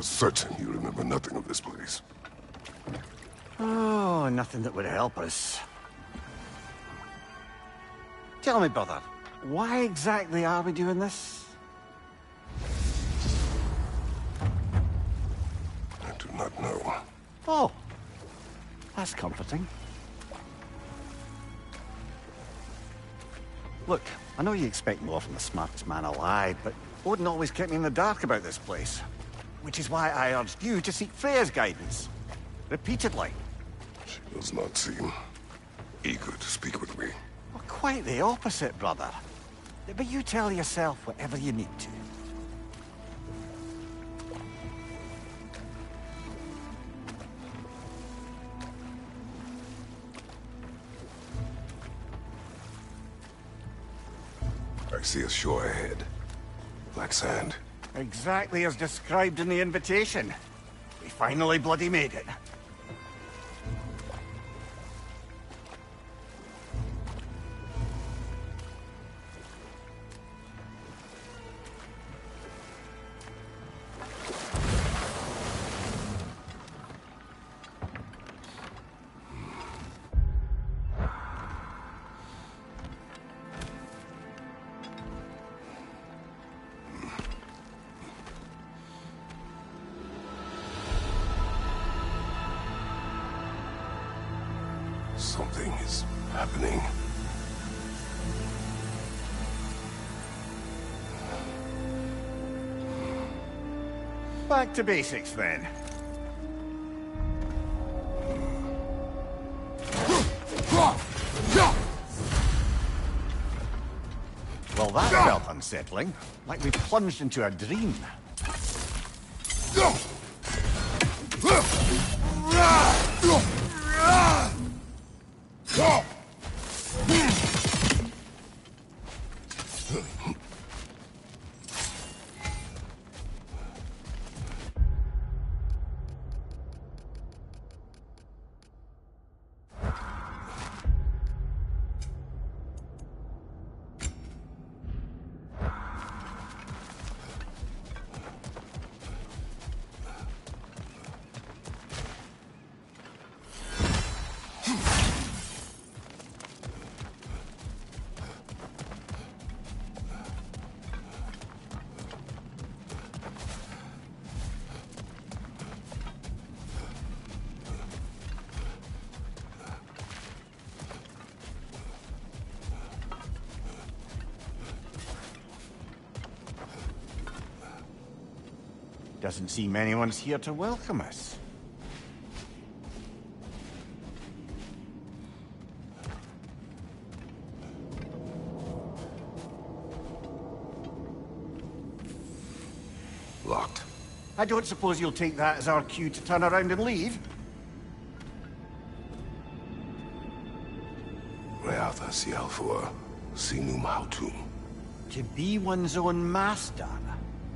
certain you remember nothing of this place. Oh, nothing that would help us. Tell me, brother, why exactly are we doing this? I do not know. Oh, that's comforting. Look, I know you expect more from the smartest man alive, but Odin always kept me in the dark about this place. Which is why I urged you to seek Freya's guidance. Repeatedly. She does not seem eager to speak with me. Well, quite the opposite, brother. But you tell yourself whatever you need to. I see a shore ahead. Black sand. Exactly as described in the invitation. We finally bloody made it. Something is happening. Back to basics, then. Well, that felt unsettling. Like we plunged into a dream. Doesn't seem anyone's here to welcome us. Locked. I don't suppose you'll take that as our cue to turn around and leave? Reatha Sialfur, Sinum Hautum. To be one's own master.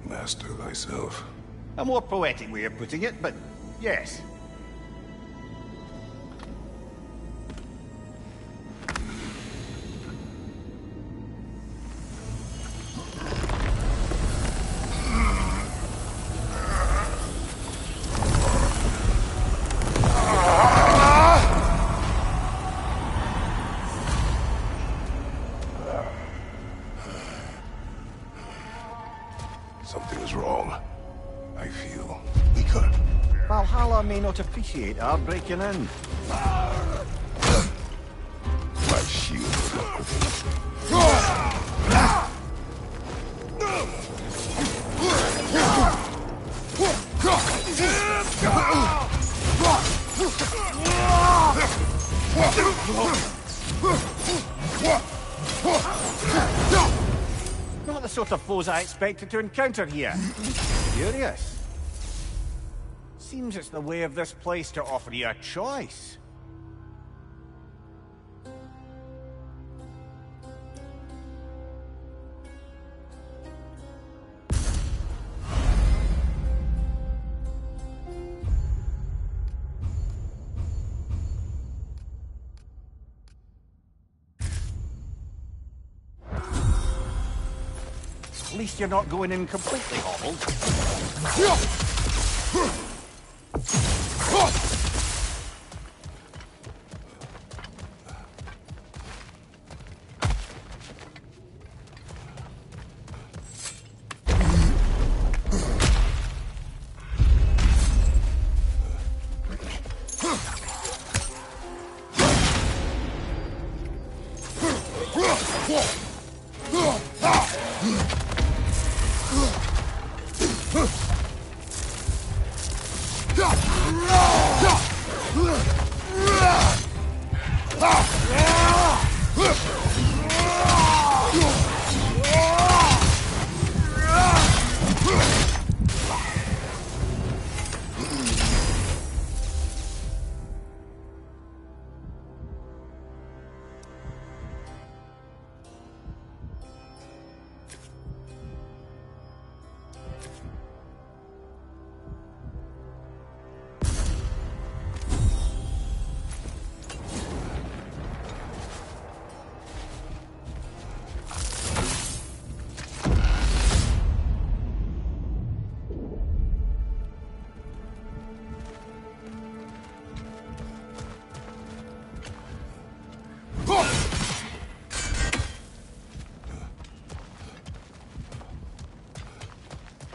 Master thyself. A more poetic way of putting it, but yes. Something is wrong. I feel weaker. Valhalla may not appreciate our breaking in. My shield. Not the sort of foes I expected to encounter here. Curious. Seems it's the way of this place to offer you a choice. At least you're not going in completely hobbled.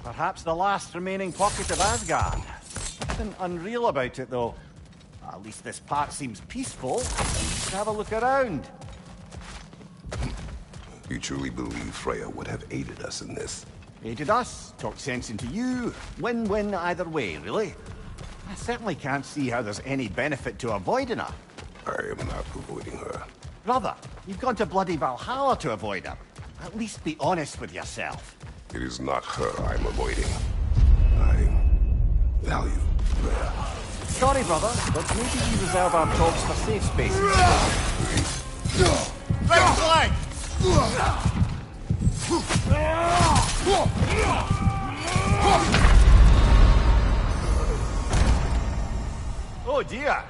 Perhaps the last remaining pocket of Asgard. Nothing unreal about it, though. At least this part seems peaceful. Have a look around. You truly believe Freya would have aided us in this? Aided us, talked sense into you. Win-win either way, really. I certainly can't see how there's any benefit to avoiding her. I am not avoiding her. Brother, you've gone to bloody Valhalla to avoid her. At least be honest with yourself. It is not her I'm avoiding. I value Freya. Sorry, brother, but maybe we reserve our talks for safe spaces. Right flank! Oh dear!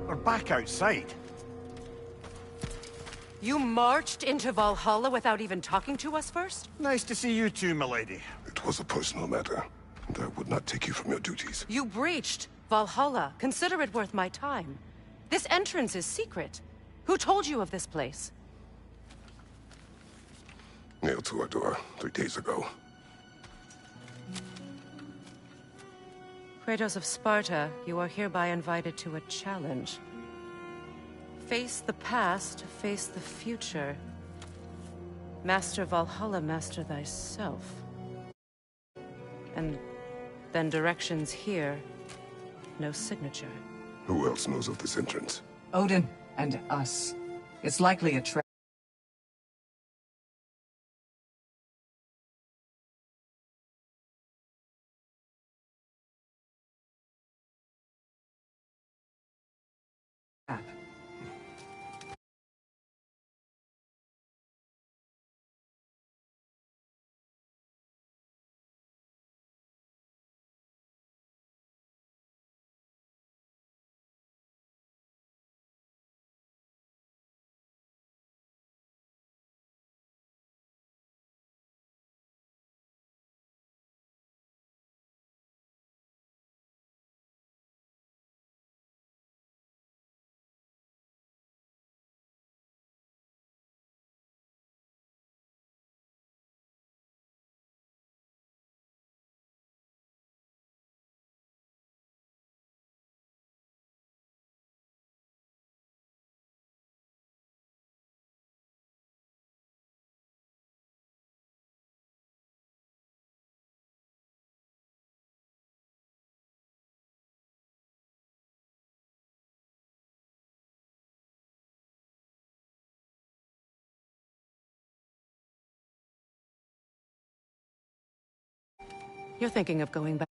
We're back outside. You marched into Valhalla without even talking to us first? Nice to see you too, milady. It was a personal matter, and I would not take you from your duties. You breached Valhalla. Consider it worth my time. This entrance is secret. Who told you of this place? Nailed to our door 3 days ago. Kratos of Sparta, you are hereby invited to a challenge. Face the past, face the future. Master Valhalla, master thyself. And then directions here, no signature. Who else knows of this entrance? Odin and us. It's likely a trap. You're thinking of going back.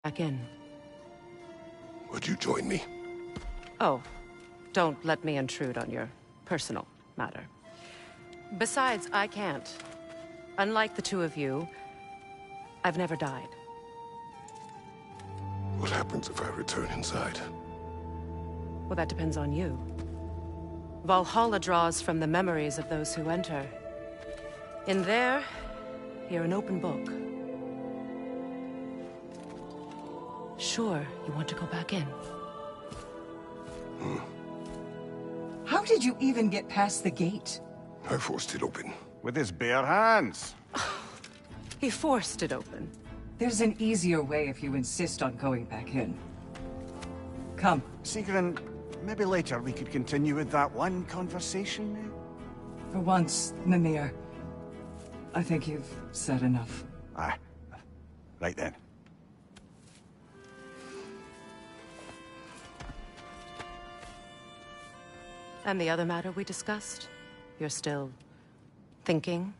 Back in. Would you join me? Oh, don't let me intrude on your personal matter. Besides, I can't. Unlike the two of you, I've never died. What happens if I return inside? Well, that depends on you. Valhalla draws from the memories of those who enter. In there, you're an open book. Sure, you want to go back in. How did you even get past the gate? I forced it open. With his bare hands. He forced it open. There's an easier way if you insist on going back in. Come. Sigrun, maybe later we could continue with that one conversation, eh? For once, Mimir. I think you've said enough. Aye. Right then. And the other matter we discussed? You're still thinking,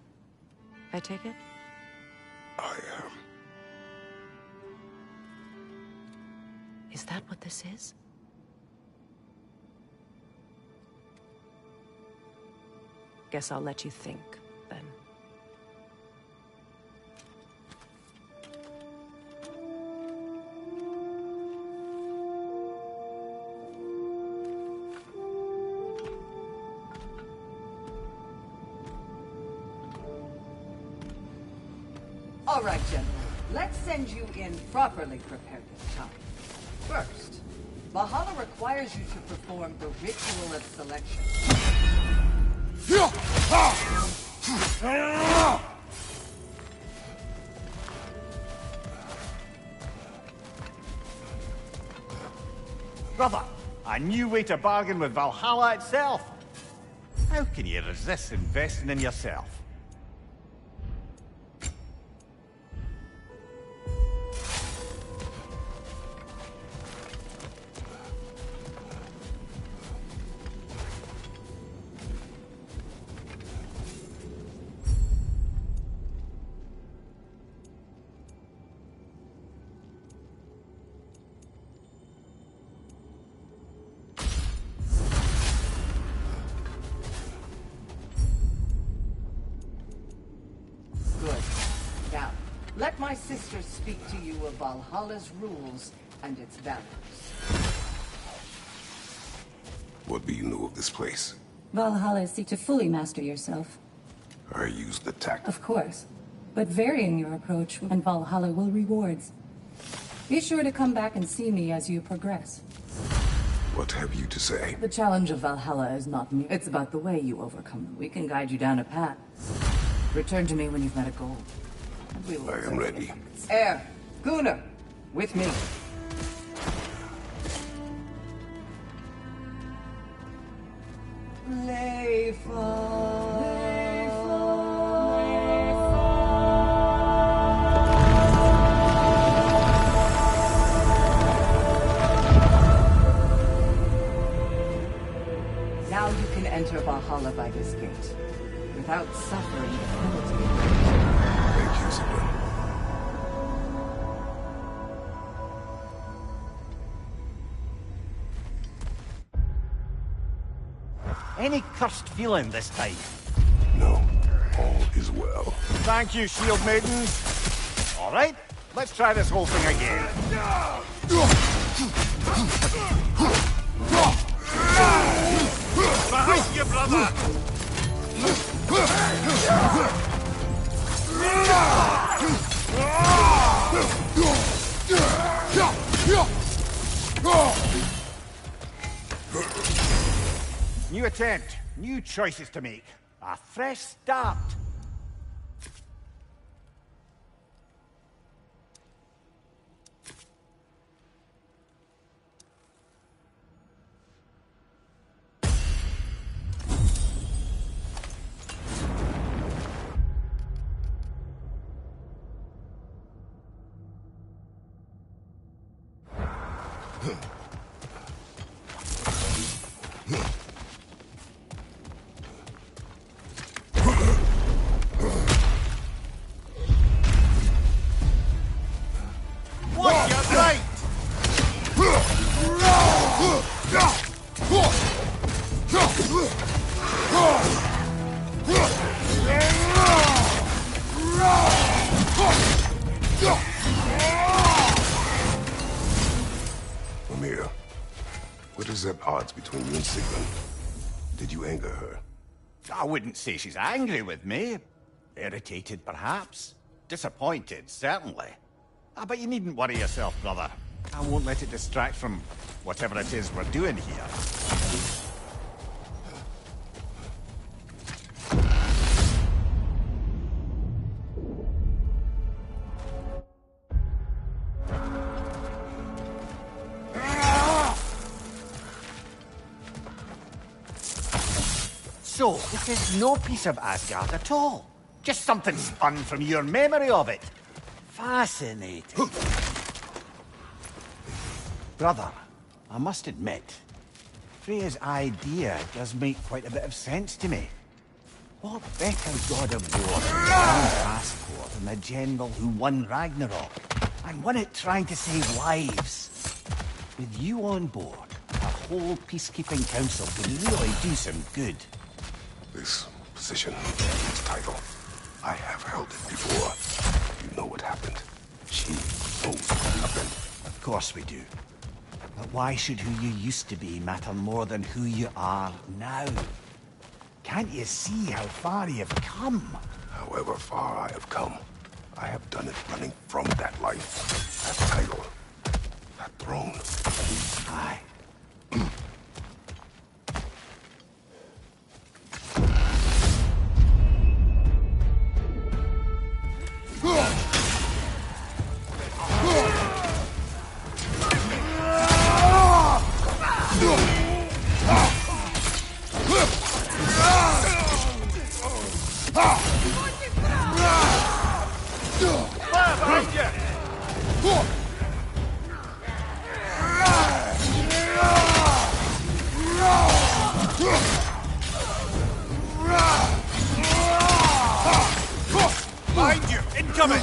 I take it? I am. Is that what this is? Guess I'll let you think, then. All right, General. Let's send you in properly prepared this time. First, Valhalla requires you to perform the ritual of selection. Brother, a new way to bargain with Valhalla itself. How can you resist investing in yourself? Good. Now, let my sister speak to you of Valhalla's rules and its values. What do you know of this place? Valhalla seek to fully master yourself, I used the tact. of course. But varying your approach, and Valhalla will rewards. Be sure to come back and see me as you progress. What have you to say? The challenge of Valhalla is not new. It's about the way you overcome them. We can guide you down a path. Return to me when you've met a goal. And we will I am ready. Air, Gunnar, with me. Now you can enter Valhalla by this gate, without suffering the penalty. Thank you, Sigrun. Any cursed feeling this time? No, all is well. Thank you, shield maidens. All right, let's try this whole thing again. Behind you, brother! New attempt, new choices to make. A fresh start. What you What is at odds between you and Sigmund? Did you anger her? I wouldn't say she's angry with me. Irritated, perhaps. Disappointed, certainly. But you needn't worry yourself, brother. I won't let it distract from whatever it is we're doing here. So, this is no piece of Asgard at all. Just something spun from your memory of it. Fascinating. Brother, I must admit, Freya's idea does make quite a bit of sense to me. What better god of war than the passport than the general who won Ragnarok, and won it trying to save lives? With you on board, a whole peacekeeping council could really do some good. This position, this title, I have held it before. You know what happened. She knows what happened. Of course we do. But why should who you used to be matter more than who you are now? Can't you see how far you've come? However far I have come, I have done it running from that life, that title, that throne. Aye. Behind you! Incoming!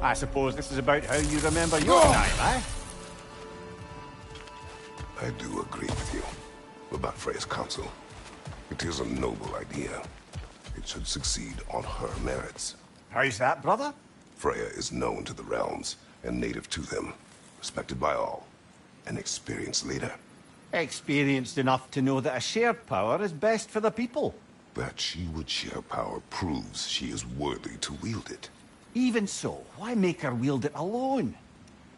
I suppose this is about how you remember your time, eh? I do agree with you about Freya's council. It is a noble idea. It should succeed on her merits. How's that, brother? Freya is known to the realms and native to them, respected by all. An experienced leader. Experienced enough to know that a shared power is best for the people. That she would share power proves she is worthy to wield it. Even so, why make her wield it alone?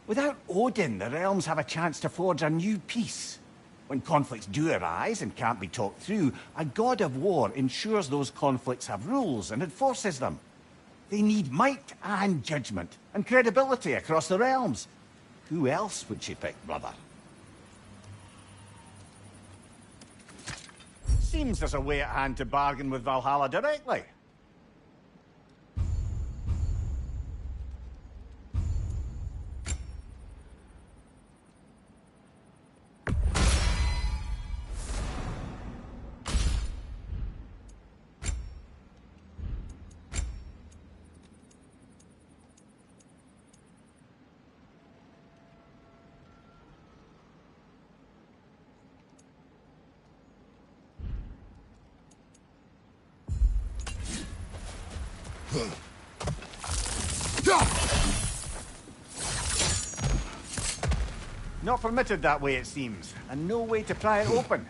Without Odin, the realms have a chance to forge a new peace. When conflicts do arise and can't be talked through, a god of war ensures those conflicts have rules and enforces them. They need might and judgment and credibility across the realms. Who else would she pick, brother? Seems there's a way at hand to bargain with Valhalla directly. Not permitted that way, it seems, and no way to pry it open.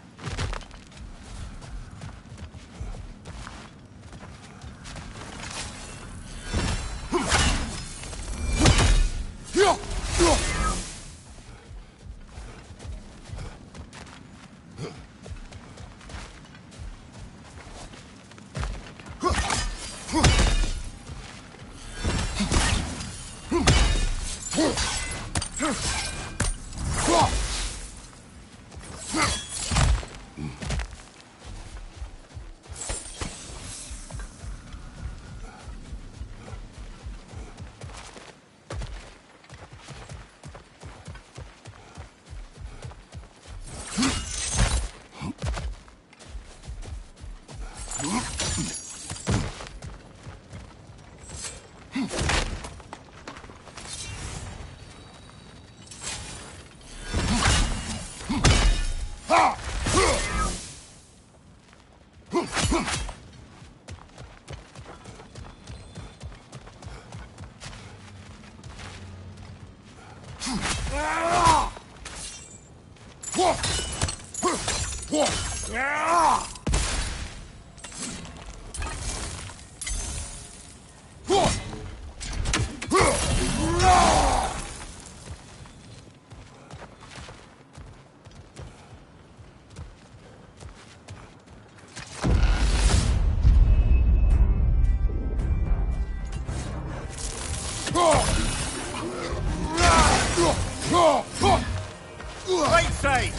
Right side!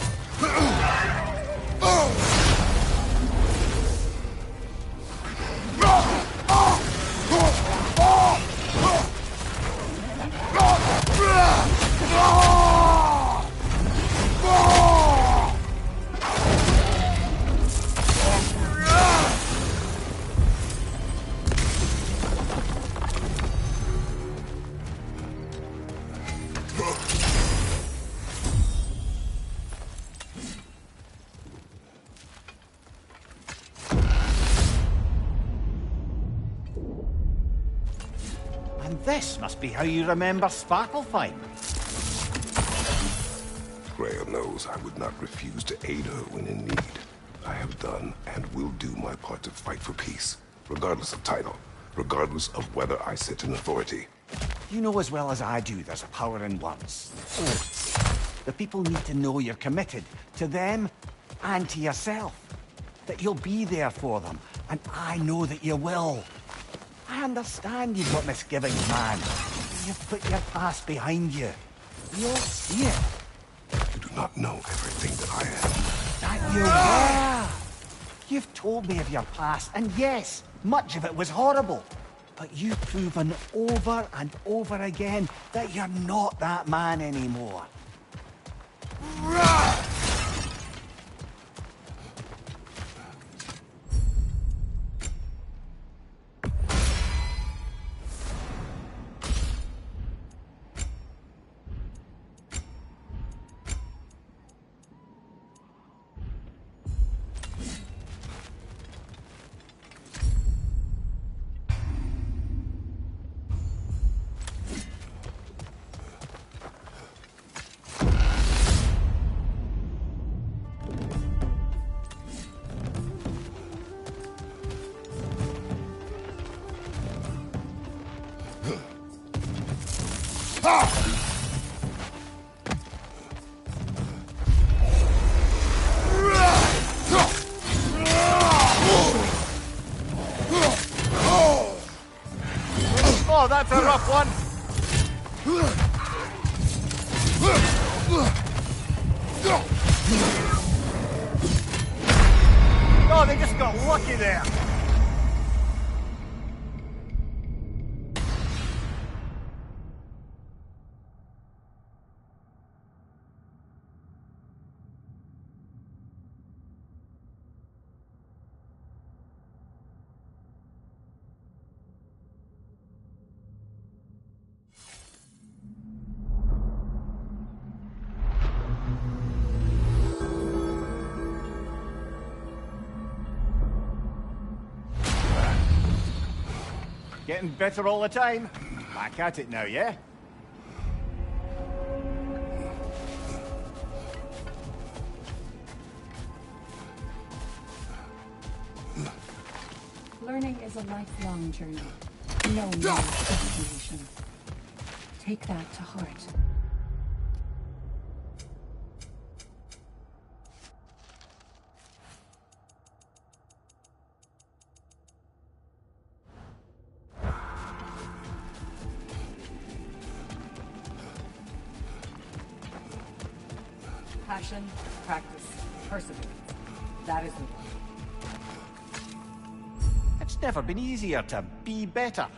And this must be how you remember Sparklefine. Freya knows I would not refuse to aid her when in need. I have done and will do my part to fight for peace, regardless of title, regardless of whether I sit in authority. You know as well as I do there's power in words. Oaths. The people need to know you're committed, to them and to yourself. That you'll be there for them, and I know that you will. I understand you've got misgivings, man. You've put your past behind you. You'll see it. You do not know everything that I am. That you were. You've told me of your past, and yes, much of it was horrible. But you've proven over and over again that you're not that man anymore. Oh, that's a rough one. Oh, they just got lucky there. Getting better all the time. Back at it now, yeah? Learning is a lifelong journey. No destination. Take that to heart. Passion, practice, perseverance. That is the one. It's never been easier to be better.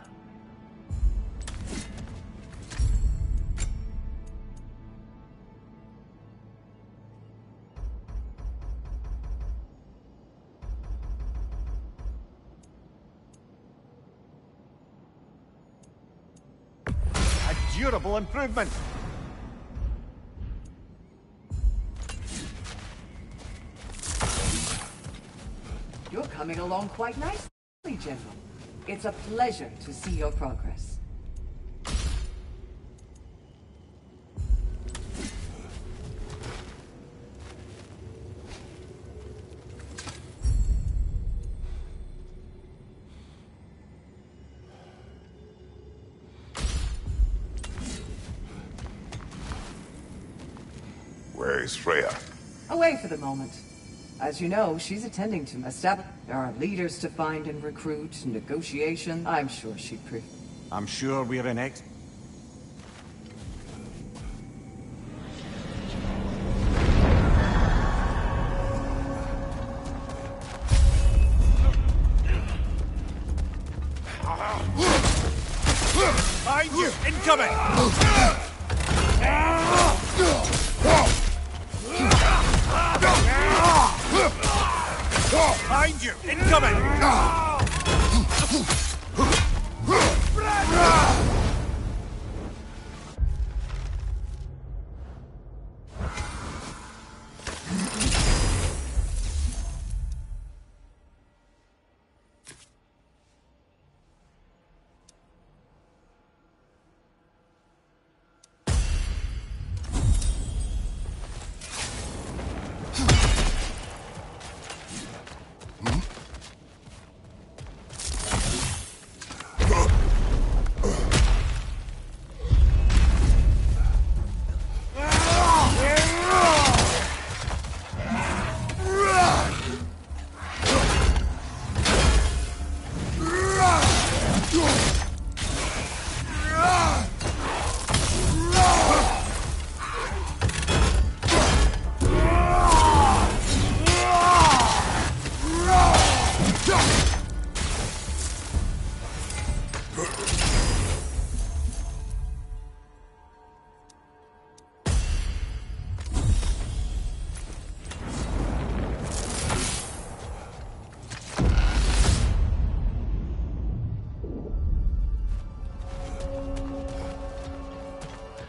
A durable improvement. You're coming along quite nicely, General. It's a pleasure to see your progress. Where is Freya? Away for the moment. As you know, she's attending to establish. There are leaders to find and recruit, negotiation. I'm sure she'd I'm sure we're in X. Behind you! Incoming! Behind you! Incoming!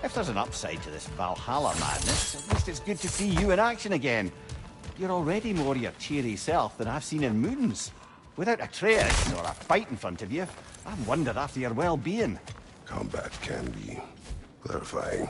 If there's an upside to this Valhalla madness, at least it's good to see you in action again. You're already more your cheery self than I've seen in moons. Without Atreus or a fight in front of you, I've wondered after your well-being. Combat can be clarifying.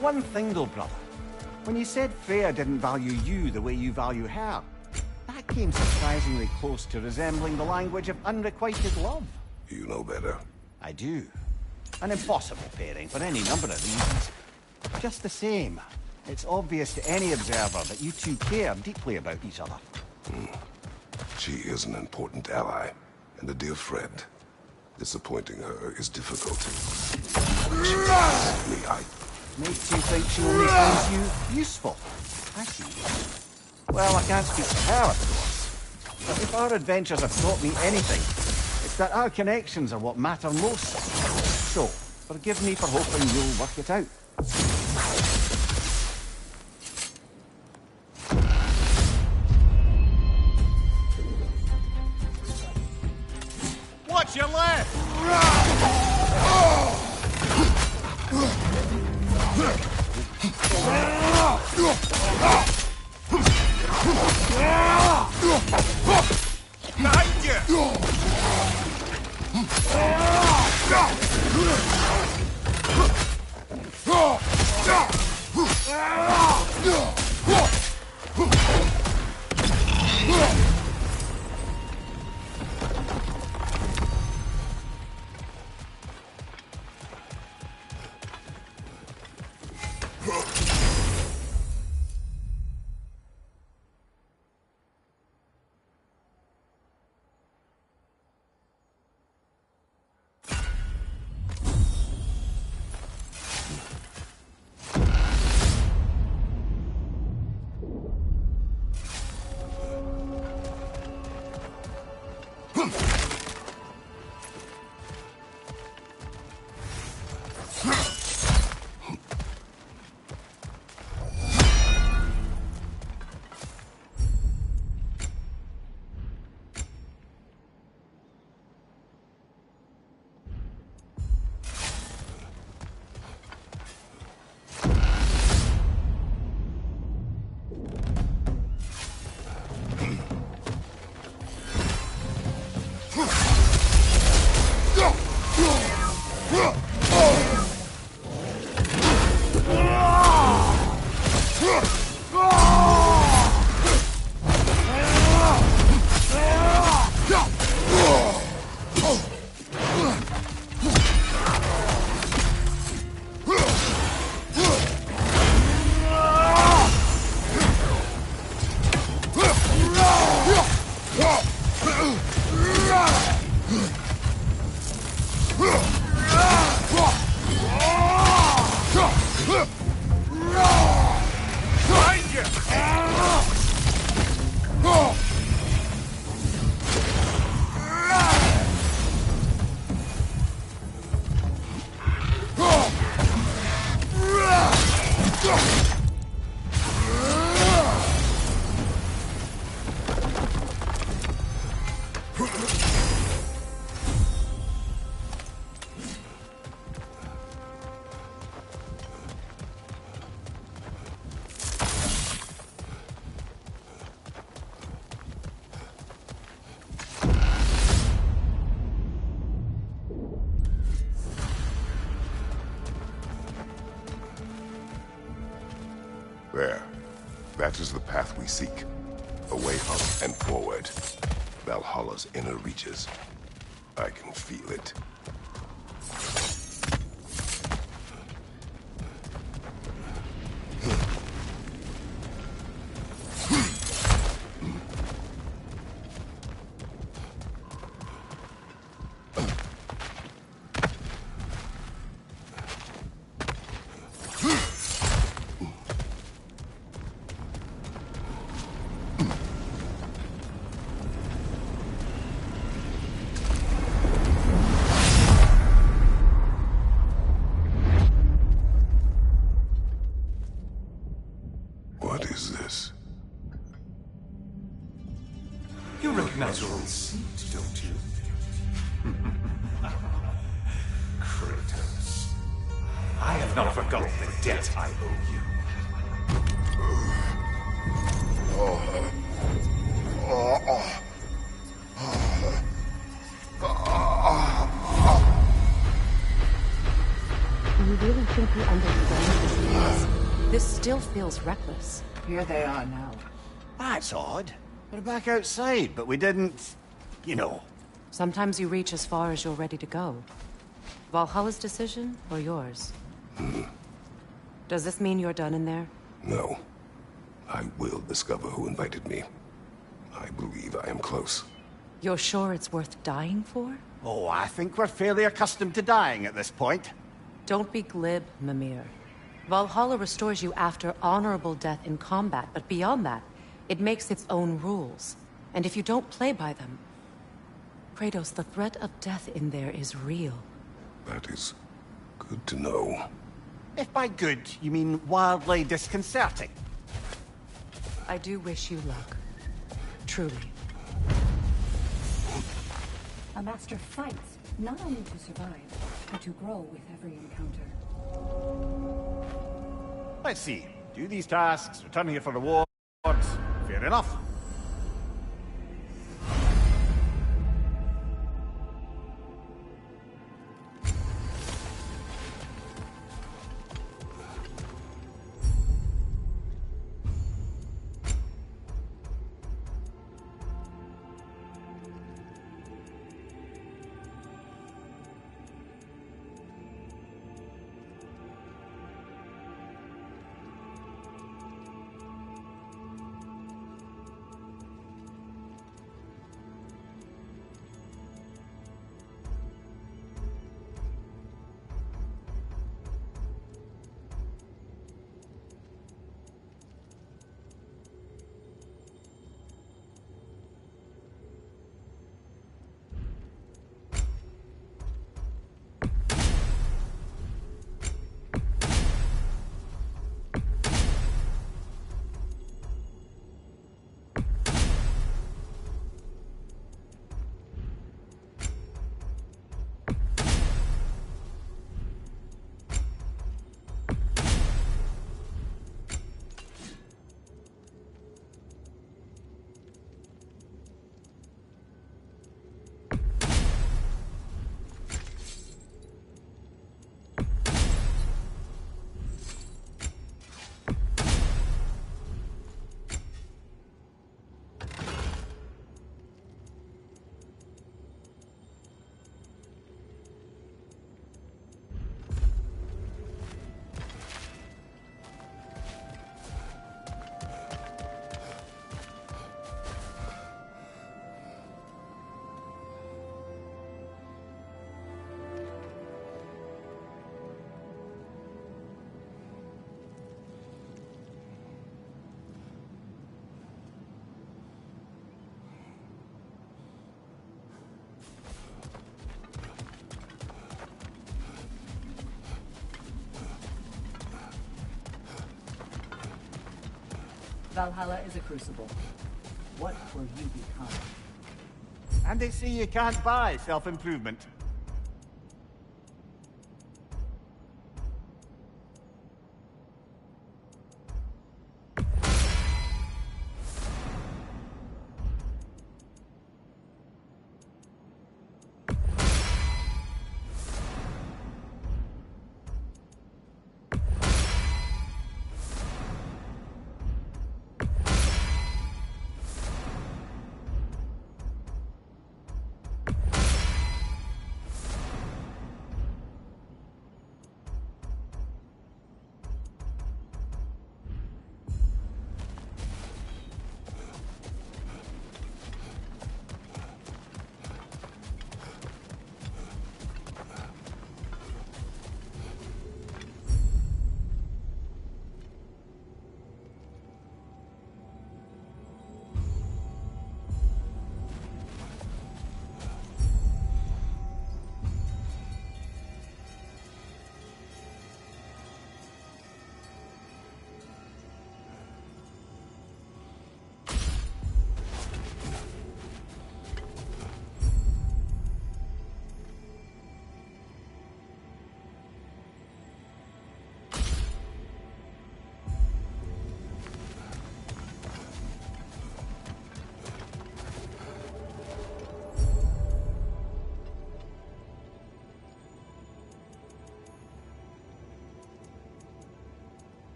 One thing though, brother. When you said Freya didn't value you the way you value her, that came surprisingly close to resembling the language of unrequited love. You know better. I do. An impossible pairing for any number of reasons. Just the same, it's obvious to any observer that you two care deeply about each other. She is an important ally and a dear friend. Disappointing her is difficult. She asks me, Makes you think she only finds you useful. I see. Well, I can't speak for her, of course. But if our adventures have taught me anything, it's that our connections are what matter most. So, forgive me for hoping you'll work it out. Watch your left! Behind you! There. That is the path we seek. A way up and forward. Valhalla's inner reaches. I can feel it. What is this? You recognize your old seat, don't you? Kratos. I have not forgotten the debt I owe you. still feels reckless. Here they are now. That's odd. We're back outside, but we didn't... you know. Sometimes you reach as far as you're ready to go. Valhalla's decision, or yours? Does this mean you're done in there? No. I will discover who invited me. I believe I am close. You're sure it's worth dying for? Oh, I think we're fairly accustomed to dying at this point. Don't be glib, Mimir. Valhalla restores you after honorable death in combat, but beyond that, it makes its own rules. And if you don't play by them... Kratos, the threat of death in there is real. That is good to know. If by good, you mean wildly disconcerting. I do wish you luck. Truly. A master fights, not only to survive, but to grow with every encounter. Let's see. Do these tasks, return here for rewards. Fair enough. Valhalla is a crucible. What will you become? And they say you can't buy self-improvement.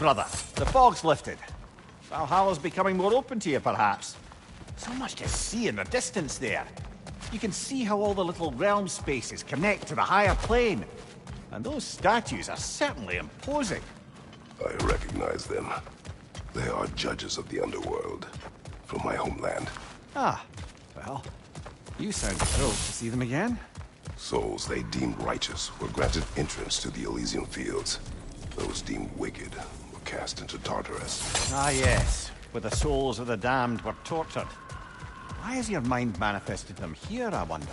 brother. The fog's lifted. Valhalla's becoming more open to you, perhaps. So much to see in the distance there. You can see how all the little realm spaces connect to the higher plane. And those statues are certainly imposing. I recognize them. They are judges of the underworld, from my homeland. Ah, well, you sound thrilled to see them again. Souls they deemed righteous were granted entrance to the Elysium Fields. Those deemed wicked were cast into Tartarus. Ah yes, where the souls of the damned were tortured. Why has your mind manifested them here, I wonder?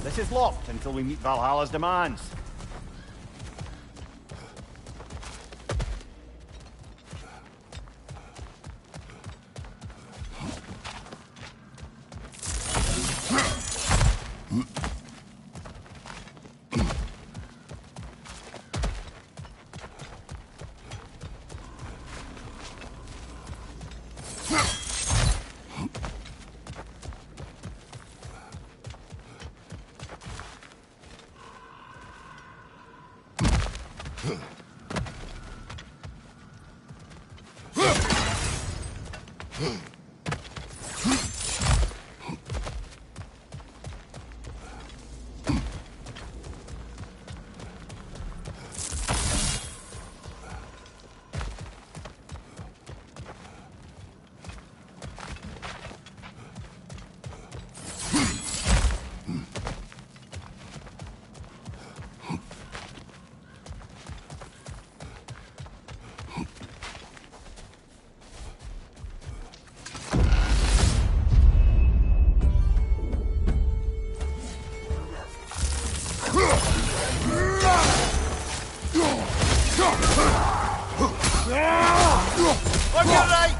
This is locked until we meet Valhalla's demands. On your right!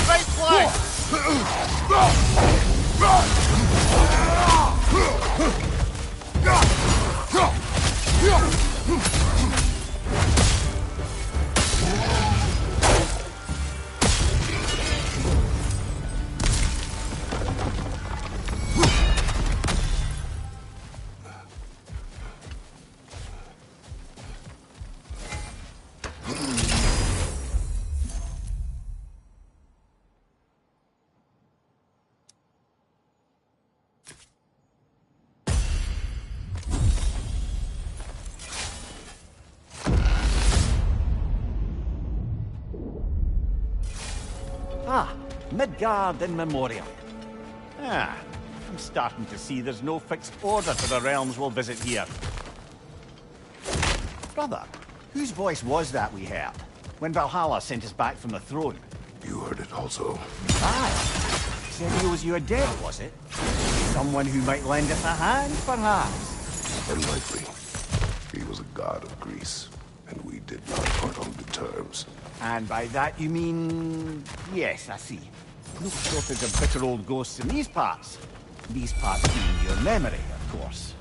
Right flank! Ah, Midgard in memoriam. Ah, I'm starting to see there's no fixed order to the realms we'll visit here. Brother, whose voice was that we heard when Valhalla sent us back from the throne? You heard it also. Aye. Said he owes you a debt, was it? Someone who might lend us a hand, perhaps? Unlikely. He was a god of Greece, and we did not part on good terms. And by that you mean... Yes, I see. No shortage of bitter old ghosts in these parts. These parts being your memory, of course.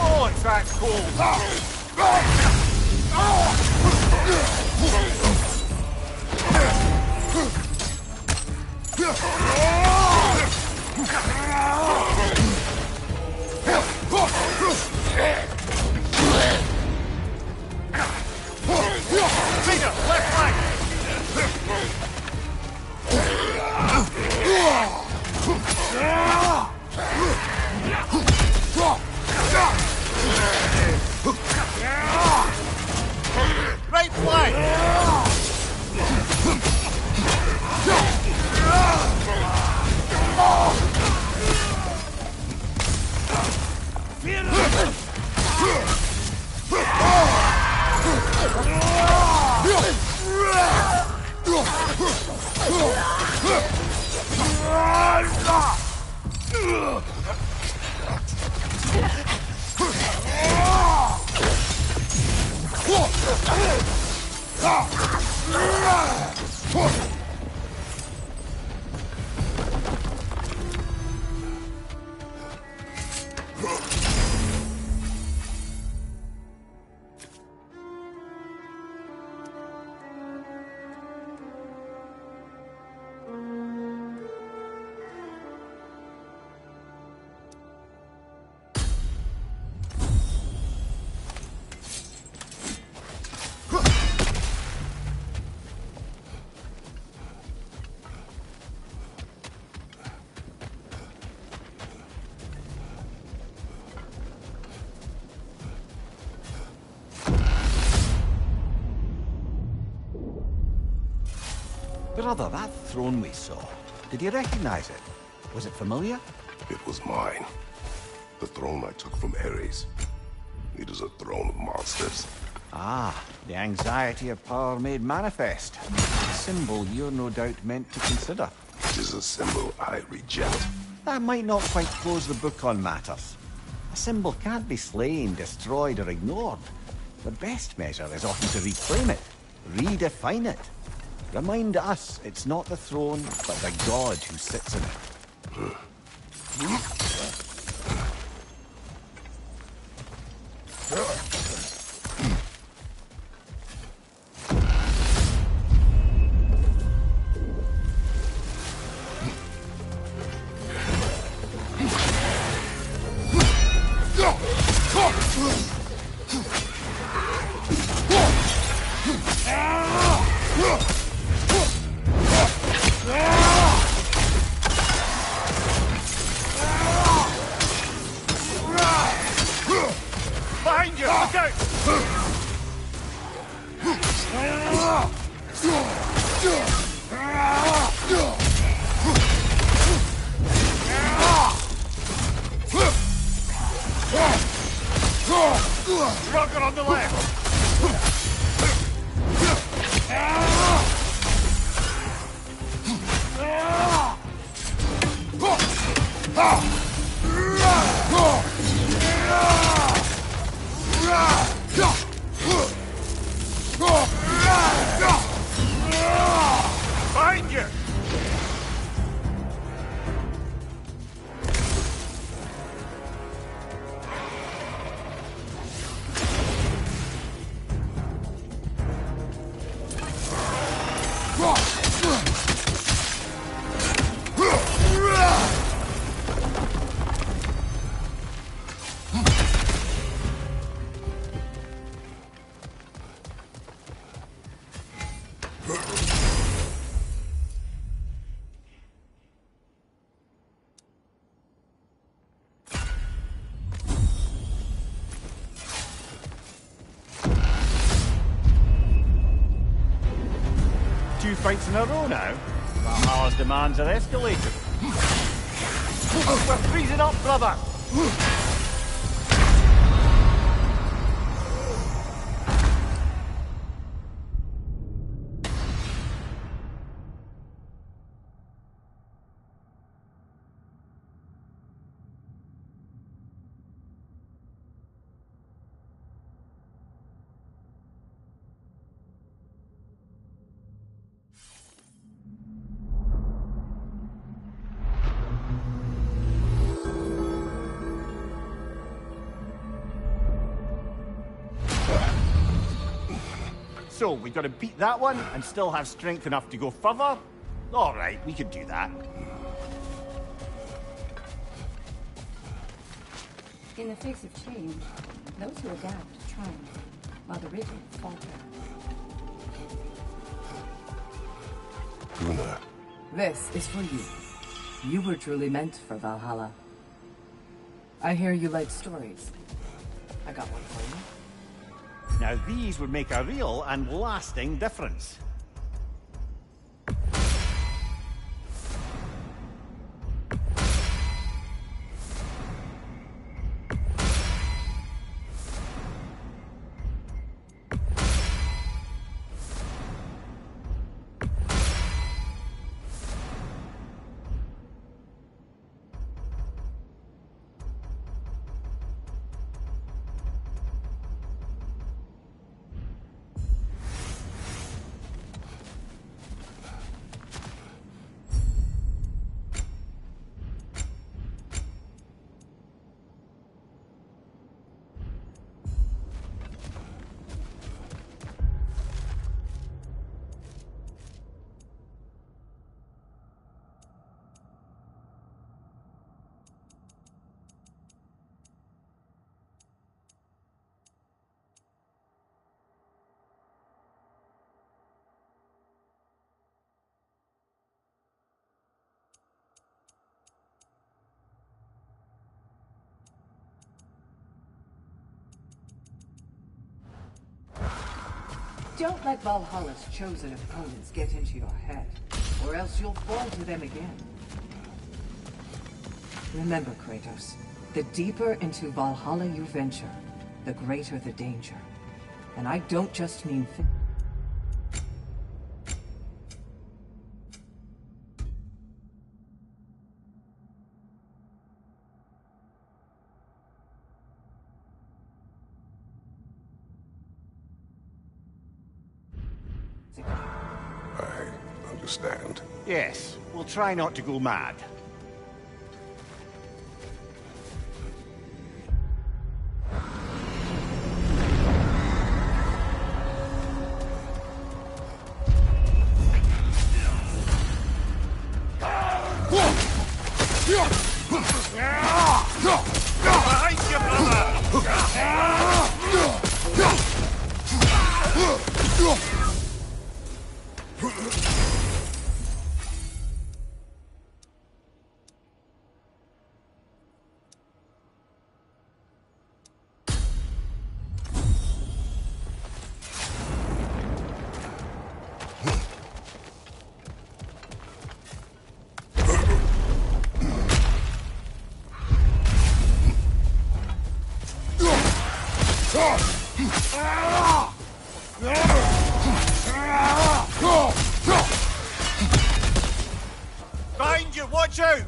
Oh, it's that cool. Peter, left flank. Right flank. Brother, that throne we saw, did you recognize it? Was it familiar? It was mine. The throne I took from Ares. It is a throne of monsters. Ah, the anxiety of power made manifest. A symbol you're no doubt meant to consider. It is a symbol I reject. That might not quite close the book on matters. A symbol can't be slain, destroyed, or ignored. The best measure is often to reclaim it, redefine it. Remind us it's not the throne, but the god who sits in it. Behind you! Look out! Rocket on the left! Behind you! Two fights in a row now. Valhalla's demands are escalated. We're freezing up, brother! So, we got to beat that one and still have strength enough to go further? Alright, we can do that. In the face of change, those who adapt triumph, while the rigid falter. Luna, This is for you. You were truly meant for Valhalla. I hear you like stories. I got one for you. Now these would make a real and lasting difference. Don't let Valhalla's chosen opponents get into your head, or else you'll fall to them again. Remember, Kratos, the deeper into Valhalla you venture, the greater the danger. And I don't just mean I understand. Yes, we'll try not to go mad. Behind you, Behind you, watch out!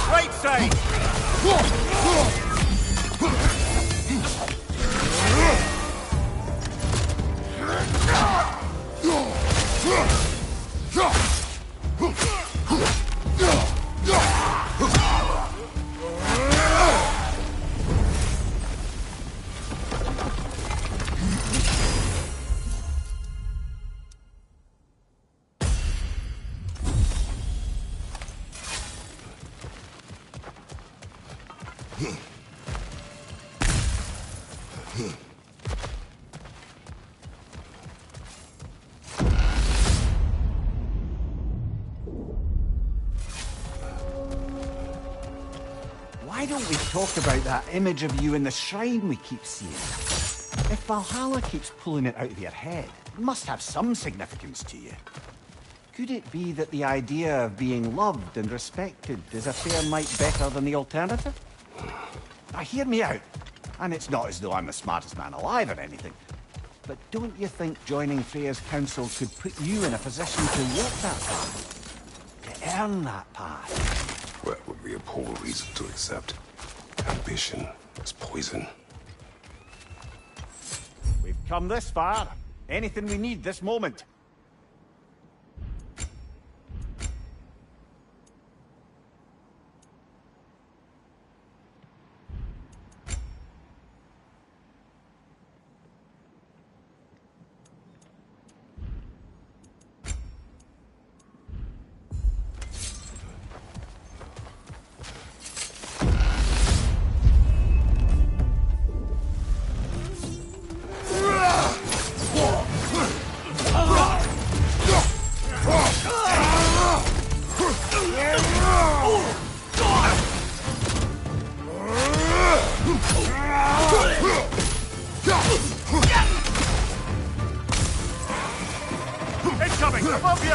Right side! Why don't we talk about that image of you in the shrine we keep seeing? If Valhalla keeps pulling it out of your head, it must have some significance to you. Could it be that the idea of being loved and respected is a fair mite better than the alternative? Now hear me out. And it's not as though I'm the smartest man alive or anything. But don't you think joining Freya's council could put you in a position to walk that path? To earn that path? That would be a poor reason to accept. Ambition is poison. We've come this far. Anything we need this moment. Incoming! Above you!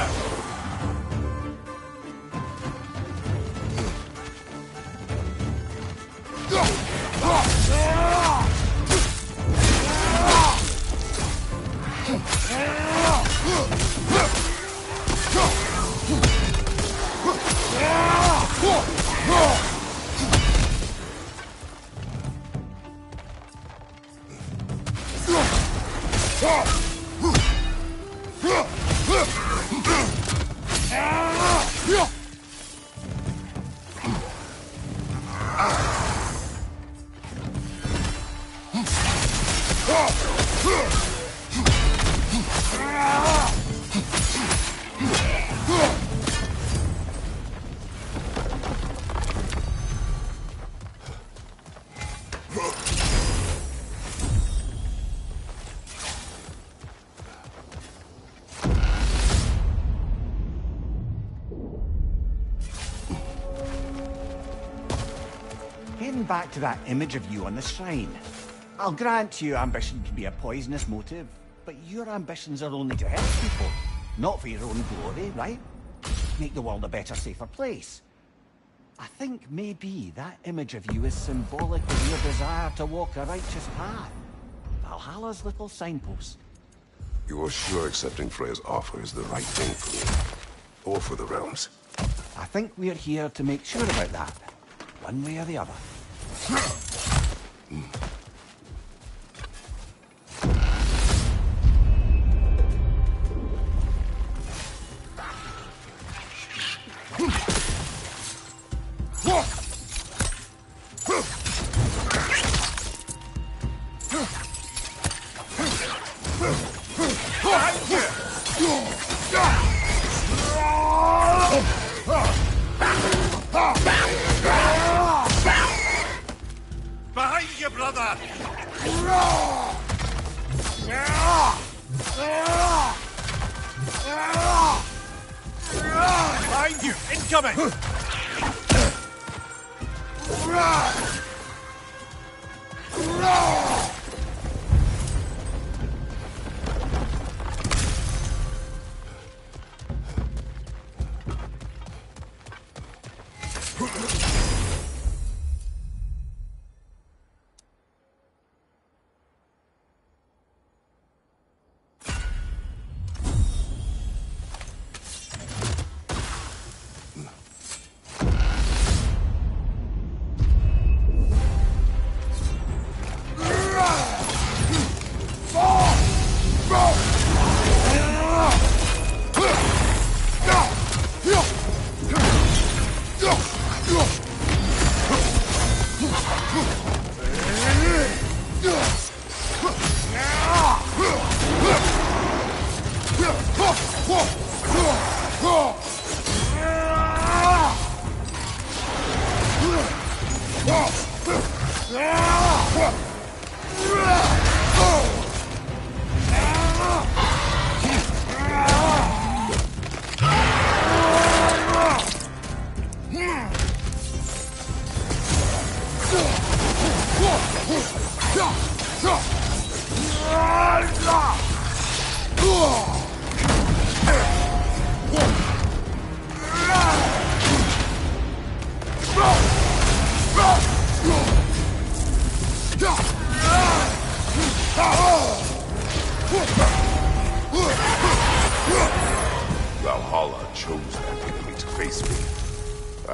Getting back to that image of you on the shrine. I'll grant you ambition can be a poisonous motive, but your ambitions are only to help people, not for your own glory, right? Make the world a better, safer place. I think maybe that image of you is symbolic of your desire to walk a righteous path. Valhalla's little signpost. You are sure accepting Freya's offer is the right thing for me? Or for the realms? I think we're here to make sure about that, one way or the other. Behind you, brother! Behind you! Incoming!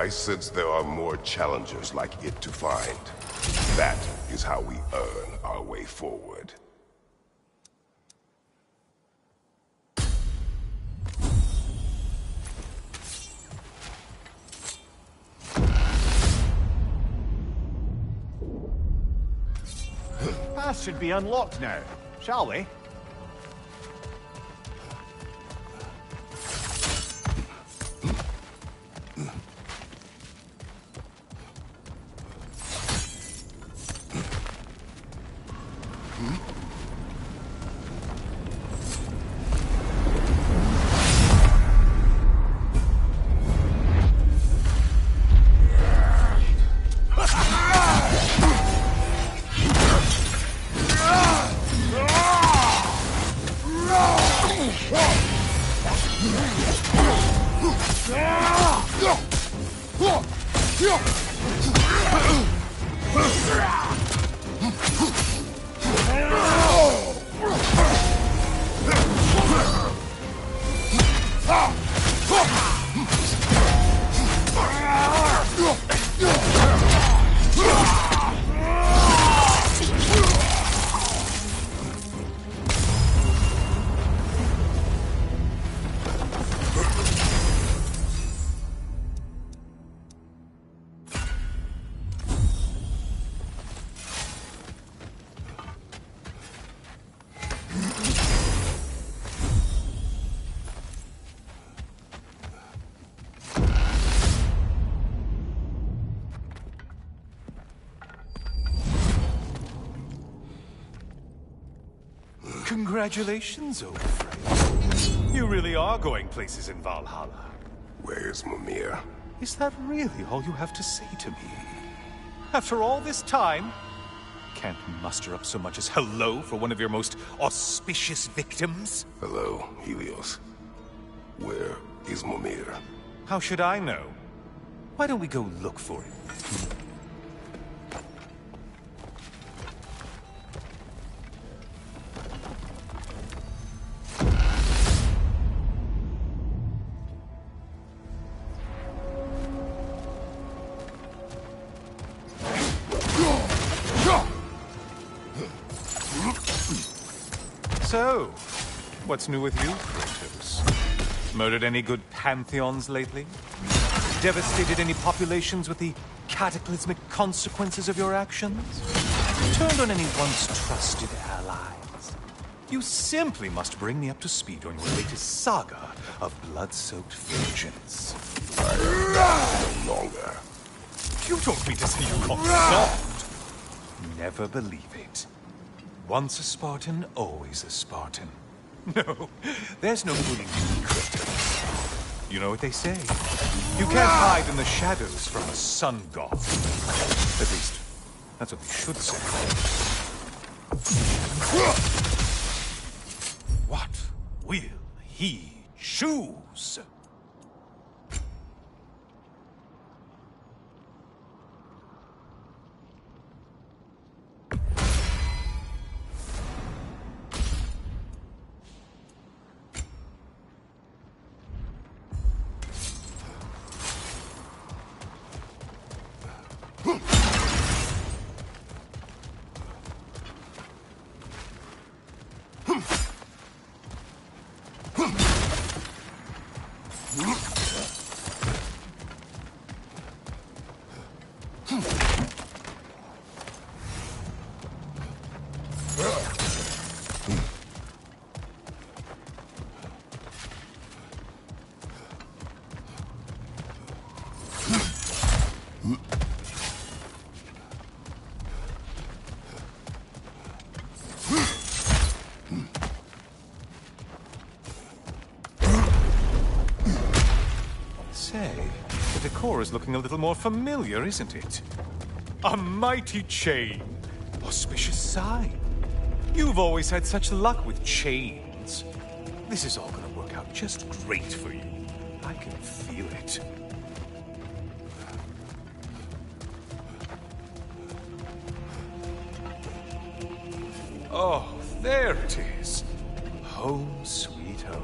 I sense there are more challengers like it to find. That is how we earn our way forward. Path should be unlocked now, shall we? Congratulations, old friend. You really are going places in Valhalla. Where's Mimir? Is that really all you have to say to me? After all this time, can't muster up so much as hello for one of your most auspicious victims? Hello, Helios. Where is Mimir? How should I know? Why don't we go look for him? So, what's new with you, Kratos? Murdered any good pantheons lately? Devastated any populations with the cataclysmic consequences of your actions? Turned on any once trusted allies? You simply must bring me up to speed on your latest saga of blood-soaked vengeance. I am no longer. You don't mean to say you got soft? Never believe it. Once a Spartan, always a Spartan. No, there's no fooling me, Kratos. You know what they say? You can't hide in the shadows from a sun god. At least, that's what they should say. What will he choose? The decor is looking a little more familiar, isn't it? A mighty chain. Auspicious sign. You've always had such luck with chains. This is all gonna work out just great for you. I can feel it. Oh, there it is. Home sweet home.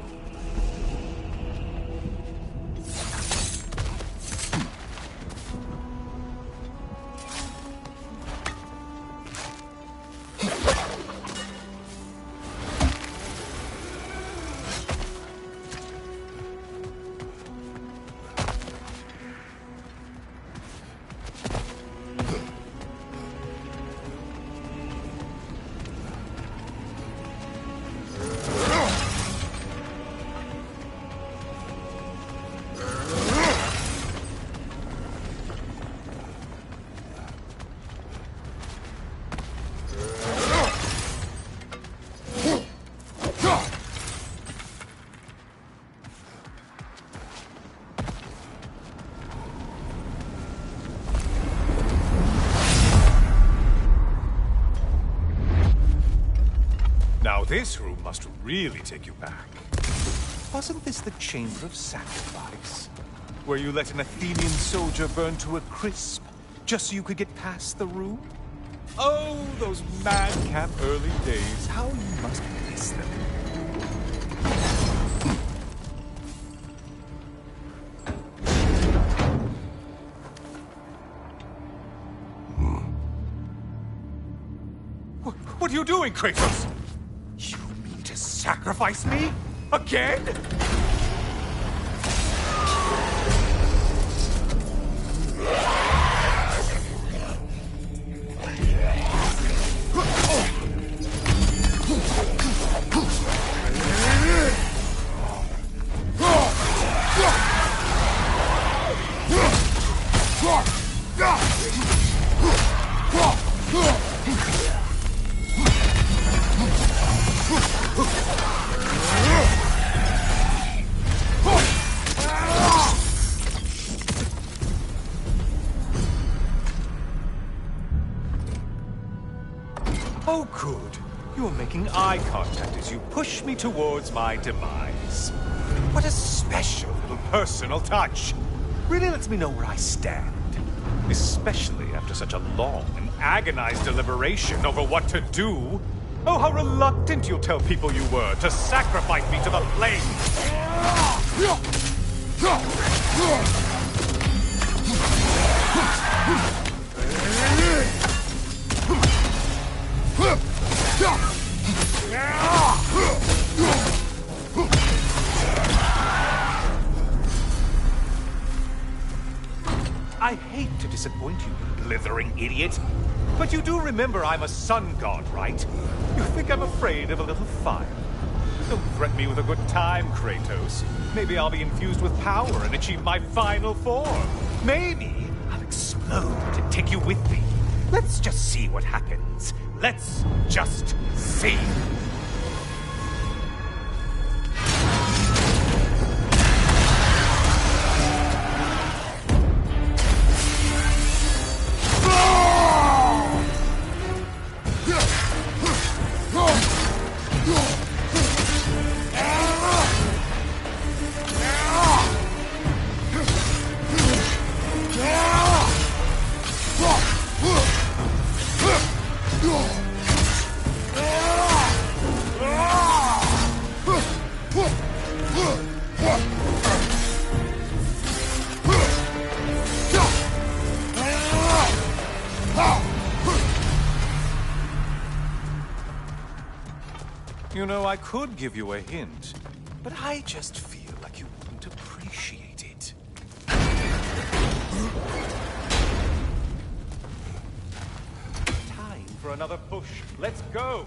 This room must really take you back. Wasn't this the Chamber of Sacrifice? Where you let an Athenian soldier burn to a crisp, just so you could get past the room? Oh, those madcap early days. How you must miss them. What are you doing, Kratos? You mean to sacrifice me? Again? Oh, good. You're making eye contact as you push me towards my demise. What a special little personal touch. Really lets me know where I stand. Especially after such a long and agonized deliberation over what to do. Oh, how reluctant you'll tell people you were to sacrifice me to the flames. I hate to disappoint you, blithering idiot. But you do remember I'm a sun god, right? You think I'm afraid of a little fire? Don't threaten me with a good time, Kratos. Maybe I'll be infused with power and achieve my final form. Maybe I'll explode and take you with me. Let's just see what happens. Let's just see. You know, I could give you a hint, but I just feel like you wouldn't appreciate it. Time for another push. Let's go!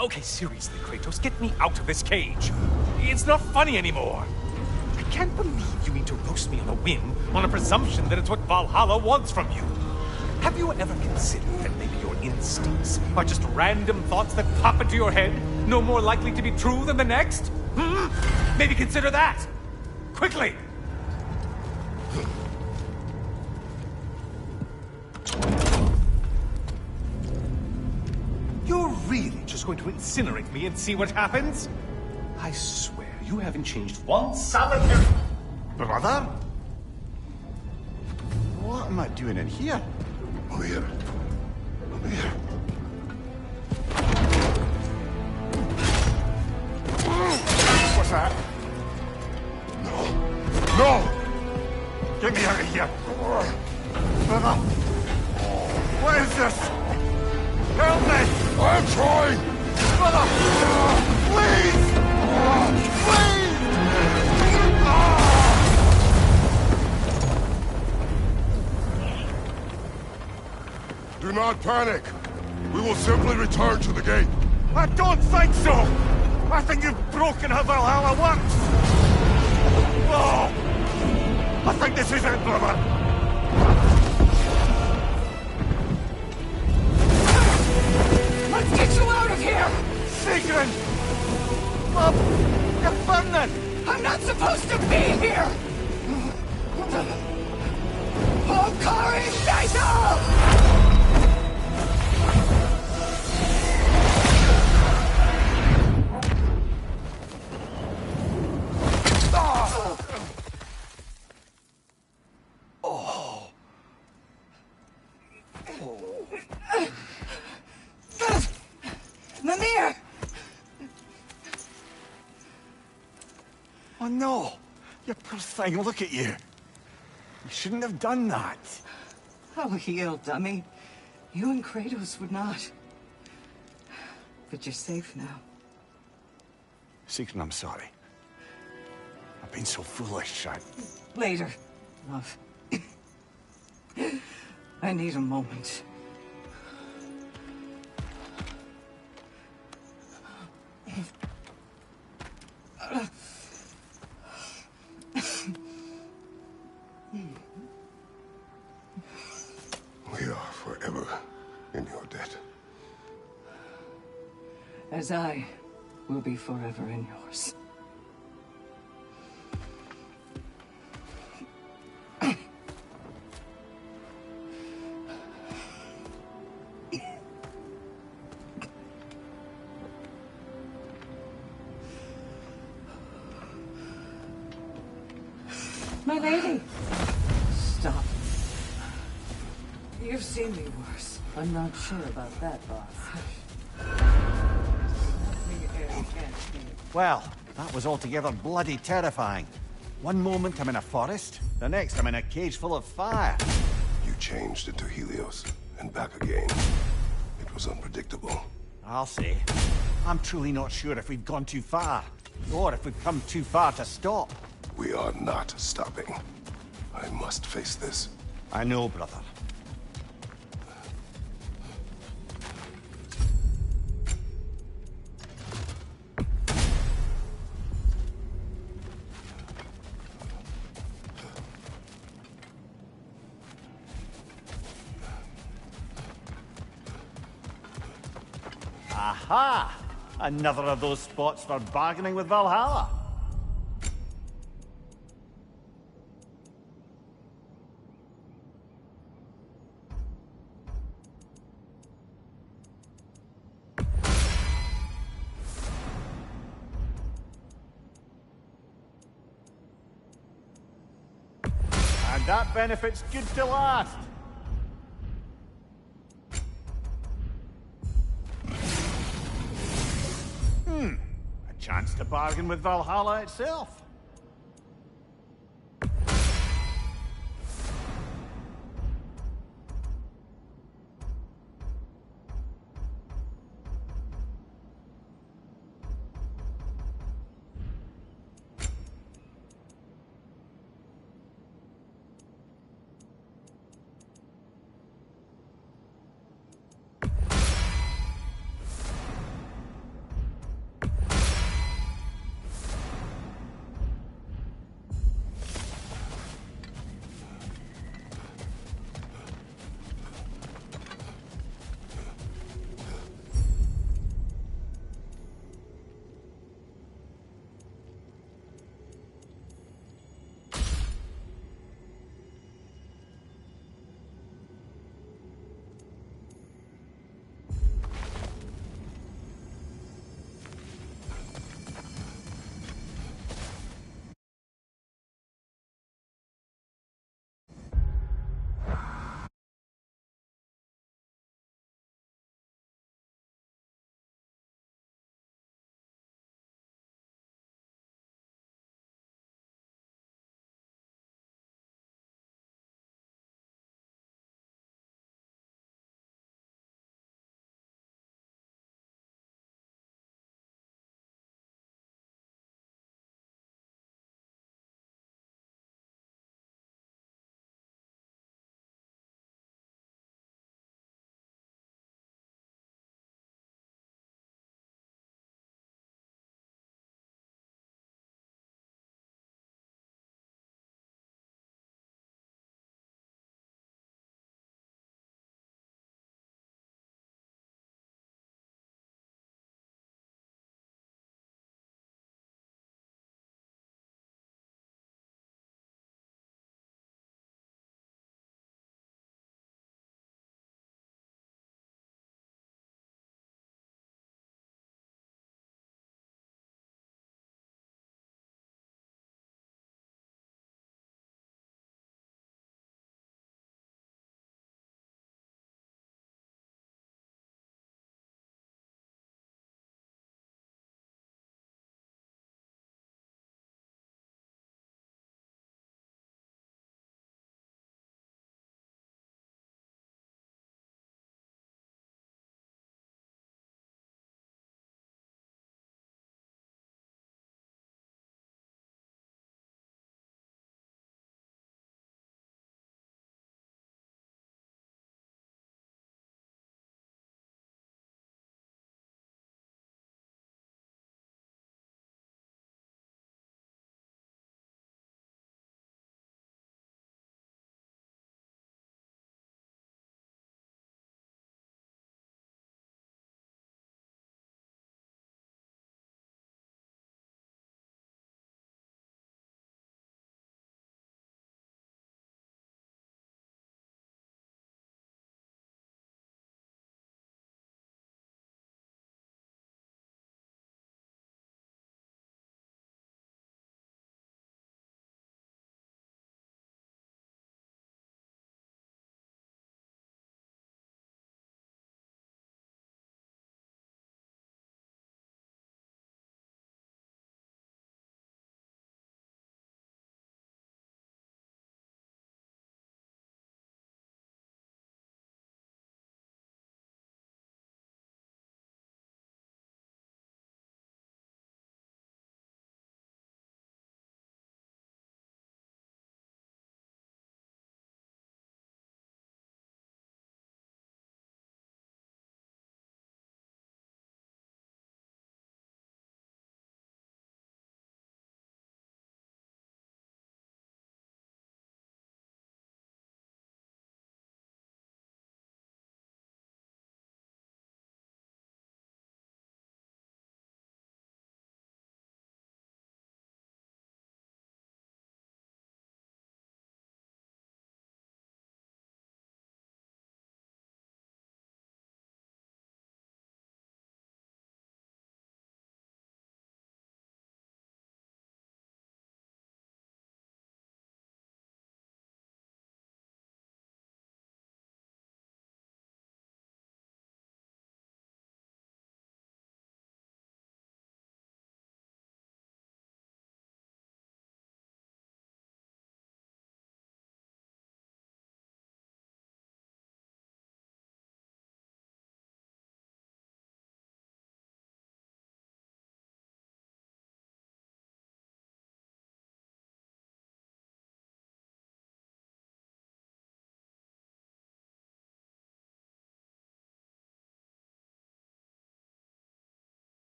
Okay, seriously, Kratos, get me out of this cage. It's not funny anymore. I can't believe you mean to roast me on a whim, on a presumption that it's what Valhalla wants from you. Have you ever considered that maybe your instincts are just random thoughts that pop into your head, no more likely to be true than the next? Maybe consider that! Quickly! You're really just going to incinerate me and see what happens? I swear, you haven't changed one solitary... Brother? What am I doing in here? Over here. Over here. What's that? No. No! Get me out of here! Brother! What is this? Help me! I'm trying! Brother! Please! Please! Do not panic. We will simply return to the gate. I don't think so! I think you've broken how Valhalla works! Oh! I think this is it, brother! Let's get you out of here! Sigrun! Love, you're burning! I'm not supposed to be here! Oh, Kari, Daisel! Oh no! You poor thing, look at you. You shouldn't have done that. Oh, heal, dummy. You and Kratos would not. But you're safe now. Seeker, I'm sorry. I've been so foolish. Later, love. I need a moment. We are forever in your debt. As I will be forever in yours. My lady! Stop. You've seen me worse. I'm not sure about that, boss. Well, that was altogether bloody terrifying. One moment I'm in a forest, the next I'm in a cage full of fire. You changed into Helios, and back again. It was unpredictable. I'll say. I'm truly not sure if we've gone too far, or if we've come too far to stop. We are not stopping. I must face this. I know, brother. Aha! Another of those spots for bargaining with Valhalla. And that benefit's good to last. A chance to bargain with Valhalla itself.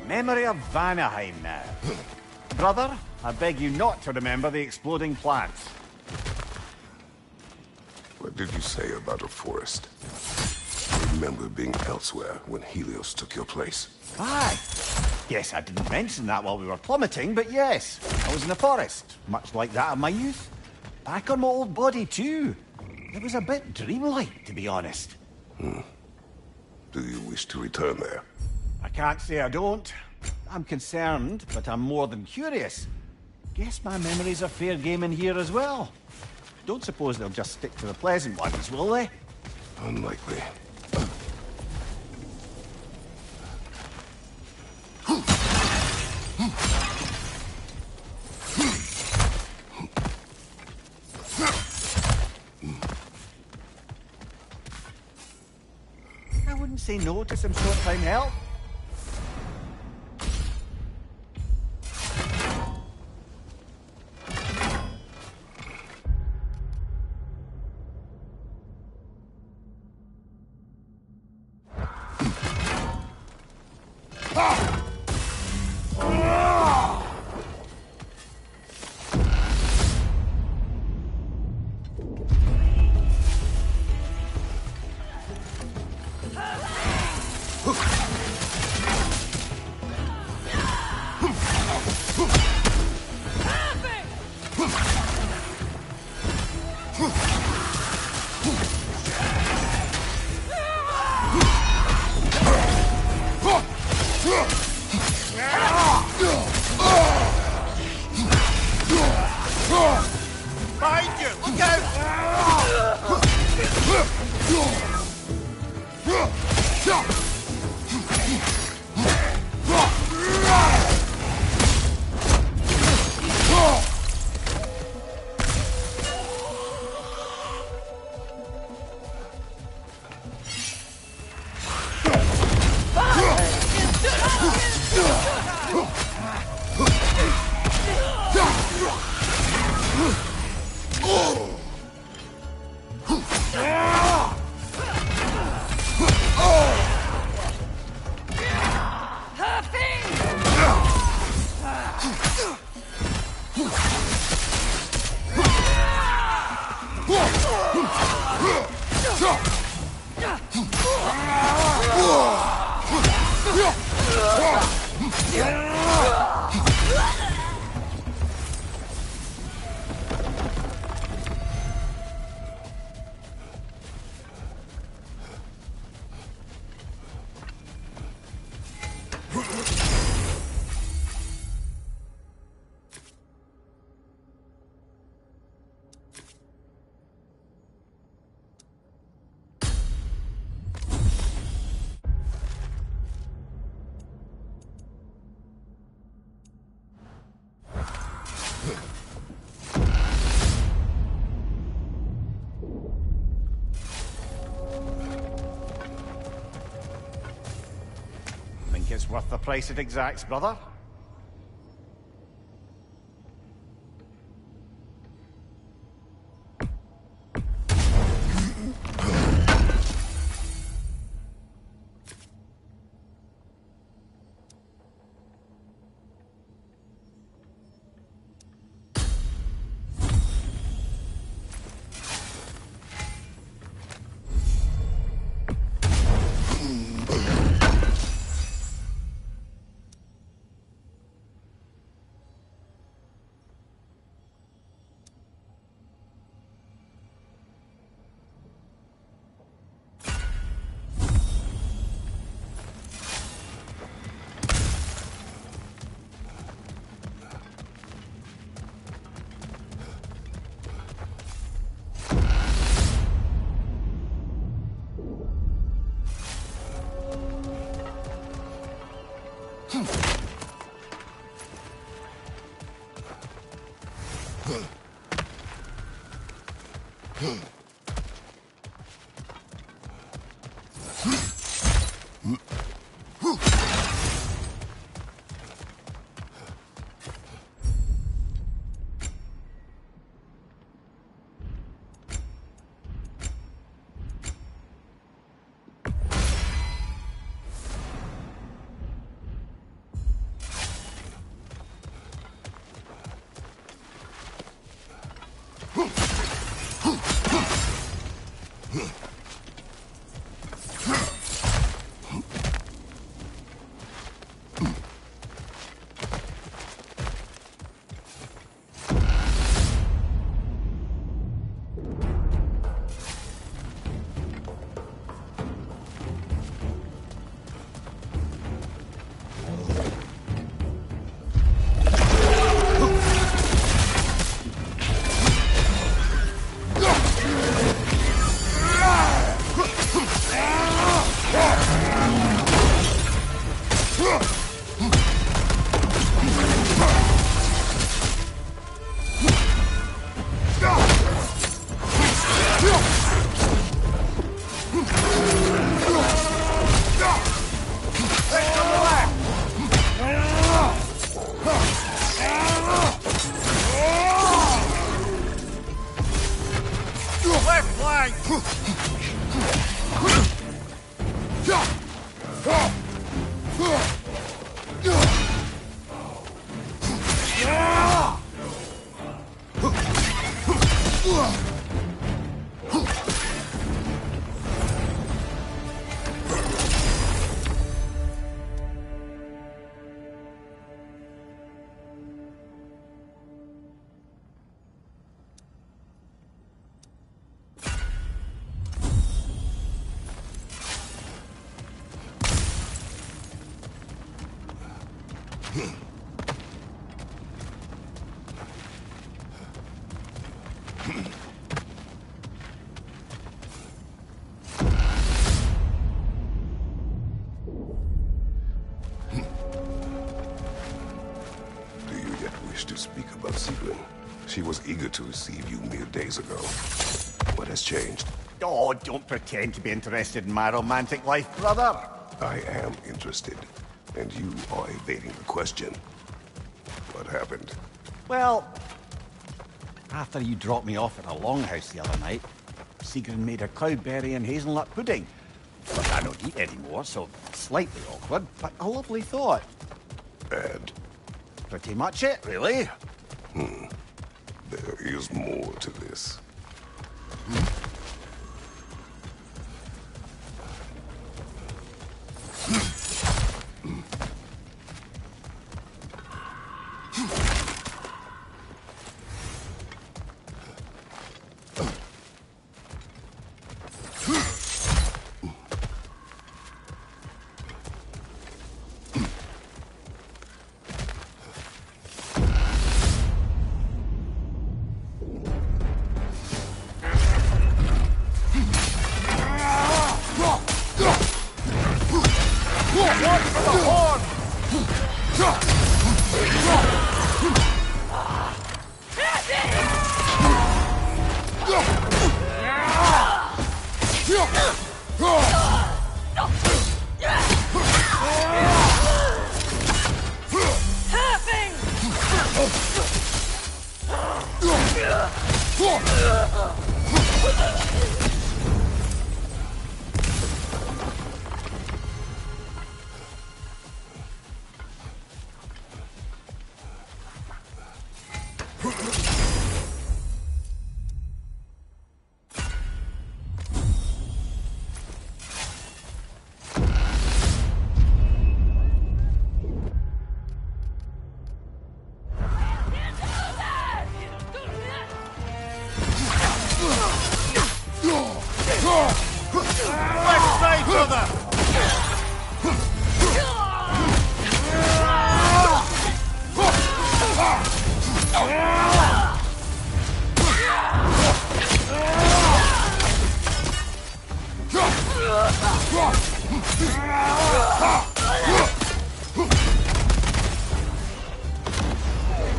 Memory of Vanaheim now. Brother, I beg you not to remember the exploding plants. What did you say about a forest? I remember being elsewhere when Helios took your place. Aye. Yes, I didn't mention that while we were plummeting, but yes, I was in a forest, much like that of my youth. Back on my old body, too. It was a bit dreamlike, to be honest. Do you wish to return there? I can't say I don't. I'm concerned, but I'm more than curious. Guess my memories are fair game in here as well. Don't suppose they'll just stick to the pleasant ones, will they? Unlikely. I wouldn't say no to some short-time help. Behind you! Look out! it's worth the price it exacts, brother. She was eager to receive you mere days ago. What has changed? Oh, don't pretend to be interested in my romantic life, brother. I am interested, and you are evading the question. What happened? Well, after you dropped me off at a longhouse the other night, Sigrun made a cloudberry and hazelnut pudding. But I don't eat anymore, so slightly awkward, but a lovely thought. And? Pretty much it, really. There is more to this.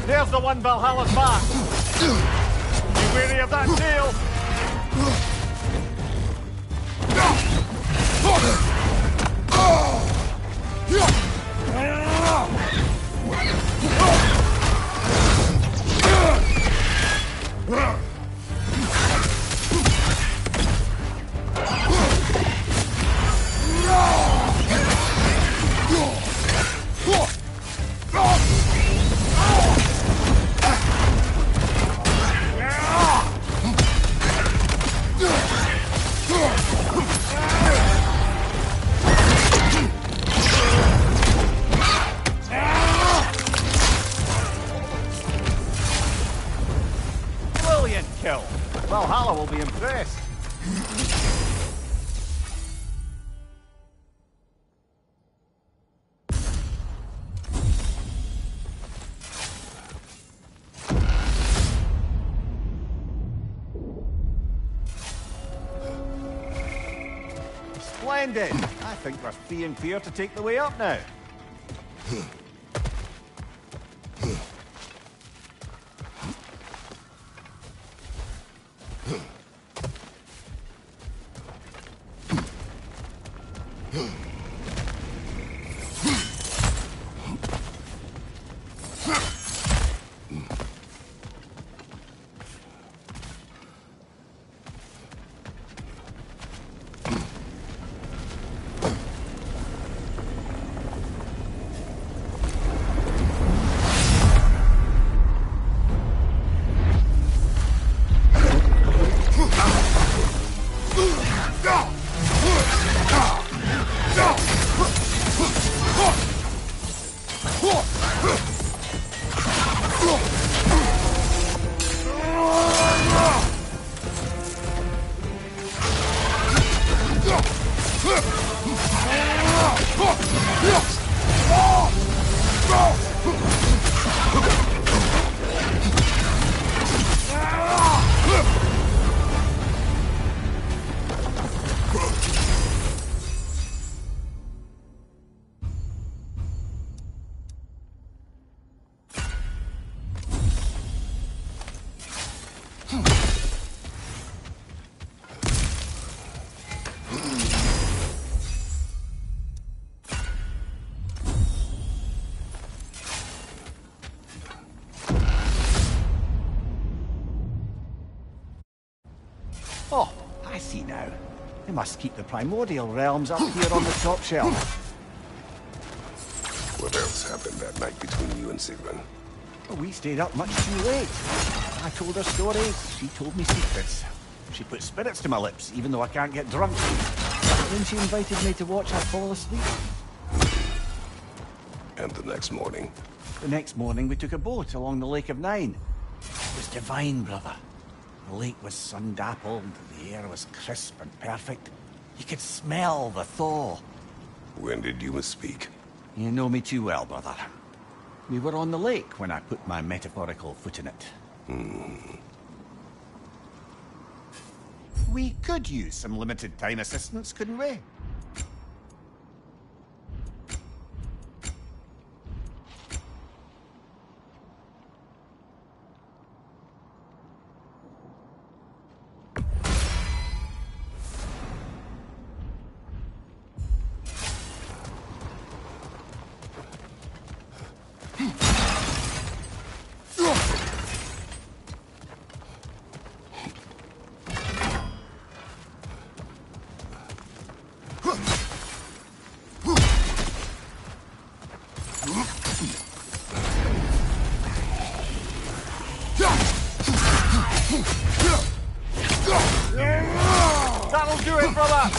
There's the one Valhalla's back. Be wary of that tail. Brilliant kill. Valhalla will be impressed. Splendid. I think we're free and clear to take the way up now. Oh, I see now. They must keep the primordial realms up here on the top shelf. What else happened that night between you and Sigrun? Well, we stayed up much too late. I told her stories, she told me secrets. She put spirits to my lips, even though I can't get drunk. Then she invited me to watch her fall asleep. And the next morning? The next morning we took a boat along the Lake of Nine. It was divine, brother. The lake was sun-dappled, the air was crisp and perfect. You could smell the thaw. When did you misspeak? You know me too well, brother. We were on the lake when I put my metaphorical foot in it. We could use some limited time assistance, couldn't we? That'll do it, brother!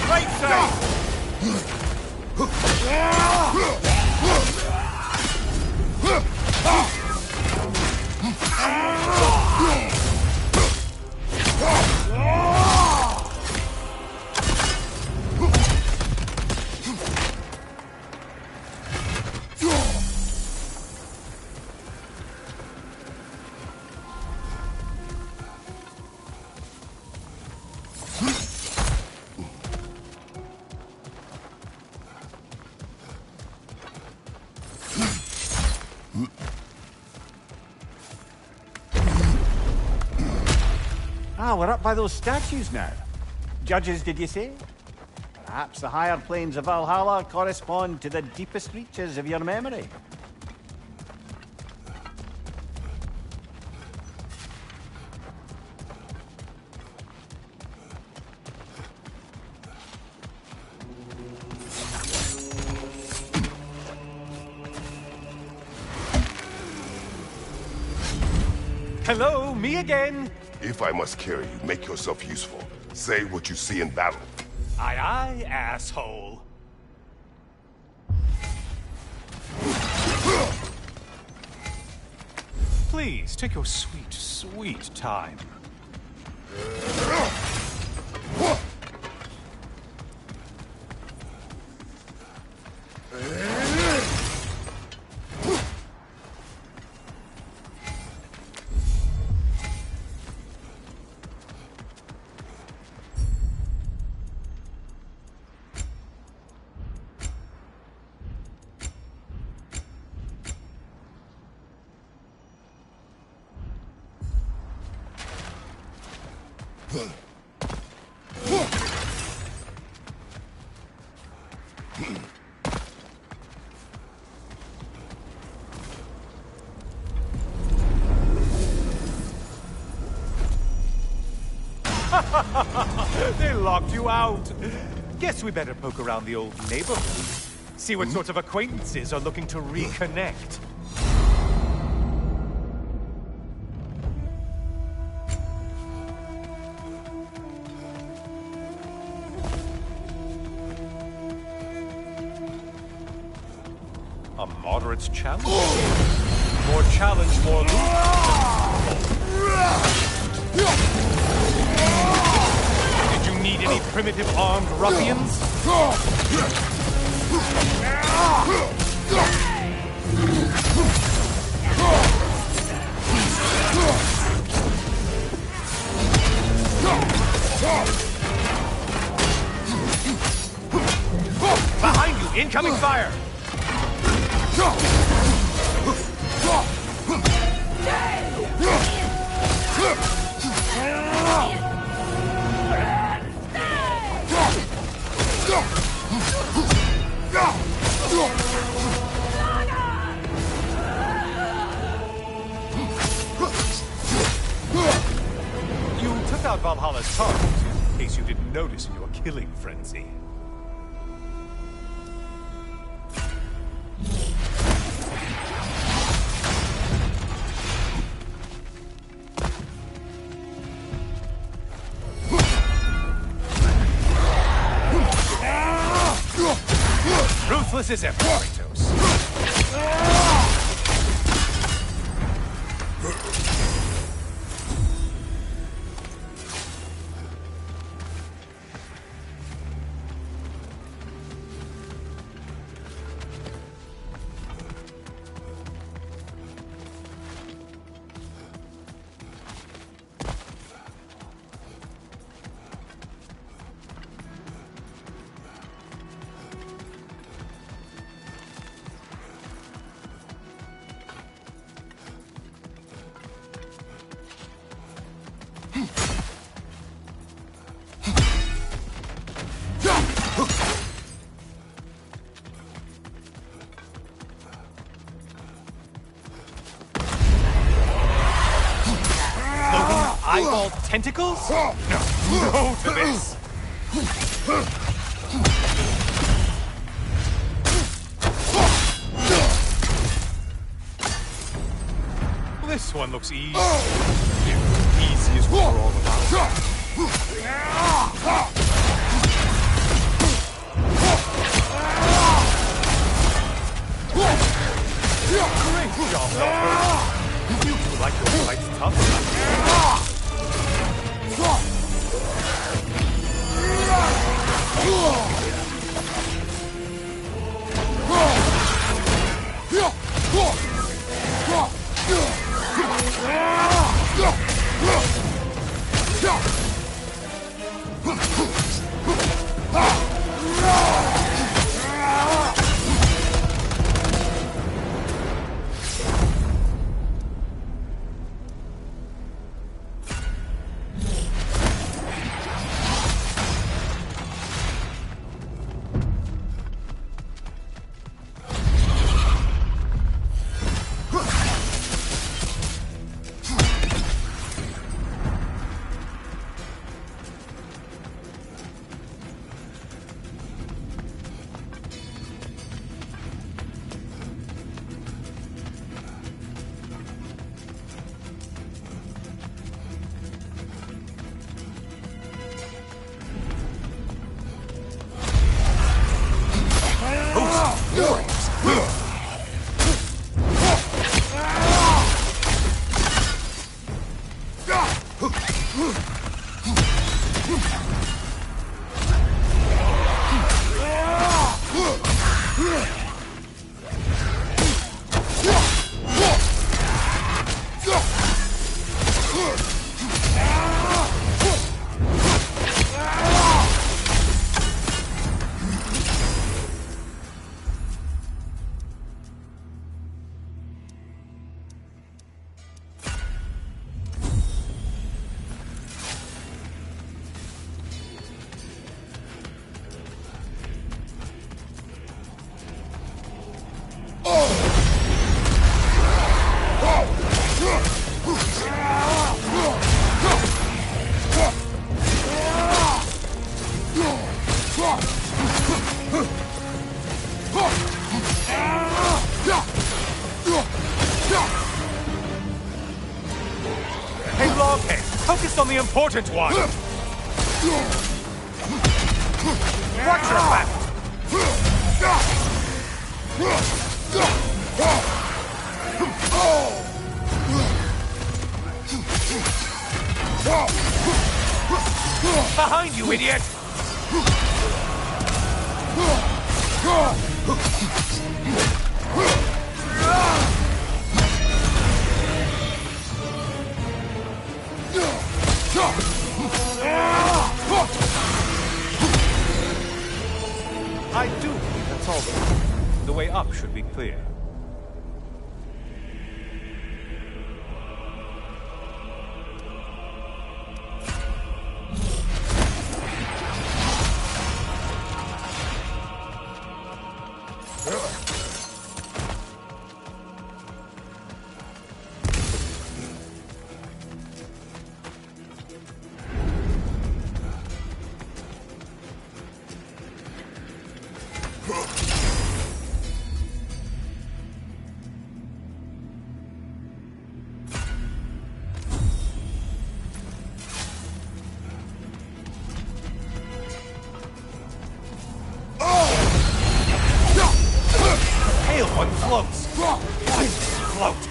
Right side! Ah, we're up by those statues now. Judges, did you say? Perhaps the higher planes of Valhalla correspond to the deepest reaches of your memory. Hello, me again. If I must carry you, make yourself useful. Say what you see in battle. Aye, aye, asshole. Please, take your sweet, sweet time. They locked you out. Guess we better poke around the old neighborhood. See what sort of acquaintances are looking to reconnect. A moderate challenge? More challenge, more loot. Did you need any primitive armed ruffians? Behind you! Incoming fire! You took out Valhalla's target, in case you didn't notice in your killing frenzy. Ruthless as ever, Kratos. Eyeball tentacles? No, no to this! This one looks easy. Easy as we're all about. Great job, Doctor. You two like your fights tough. Hey, Loghead, focus on the important one! Watch your back! Behind you, idiot! I do believe that's all. The way up should be clear. One floats. Float.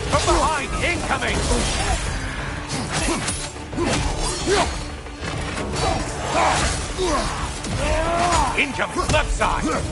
From behind, incoming. Incoming, left side.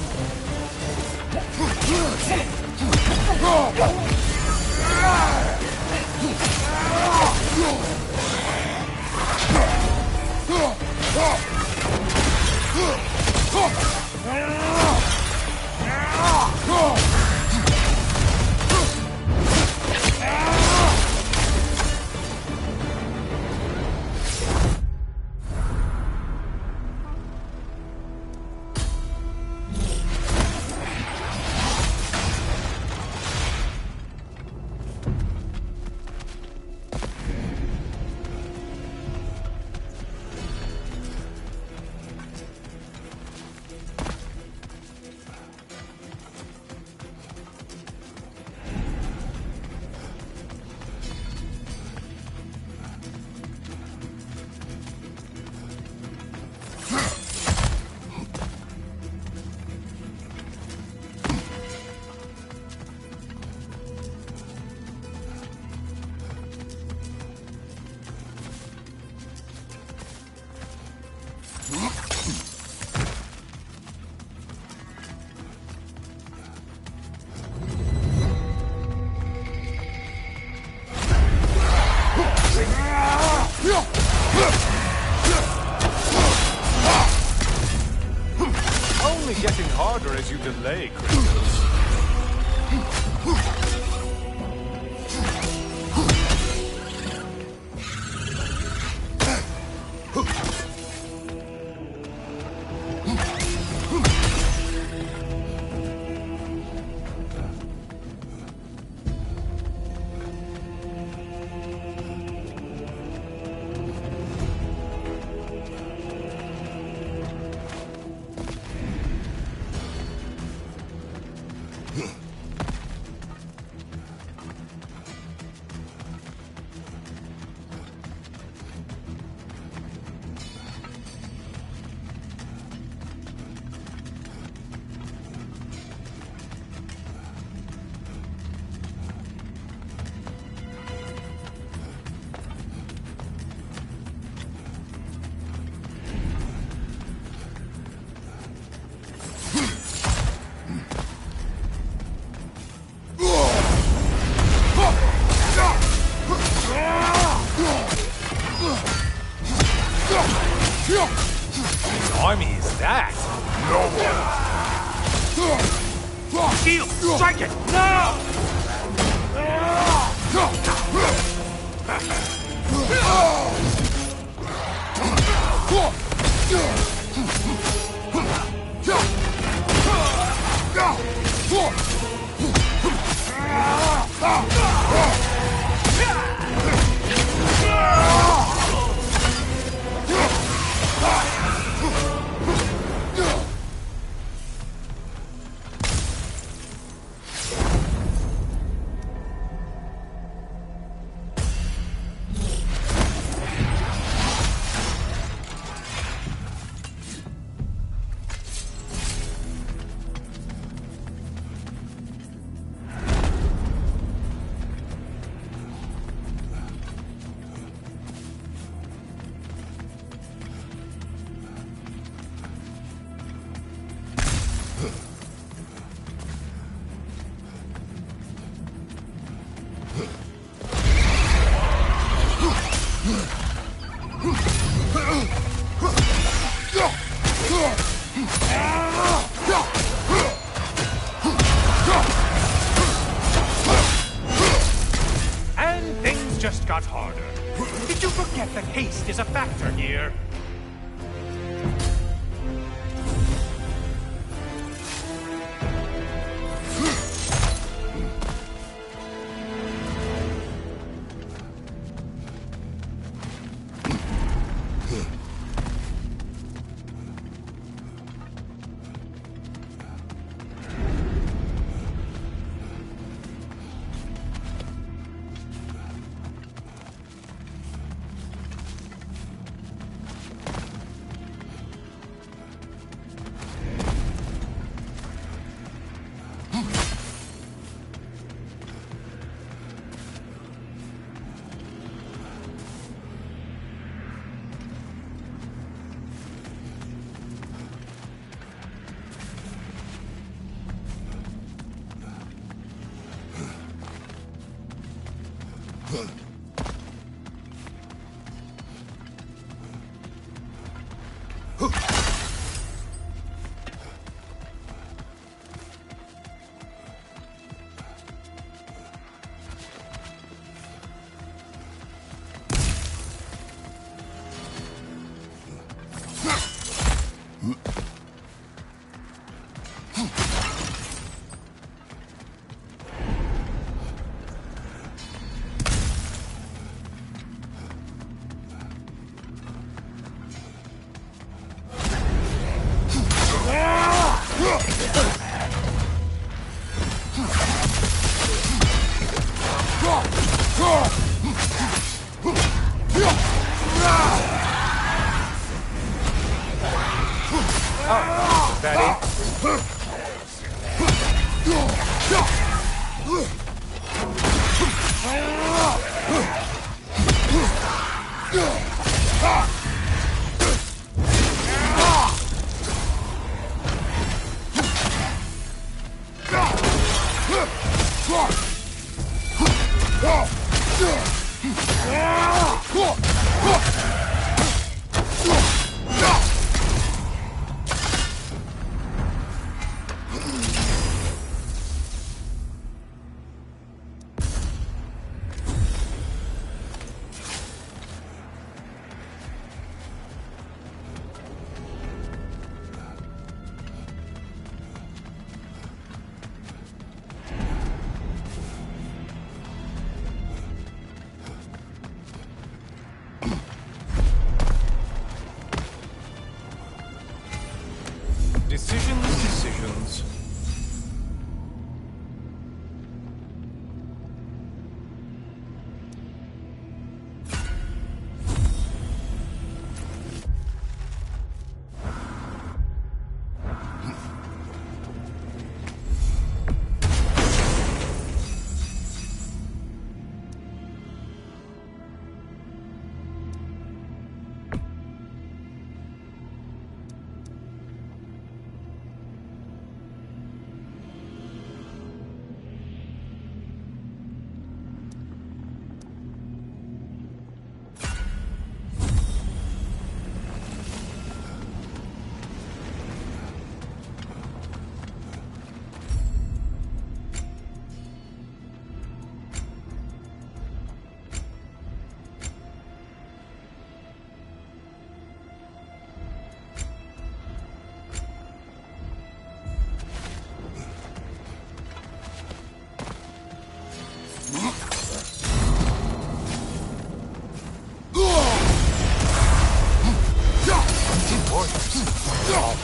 getting harder as you delay, Kratos. What army is that? No one! Shield! Strike it! No! And things just got harder. Did you forget that haste is a factor here? Oh, is that it? Decisions.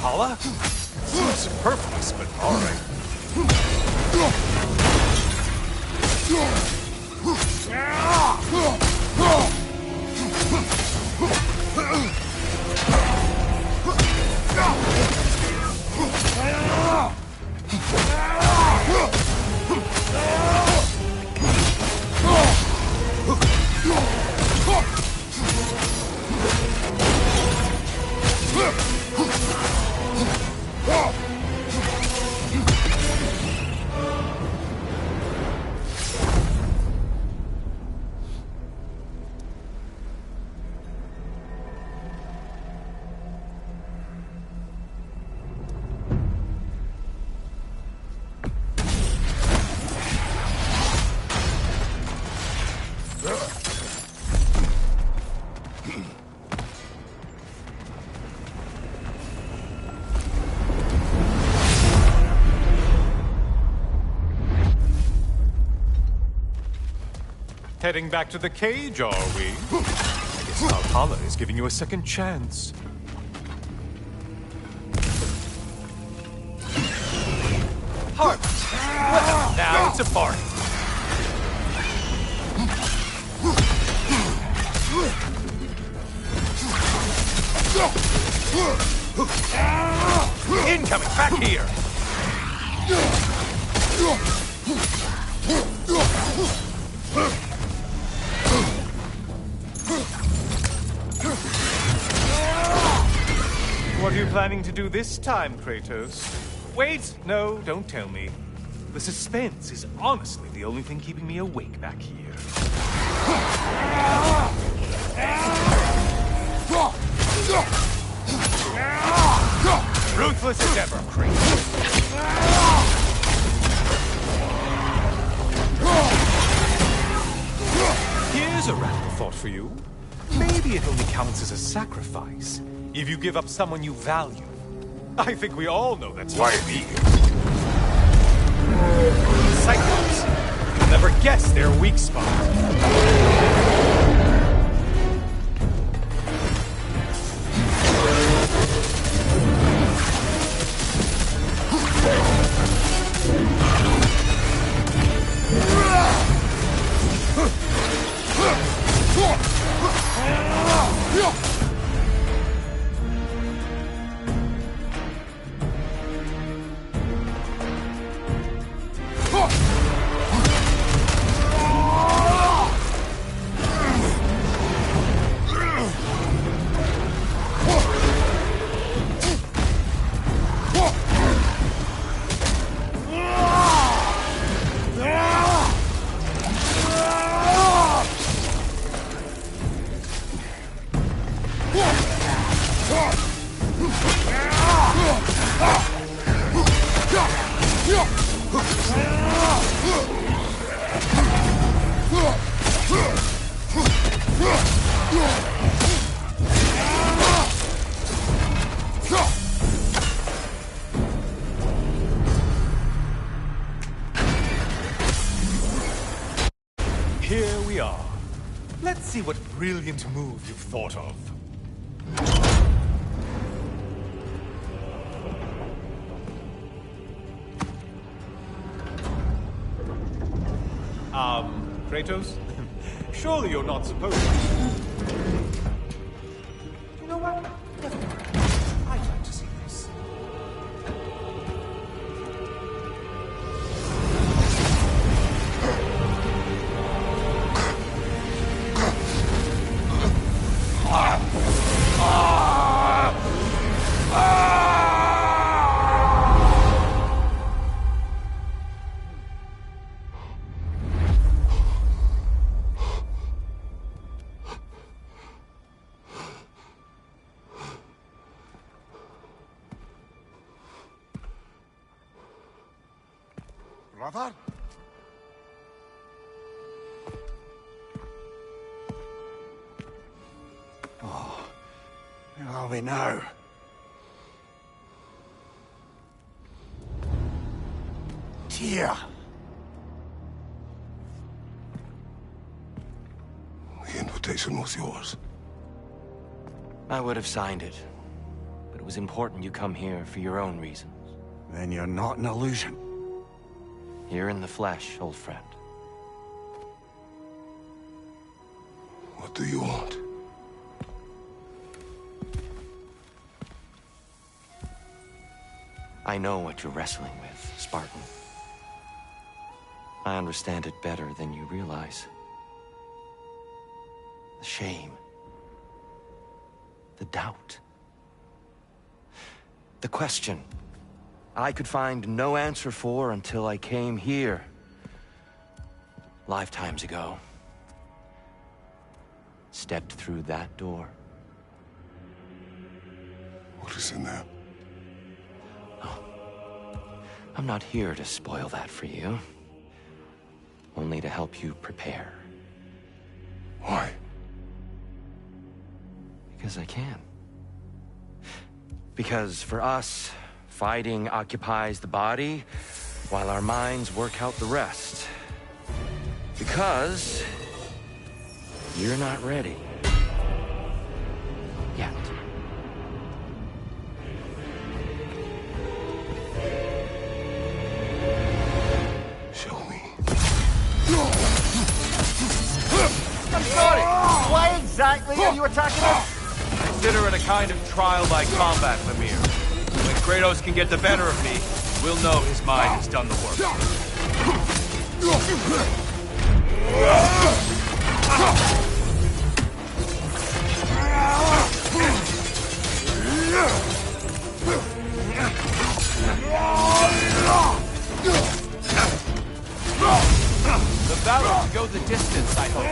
Valhalla? Seems superfluous, but all right. Heading back to the cage, are we? I guess Valhalla is giving you a second chance. Heart! Well, now it's a party. Incoming! Back here! What are you planning to do this time, Kratos? Wait! No, don't tell me. The suspense is honestly the only thing keeping me awake back here. Ruthless as ever, Kratos. Here's a radical thought for you. Maybe it only counts as a sacrifice if you give up someone you value. I think we all know that's Why me? Cyclops. You'll never guess their weak spot. Here we are. Let's see what brilliant move you've thought of. Kratos? Surely you're not supposed to. You know what? Never mind. I'd like to see this. Brother? Where are we now? Tyr! The invitation was yours. I would have signed it, but it was important you come here for your own reasons. Then you're not an illusion. Here in the flesh, old friend. What do you want? I know what you're wrestling with, Spartan. I understand it better than you realize. The shame. The doubt. The question I could find no answer for until I came here. Lifetimes ago. Stepped through that door. What is in there? I'm not here to spoil that for you. Only to help you prepare. Why? Because I can. Because for us, fighting occupies the body, while our minds work out the rest. Because you're not ready. Yet. Show me. I'm sorry. Why exactly are you attacking us? Consider it a kind of trial by combat, Mimir. When Kratos can get the better of me, we'll know his mind has done the work. The battle will go the distance, I hope.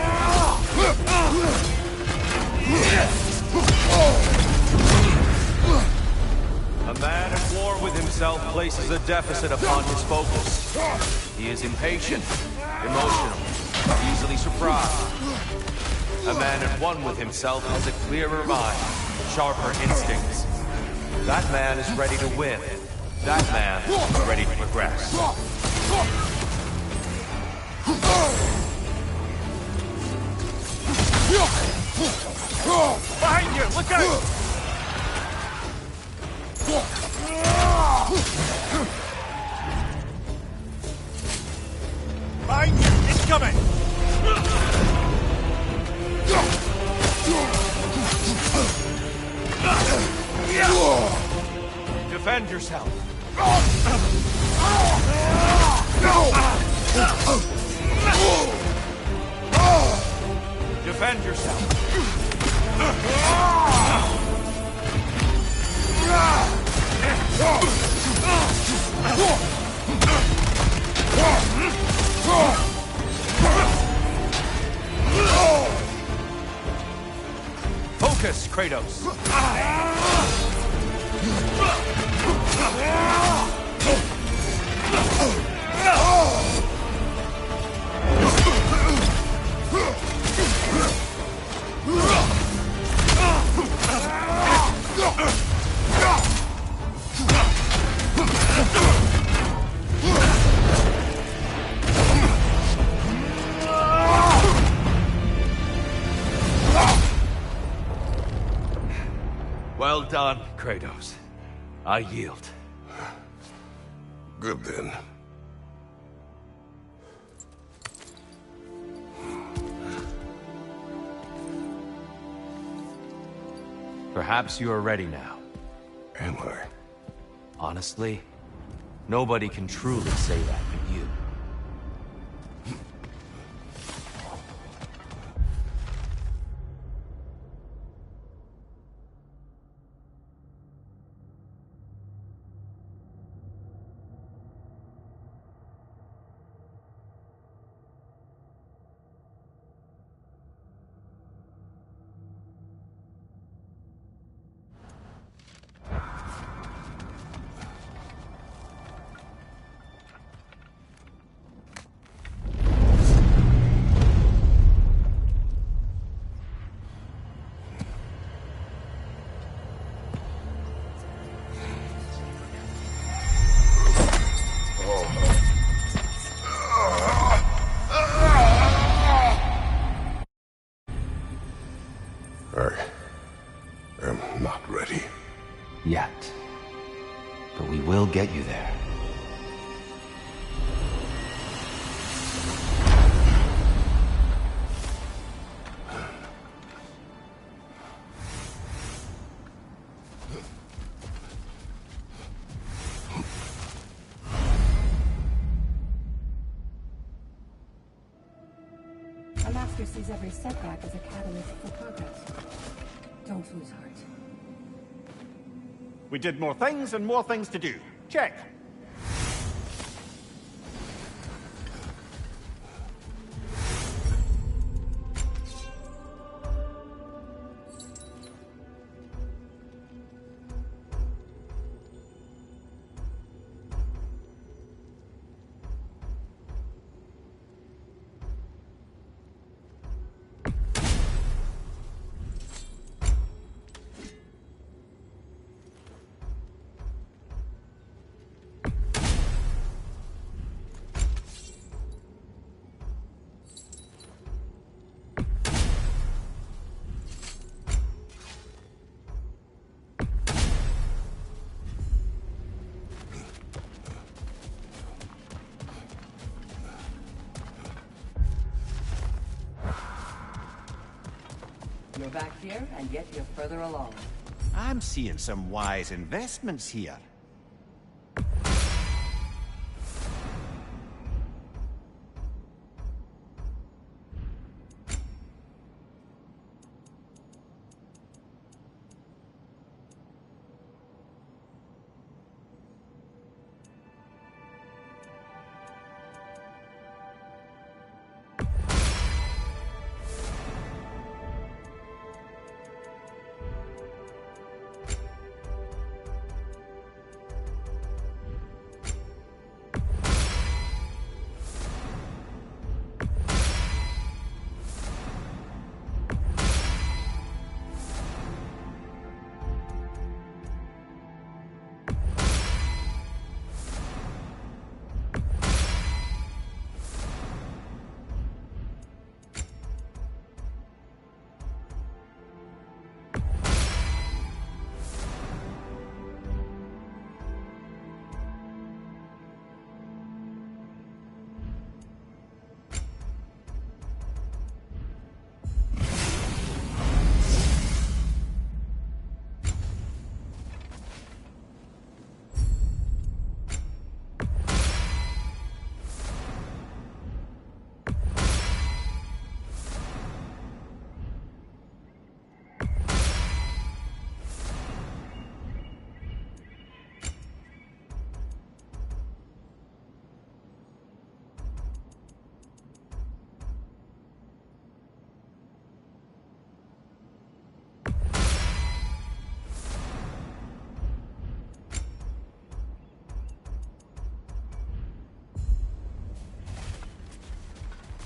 A man at war with himself places a deficit upon his focus. He is impatient, emotional, easily surprised. A man at one with himself has a clearer mind, sharper instincts. That man is ready to win. That man is ready to progress. Behind you! Look out! Behind you! It's coming! Defend yourself! Defend yourself! Focus, Kratos! Well done, Kratos. I yield. Good then. Perhaps you are ready now. Am I? Honestly, nobody can truly say that but you. I am not ready. Yet. But we will get you there. A master sees every setback as a catalyst for progress. Don't lose heart. We did more things and more things to do. Check. You're back here, and yet you're further along. I'm seeing some wise investments here.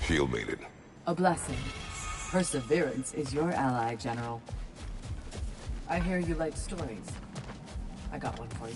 Shield made it. A blessing. Perseverance is your ally, General. I hear you like stories. I got one for you.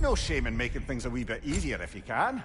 No shame in making things a wee bit easier if you can.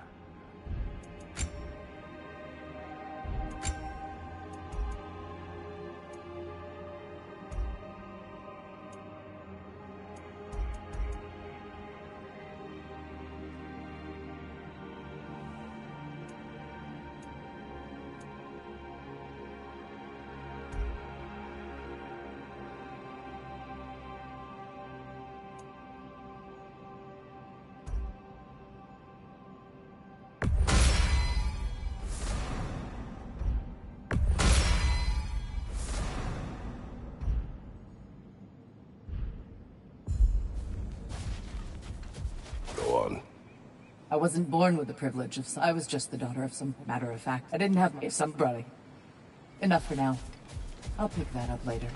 Go on. I wasn't born with the privilege of... I was just the daughter of some... Matter of fact, I didn't have some brother. Enough for now. I'll pick that up later.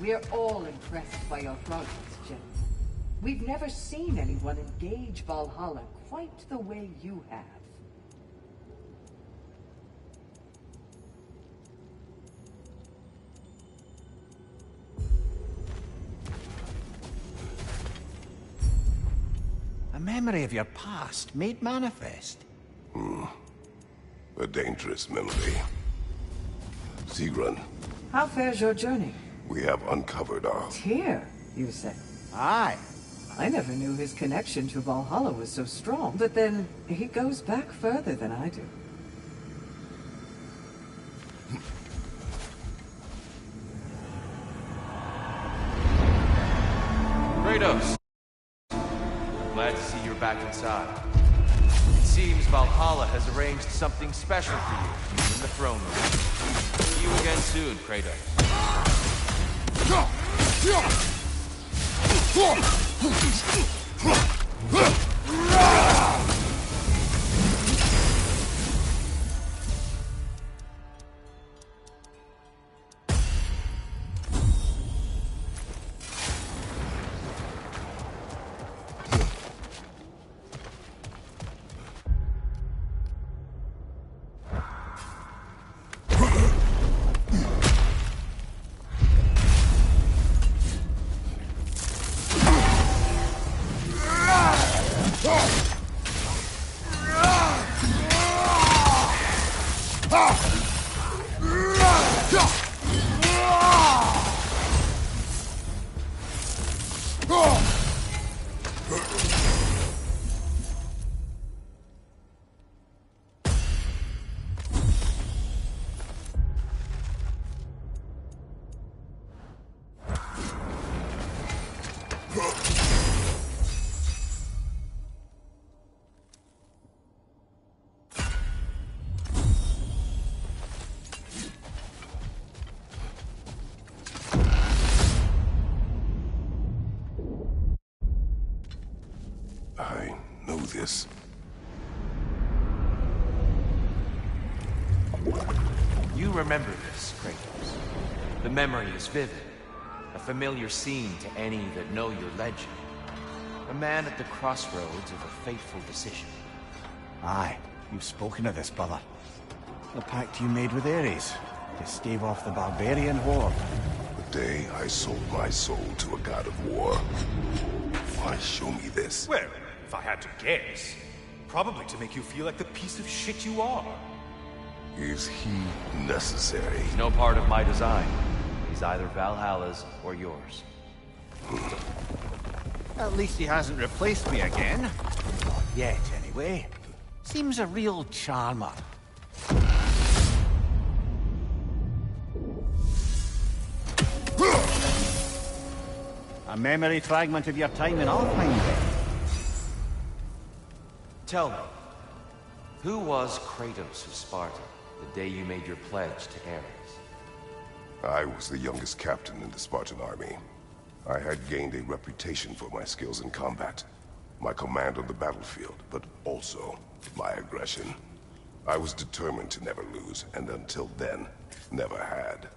We're all impressed by your progress, General. We've never seen anyone engage Valhalla quite the way you have. A memory of your past made manifest. A dangerous memory. Sigrun, How fares your journey? we have uncovered our... Tyr, you say? Aye. I never knew his connection to Valhalla was so strong, but then he goes back further than I do. Kratos! Glad to see you're back inside. It seems Valhalla has arranged something special for you in the throne room. See you again soon, Kratos. I know this. You remember this, Kratos. The memory is vivid. A familiar scene to any that know your legend. A man at the crossroads of a fateful decision. Aye, you've spoken of this, brother. The pact you made with Ares to stave off the barbarian horde. The day I sold my soul to a god of war. Why show me this? Well, if I had to guess, probably to make you feel like the piece of shit you are. Is he necessary? He's no part of my design. He's either Valhalla's or yours. At least he hasn't replaced me again. Not yet, anyway. Seems a real charmer. A memory fragment of your time in Alfheim. Tell me, who was Kratos of Sparta the day you made your pledge to Ares? I was the youngest captain in the Spartan army. I had gained a reputation for my skills in combat, my command on the battlefield, but also my aggression. I was determined to never lose, and until then, never had.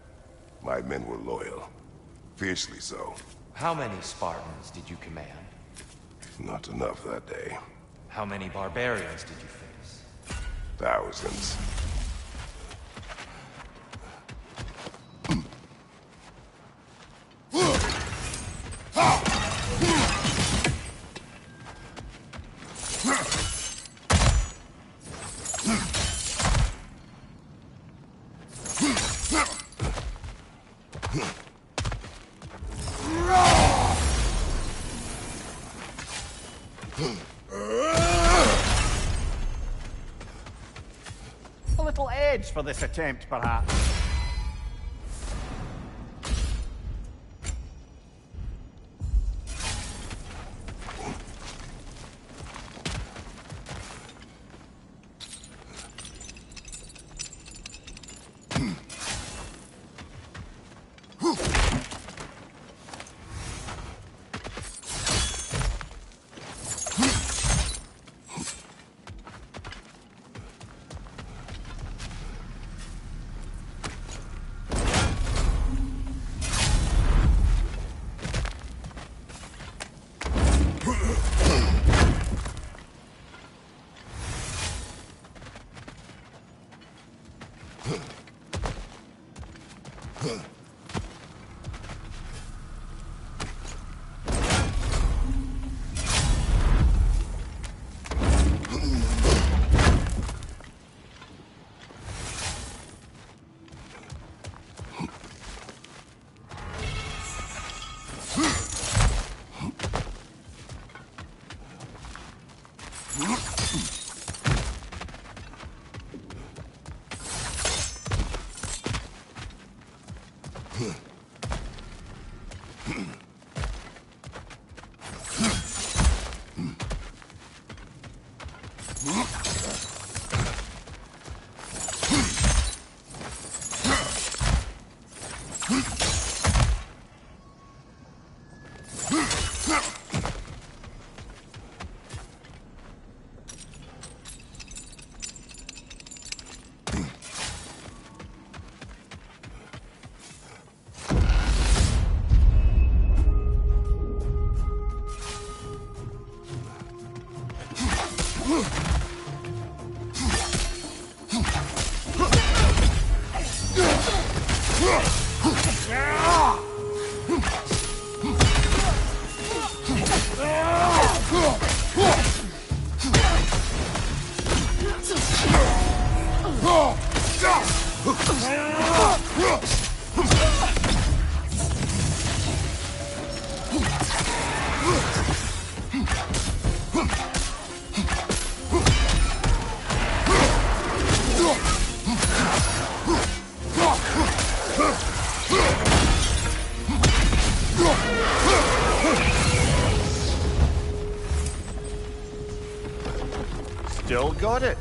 My men were loyal, fiercely so. How many Spartans did you command? Not enough that day. How many barbarians did you face? Thousands. A little edge for this attempt, perhaps. Still got it.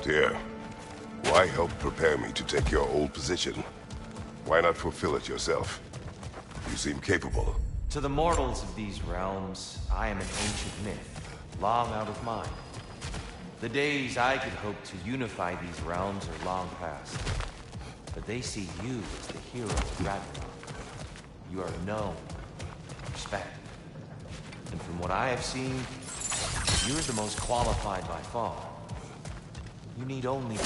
Dear, why help prepare me to take your old position? Why not fulfill it yourself? You seem capable. To the mortals of these realms, I am an ancient myth, long out of mind. The days I could hope to unify these realms are long past. But they see you as the hero of Ragnarok. You are known, respected. And from what I have seen, you're the most qualified by far. You need only...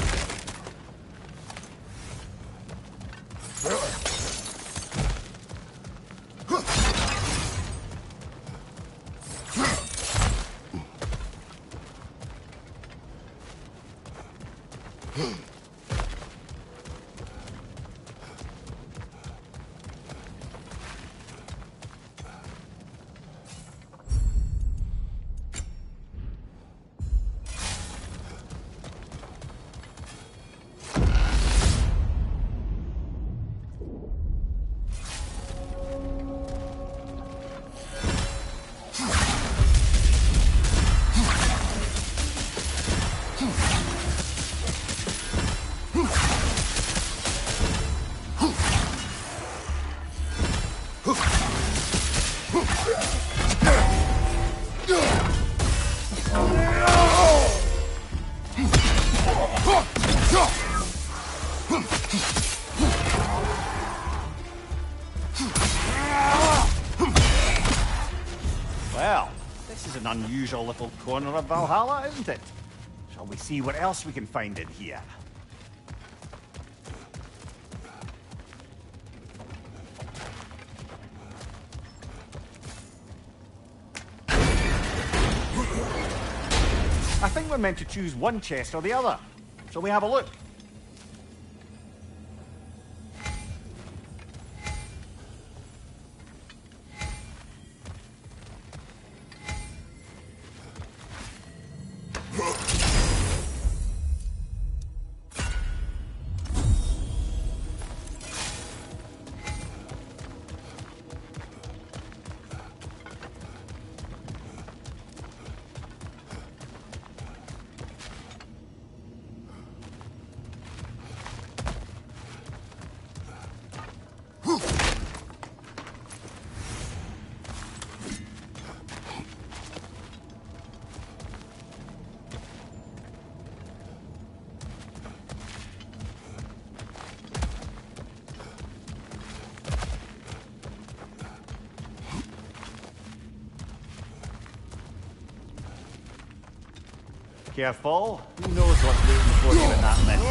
Well, this is an unusual little corner of Valhalla, isn't it? Shall we see what else we can find in here? I think we're meant to choose one chest or the other. Shall we have a look? Careful. Who knows what's waiting for you in that minute?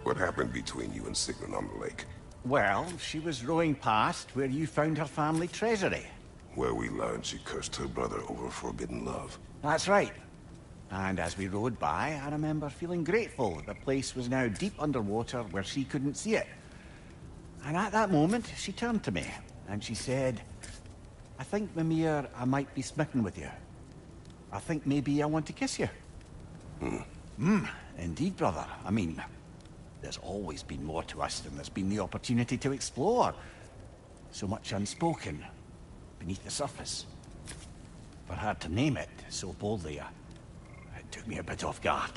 What happened between you and Sigrun on the lake? Well, she was rowing past where you found her family treasury. Where we learned she cursed her brother over forbidden love. That's right. And as we rowed by, I remember feeling grateful that the place was now deep underwater where she couldn't see it. And at that moment, she turned to me, and she said, I think, Mimir, I might be smitten with you. I think maybe I want to kiss you. Indeed, brother. I mean, there's always been more to us than there's been the opportunity to explore. So much unspoken, beneath the surface. For her to name it so boldly, it Took me a bit off guard.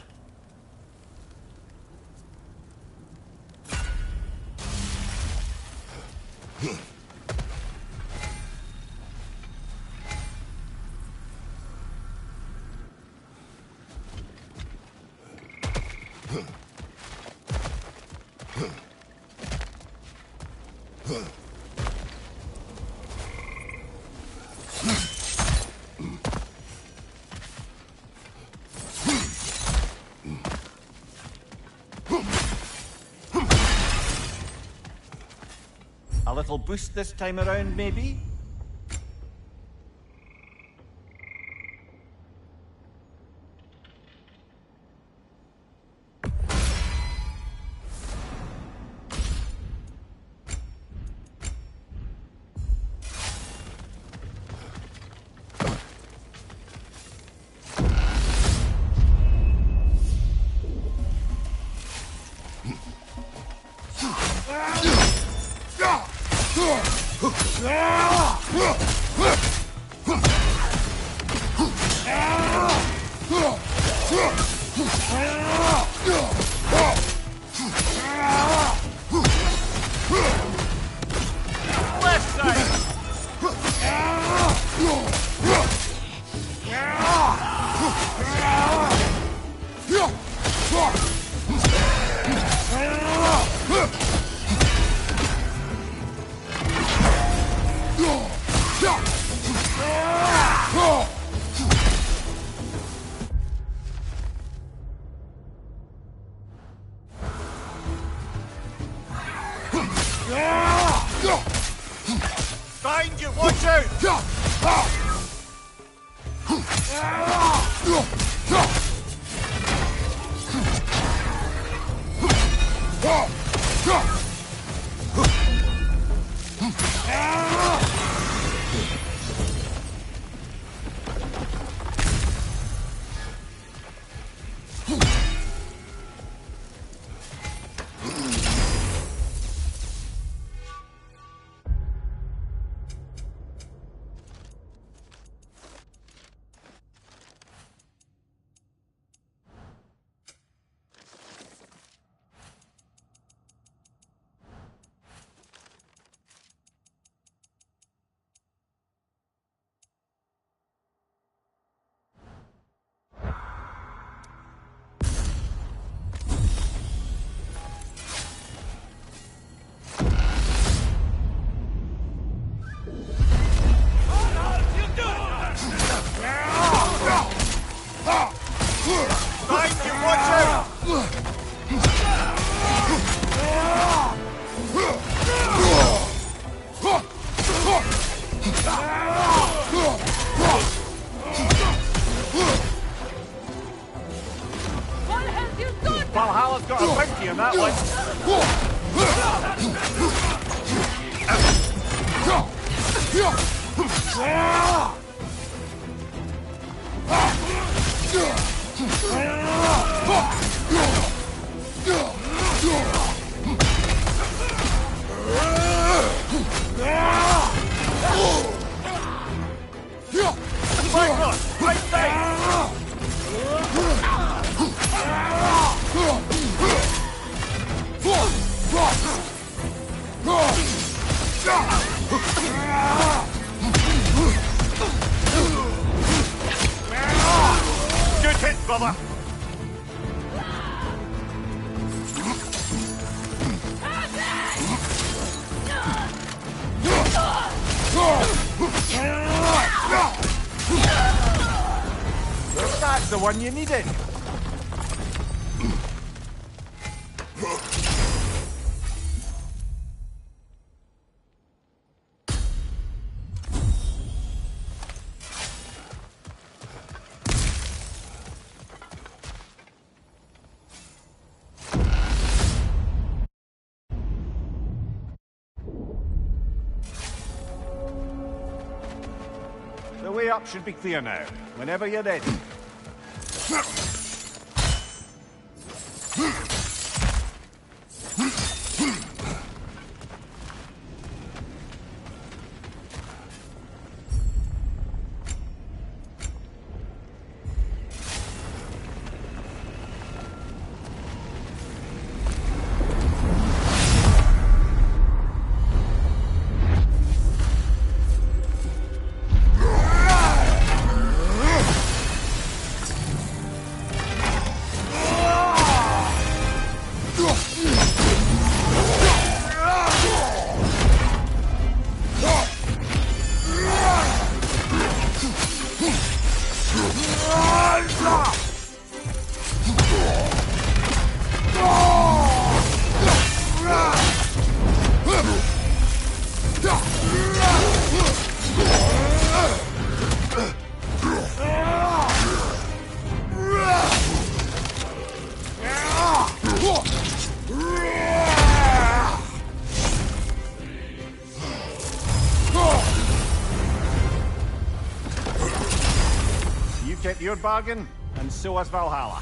A little boost this time around, maybe? Behind you, watch out! Valhalla's got a bounty on that one. Good hit, brother! That's the one you needed. The way up should be clear now. Whenever you're ready. get your bargain, and so has Valhalla.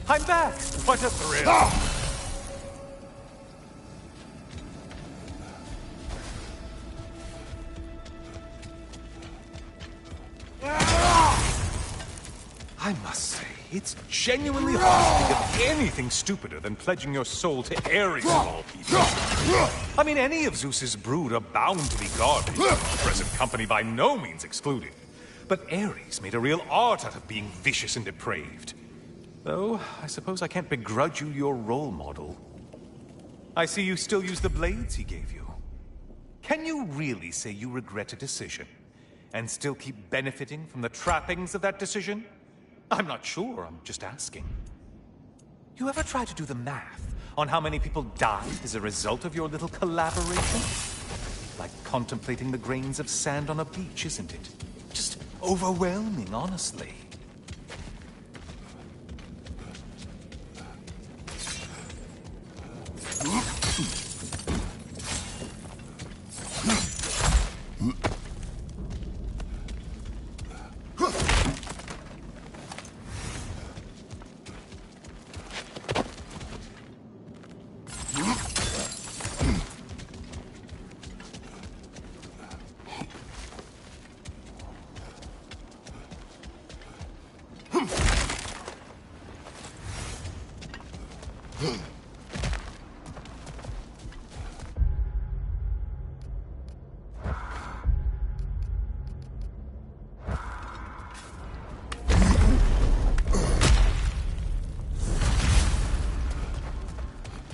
I'm back! What a thrill! I must say, it's genuinely hard to think of anything stupider than pledging your soul to Ares of all people. I mean, any of Zeus's brood are bound to be garbage, present company by no means excluded. But Ares made a real art out of being vicious and depraved. Though, I suppose I can't begrudge you your role model. I see you still use the blades he gave you. Can you really say you regret a decision, and still keep benefiting from the trappings of that decision? I'm not sure, I'm just asking. You ever try to do the math on how many people died as a result of your little collaboration? Like contemplating the grains of sand on a beach, isn't it? Just overwhelming, honestly.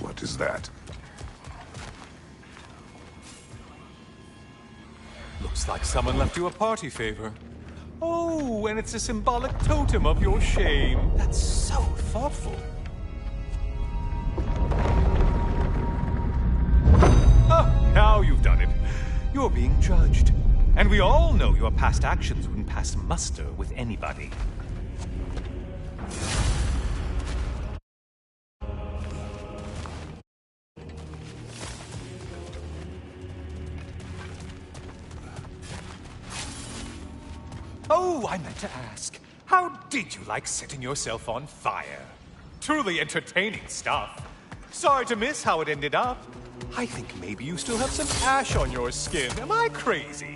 What is that? Looks like someone left you a party favor. Oh, and it's a symbolic totem of your shame. That's so thoughtful. Oh, now you've done it. You're being judged. And we all know your past actions wouldn't pass muster with anybody. Oh, I meant to ask, how did you like setting yourself on fire? Truly entertaining stuff. Sorry to miss how it ended up. I think maybe you still have some ash on your skin. Am I crazy?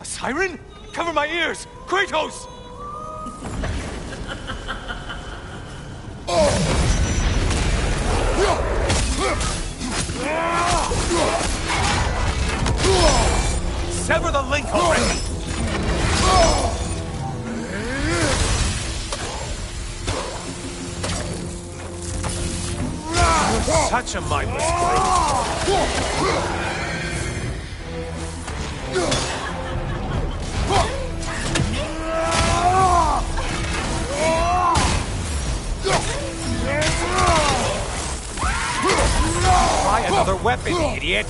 A siren? Cover my ears! Kratos! Such a mindless growth. Try another weapon, idiot!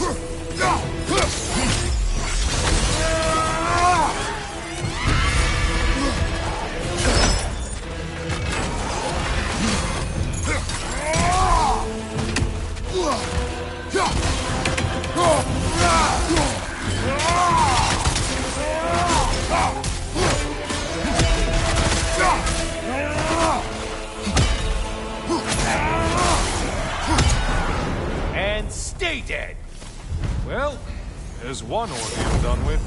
And stay dead! Well, there's one ordeal done with.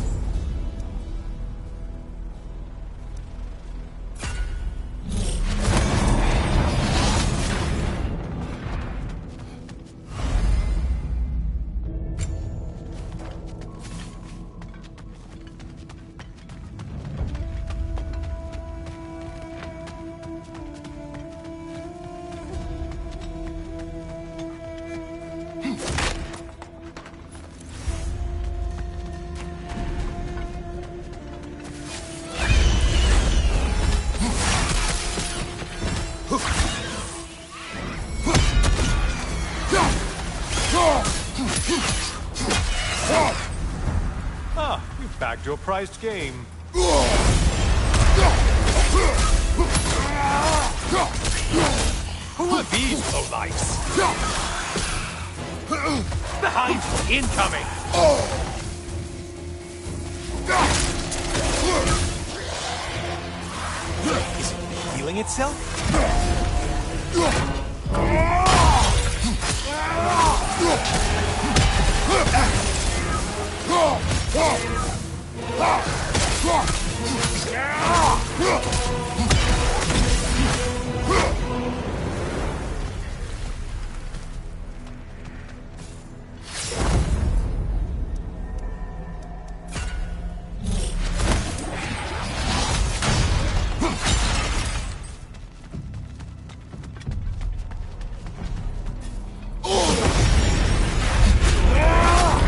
Ah, you bagged your prized game. Who are these lowlifes? Behind you, incoming! Is it healing itself?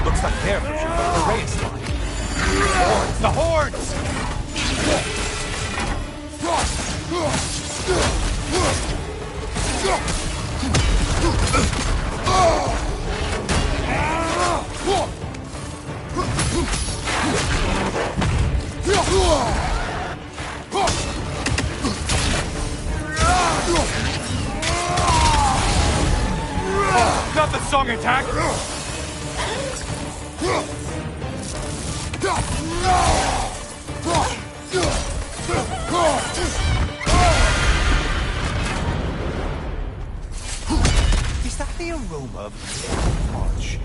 Looks like their version of the Reyes line. Horns! The horns! Not the song attack! Is that the aroma of hardship?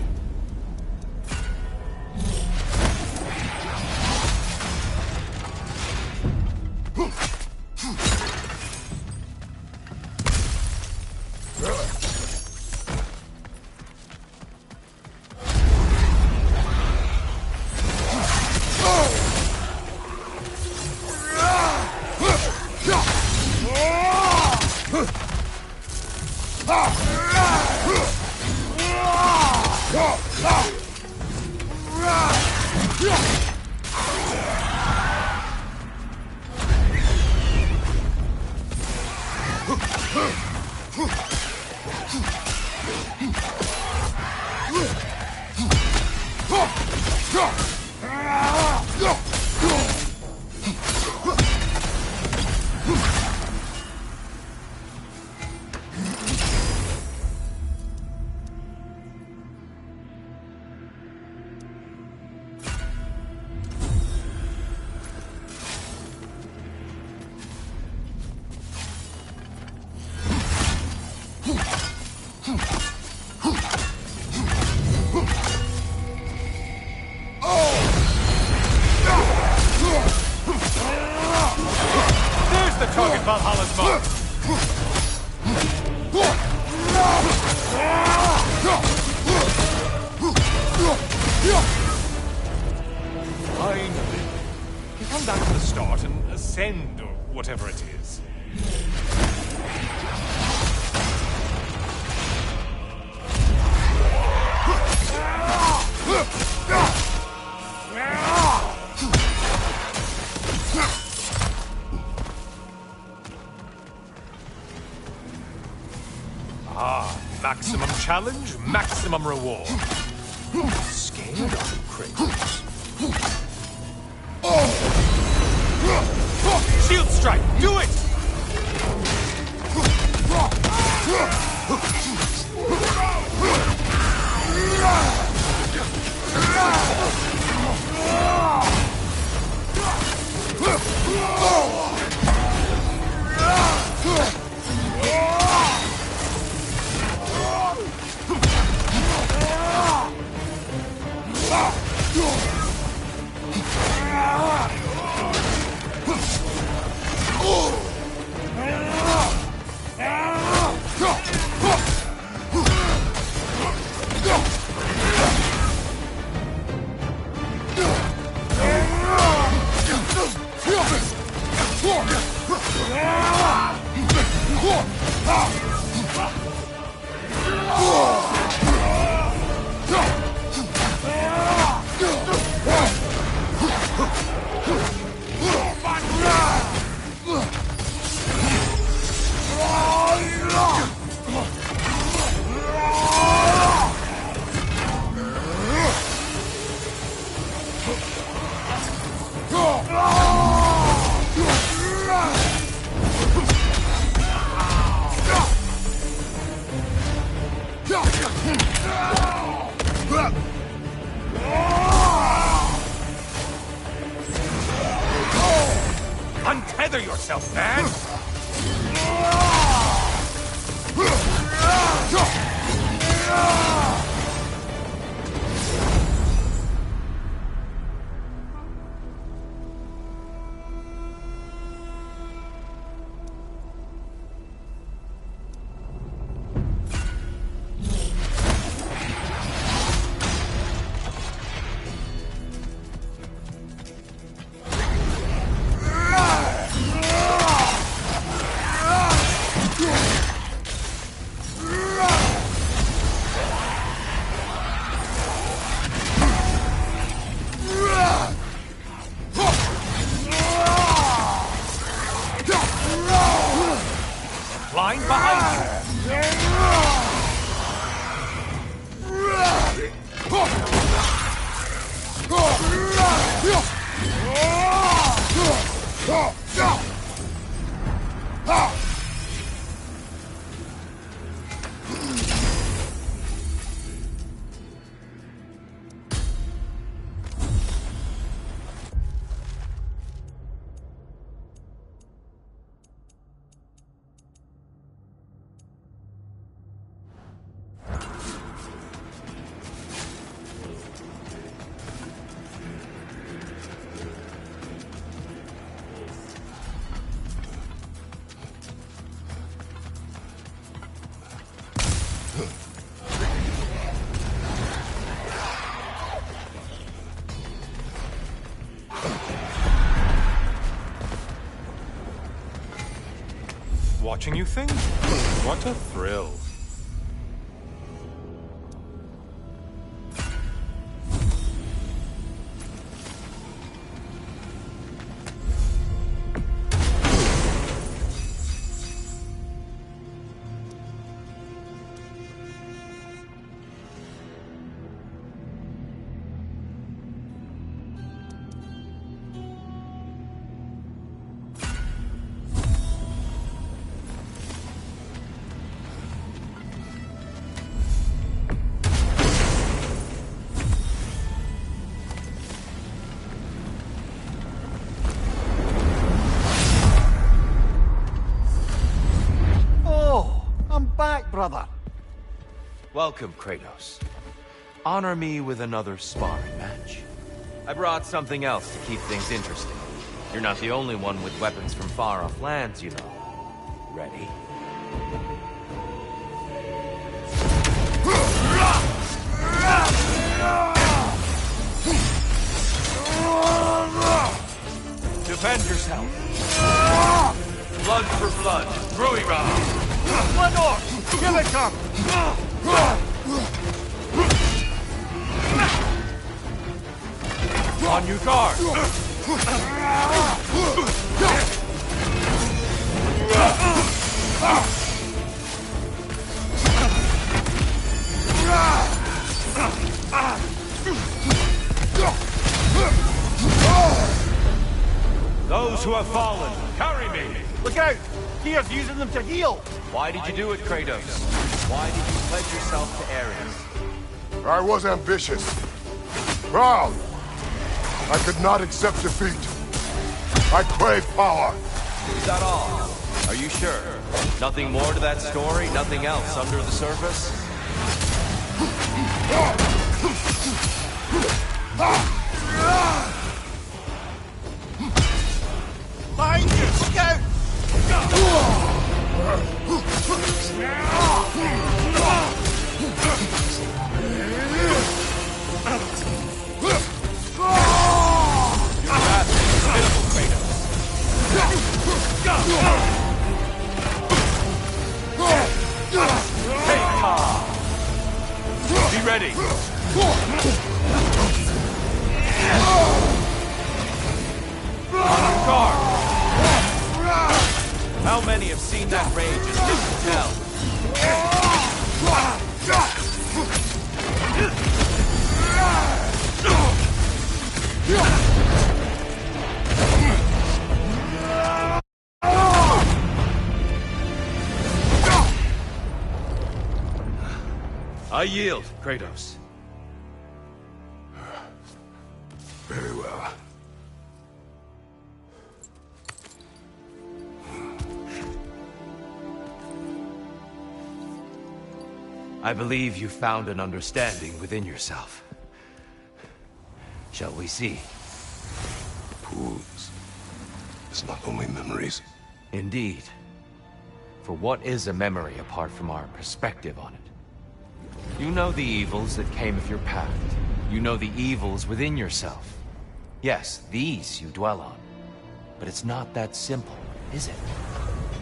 Maximum challenge, maximum reward. Scared of Kratos? Shield strike, do it! Untether yourself, man! Line behind Watching you think? What a thrill. Brother. Welcome, Kratos. Honor me with another sparring match. I brought something else to keep things interesting. You're not the only one with weapons from far-off lands, you know. Ready? Defend yourself. Blood for blood. Ruira. One more! Here they come! On your guard! Those who have fallen, carry me! Look out! Gear's using them to heal! Why did you do it, Kratos? Why did you pledge yourself to Ares? I was ambitious. Proud. I could not accept defeat. I crave power. Is that all? Are you sure? Nothing more to that story? Nothing else under the surface? Behind you! Look out! Your wrath is pitiful, Kratos. Take Tom! Be ready! On your guard! How many have seen that rage and didn't tell? I yield, Kratos. Very well. I believe you found an understanding within yourself. Shall we see? Pools. It's not only memories. Indeed. For what is a memory apart from our perspective on it? You know the evils that came of your path. You know the evils within yourself. Yes, these you dwell on. But it's not that simple, is it?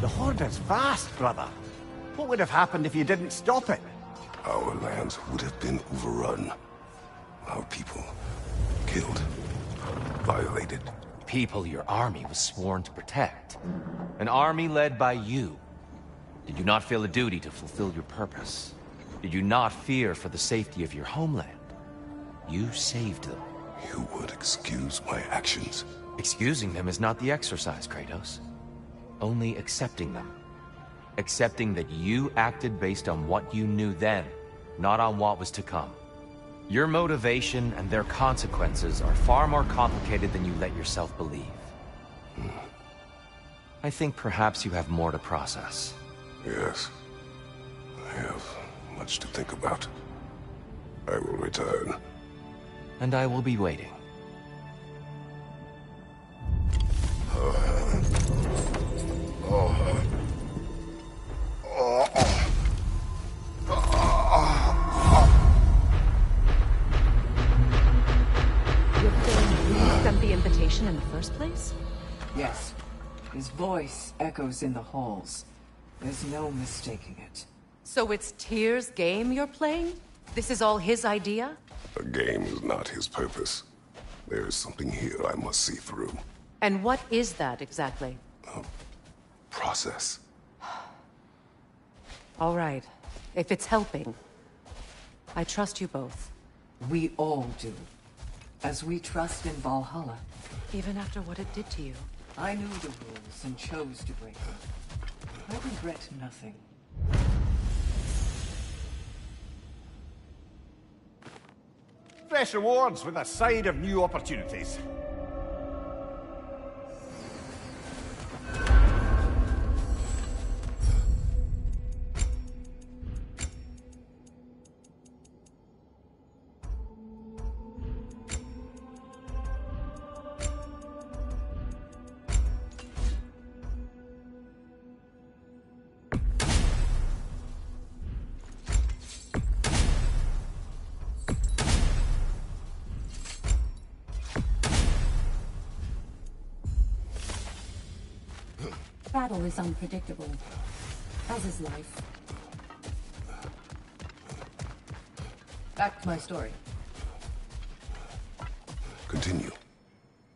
The Horde is vast, brother. What would have happened if you didn't stop it? Our lands would have been overrun. Our people killed, violated. People your army was sworn to protect. An army led by you. Did you not feel a duty to fulfill your purpose? Did you not fear for the safety of your homeland? You saved them. You would excuse my actions. Excusing them is not the exercise, Kratos. Only accepting them. Accepting that you acted based on what you knew then, not on what was to come. Your motivation and their consequences are far more complicated than you let yourself believe. I think perhaps you have more to process. Yes. I have much to think about. I will return. And I will be waiting. You sent the invitation in the first place? Yes. His voice echoes in the halls. There's no mistaking it. So it's Tyr's game you're playing? This is all his idea? A game is not his purpose. There is something here I must see through. And what is that exactly? Process. All right. If it's helping, I trust you both. We all do. As we trust in Valhalla. Even after what it did to you. I knew the rules and chose to break them. I regret nothing. Fresh rewards with a side of new opportunities. Battle is unpredictable, as is life. Back to my story. Continue.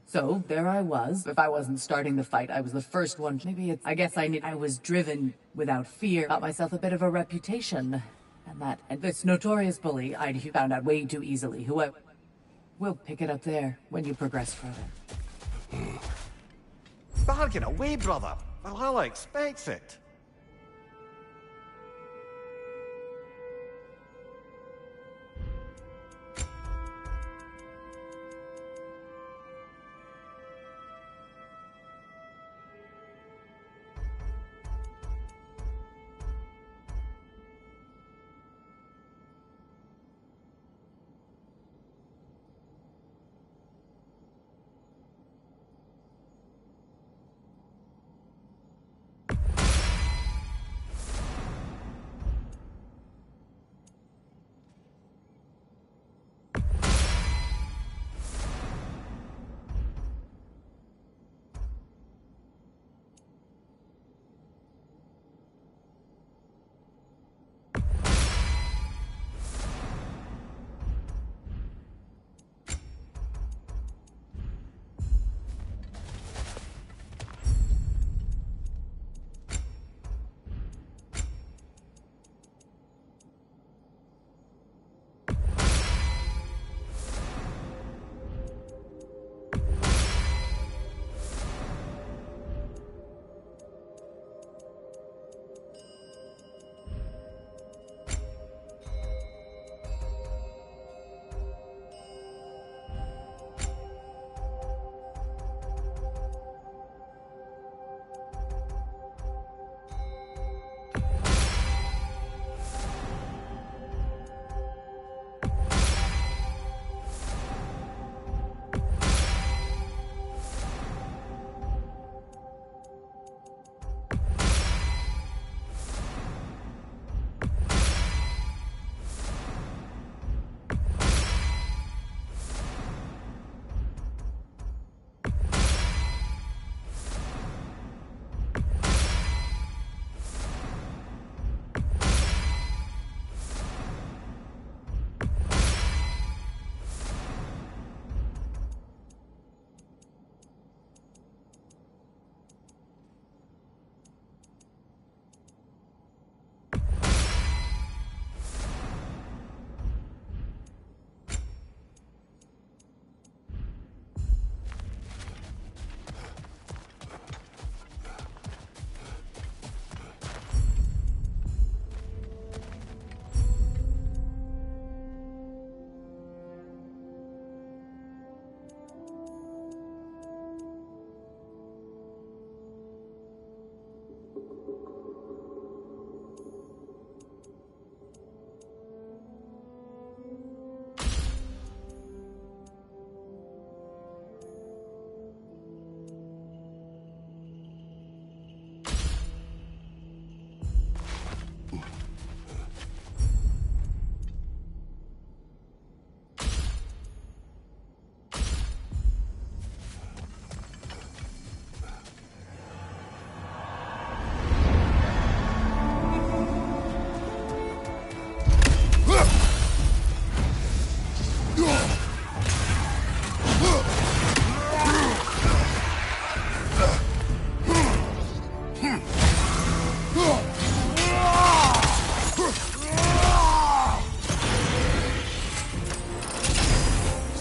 So, there I was. If I wasn't starting the fight, I was the first one. Maybe it's... I guess I was driven without fear. Got myself a bit of a reputation. And this notorious bully I'd found out way too easily. We'll pick it up there when you progress further. Bargain away, brother. Valhalla expects it.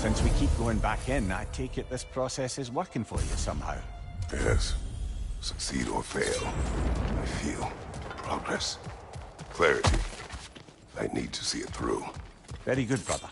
Since we keep going back in, I take it this process is working for you somehow. Yes. Succeed or fail, I feel progress. Clarity. I need to see it through. Very good, brother.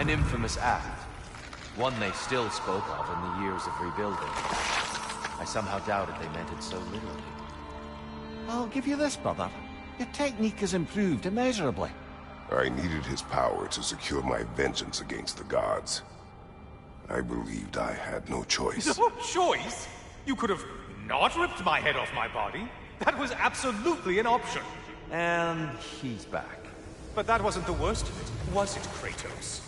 An infamous act. One they still spoke of in the years of rebuilding. I somehow doubted they meant it so literally. I'll give you this, brother. Your technique has improved immeasurably. I needed his power to secure my vengeance against the gods. I believed I had no choice. No choice? You could have not ripped my head off my body. That was absolutely an option. And he's back. But that wasn't the worst of it, was it, Kratos?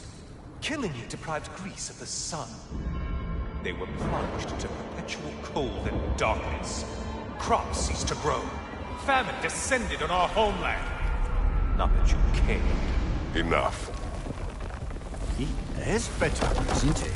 Killing you deprived Greece of the sun. They were plunged into perpetual cold and darkness. Crops ceased to grow. Famine descended on our homeland. Not that you cared. Enough. He is bitter, isn't he?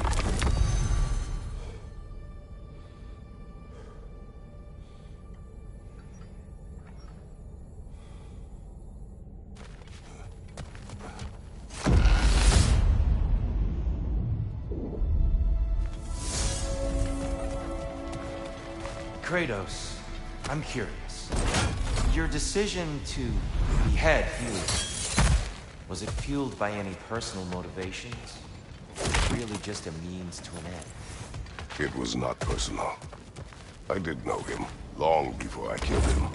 Kratos, I'm curious. Your decision to behead Helios, was it fueled by any personal motivations? Or really just a means to an end? It was not personal. I did know him long before I killed him.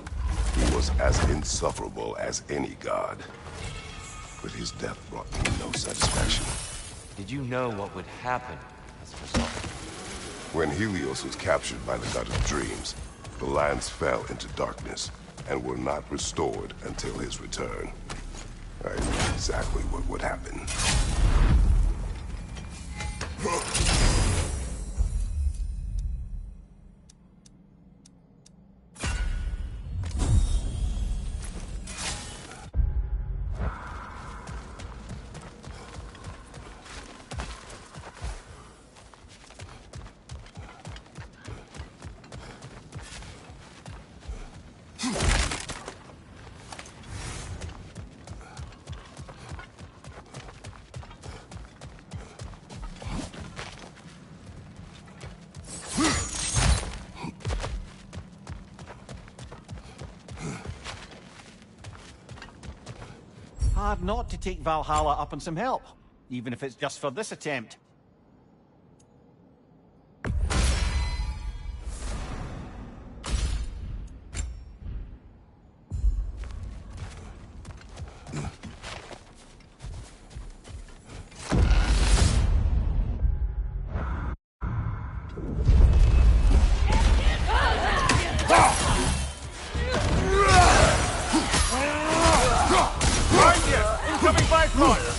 He was as insufferable as any god. But his death brought me no satisfaction. Did you know what would happen as a result? When Helios was captured by the god of dreams, the lands fell into darkness and were not restored until his return. I knew exactly what would happen. Hard not to take Valhalla up on some help, even if it's just for this attempt. Incoming Bifrost!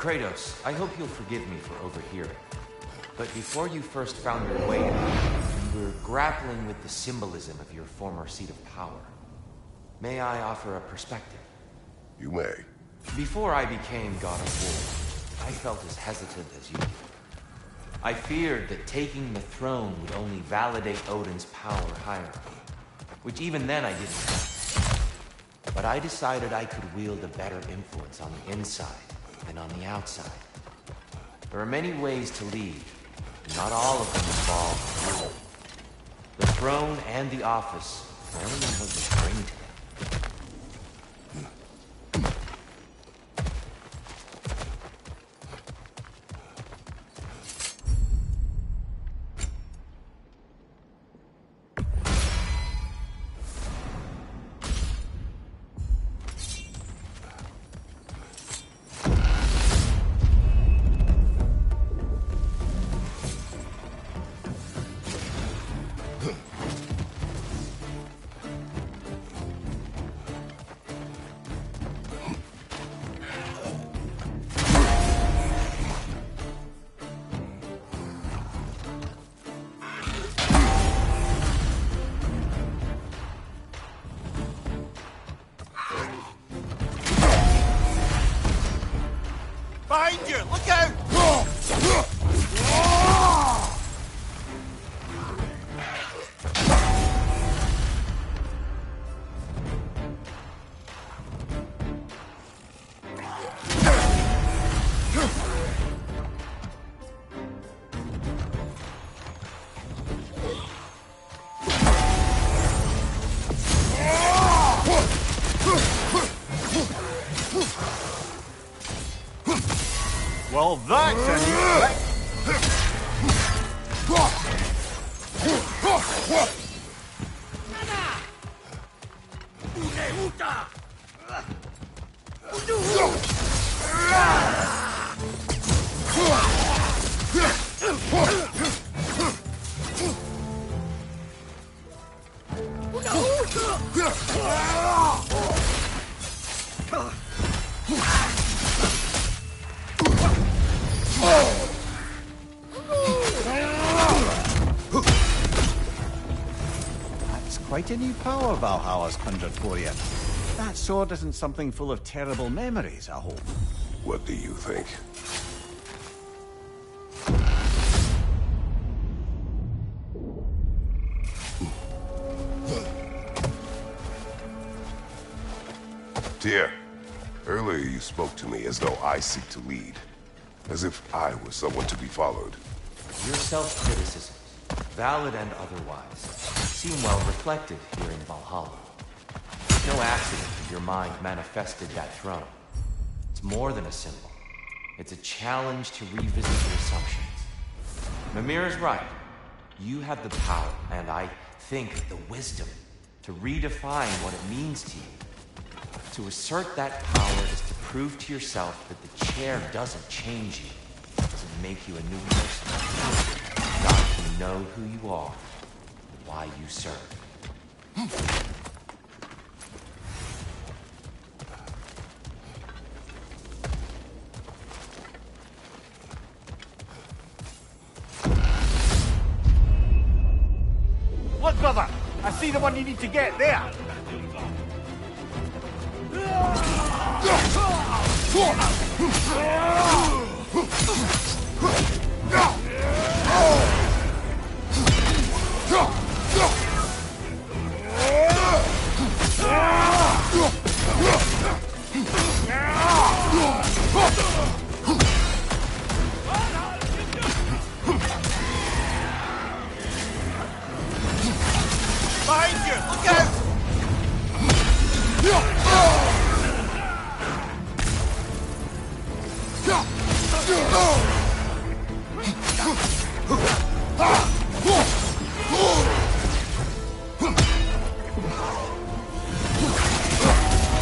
Kratos, I hope you'll forgive me for overhearing. But before you first found your way in, you were grappling with the symbolism of your former seat of power. May I offer a perspective? You may. Before I became God of War, I felt as hesitant as you did. I feared that taking the throne would only validate Odin's power hierarchy, which even then I didn't. But I decided I could wield a better influence on the inside than on the outside. There are many ways to lead, and not all of them involve rule. The throne and the office are only what you bring to them. Behind you! Look out! Well, that's a new trick. That's quite a new power Valhalla's conjured for you. That sword isn't something full of terrible memories, I hope. What do you think? Tyr, earlier you spoke to me as though I seek to lead. As if I was someone to be followed. Your self-criticisms, valid and otherwise, seem well reflected here in Valhalla. It's no accident that your mind manifested that throne. It's more than a symbol. It's a challenge to revisit your assumptions. Mimir is right. You have the power, and I think the wisdom, to redefine what it means to you. To assert that power is to prove to yourself that the chair doesn't change you. It doesn't make you a new person. God can know who you are, and why you serve. Look, brother! I see the one you need to get there! Behind you! Look out!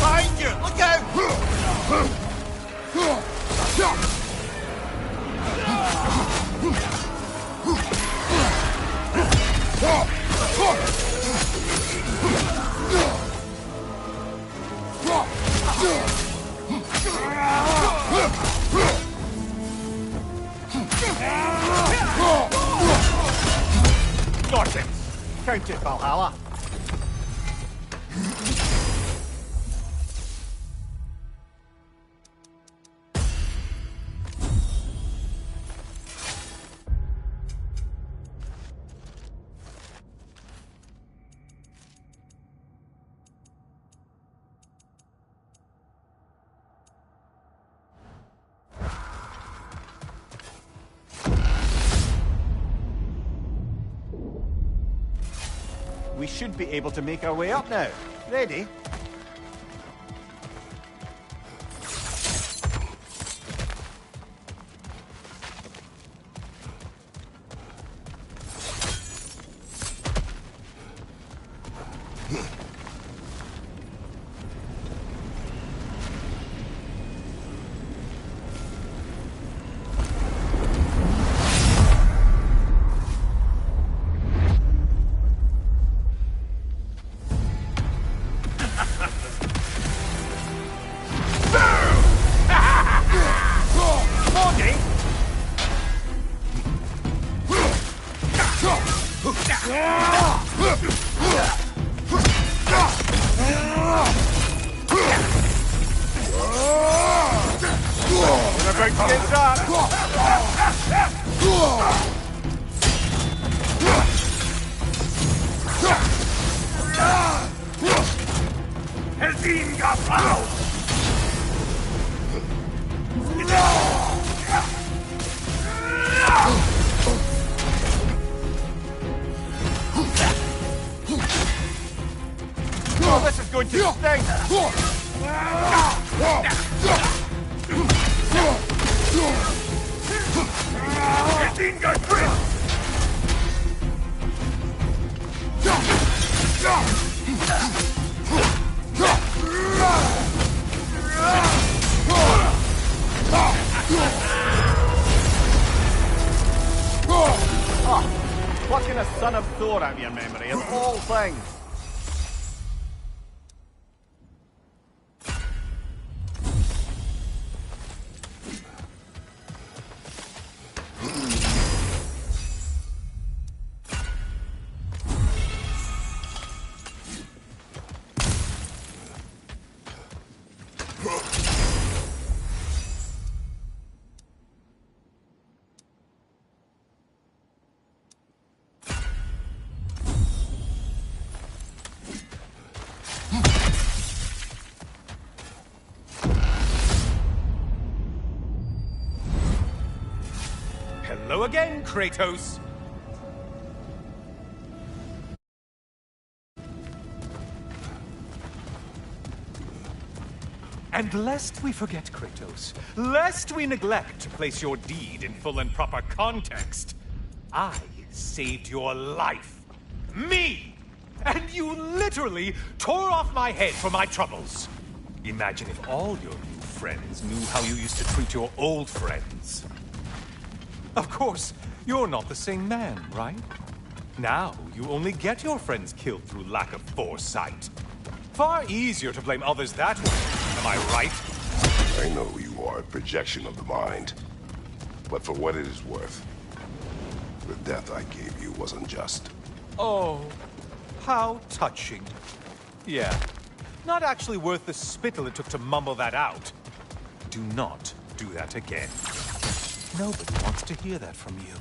Behind you! Look out! Got it! Count it, Valhalla! We should be able to make our way up now. Ready? We're about to get that. Helsinga Frau! Oh, this is going to stink! Helsinga Frau! Plucking a son of Thor out of your memory of all things. Hello again, Kratos! And lest we forget, Kratos, lest we neglect to place your deed in full and proper context, I saved your life. Me! And you literally tore off my head for my troubles. Imagine if all your new friends knew how you used to treat your old friends. Of course, you're not the same man, right? Now, you only get your friends killed through lack of foresight. Far easier to blame others that way, am I right? I know you are a projection of the mind. But for what it is worth, the death I gave you was unjust. Oh, how touching. Yeah, not actually worth the spittle it took to mumble that out. Do not do that again. Nobody wants to hear that from you.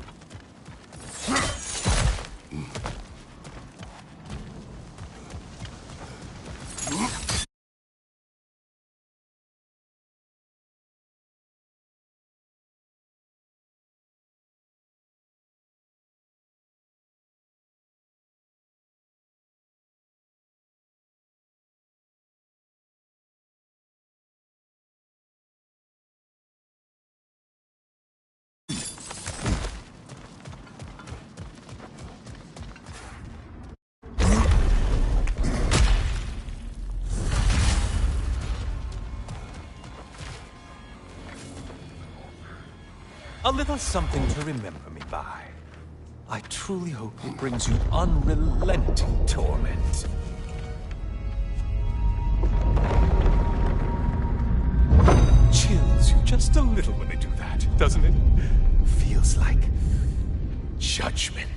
A little something to remember me by. I truly hope it brings you unrelenting torment. Chills you just a little when they do that, doesn't it? Feels like judgment.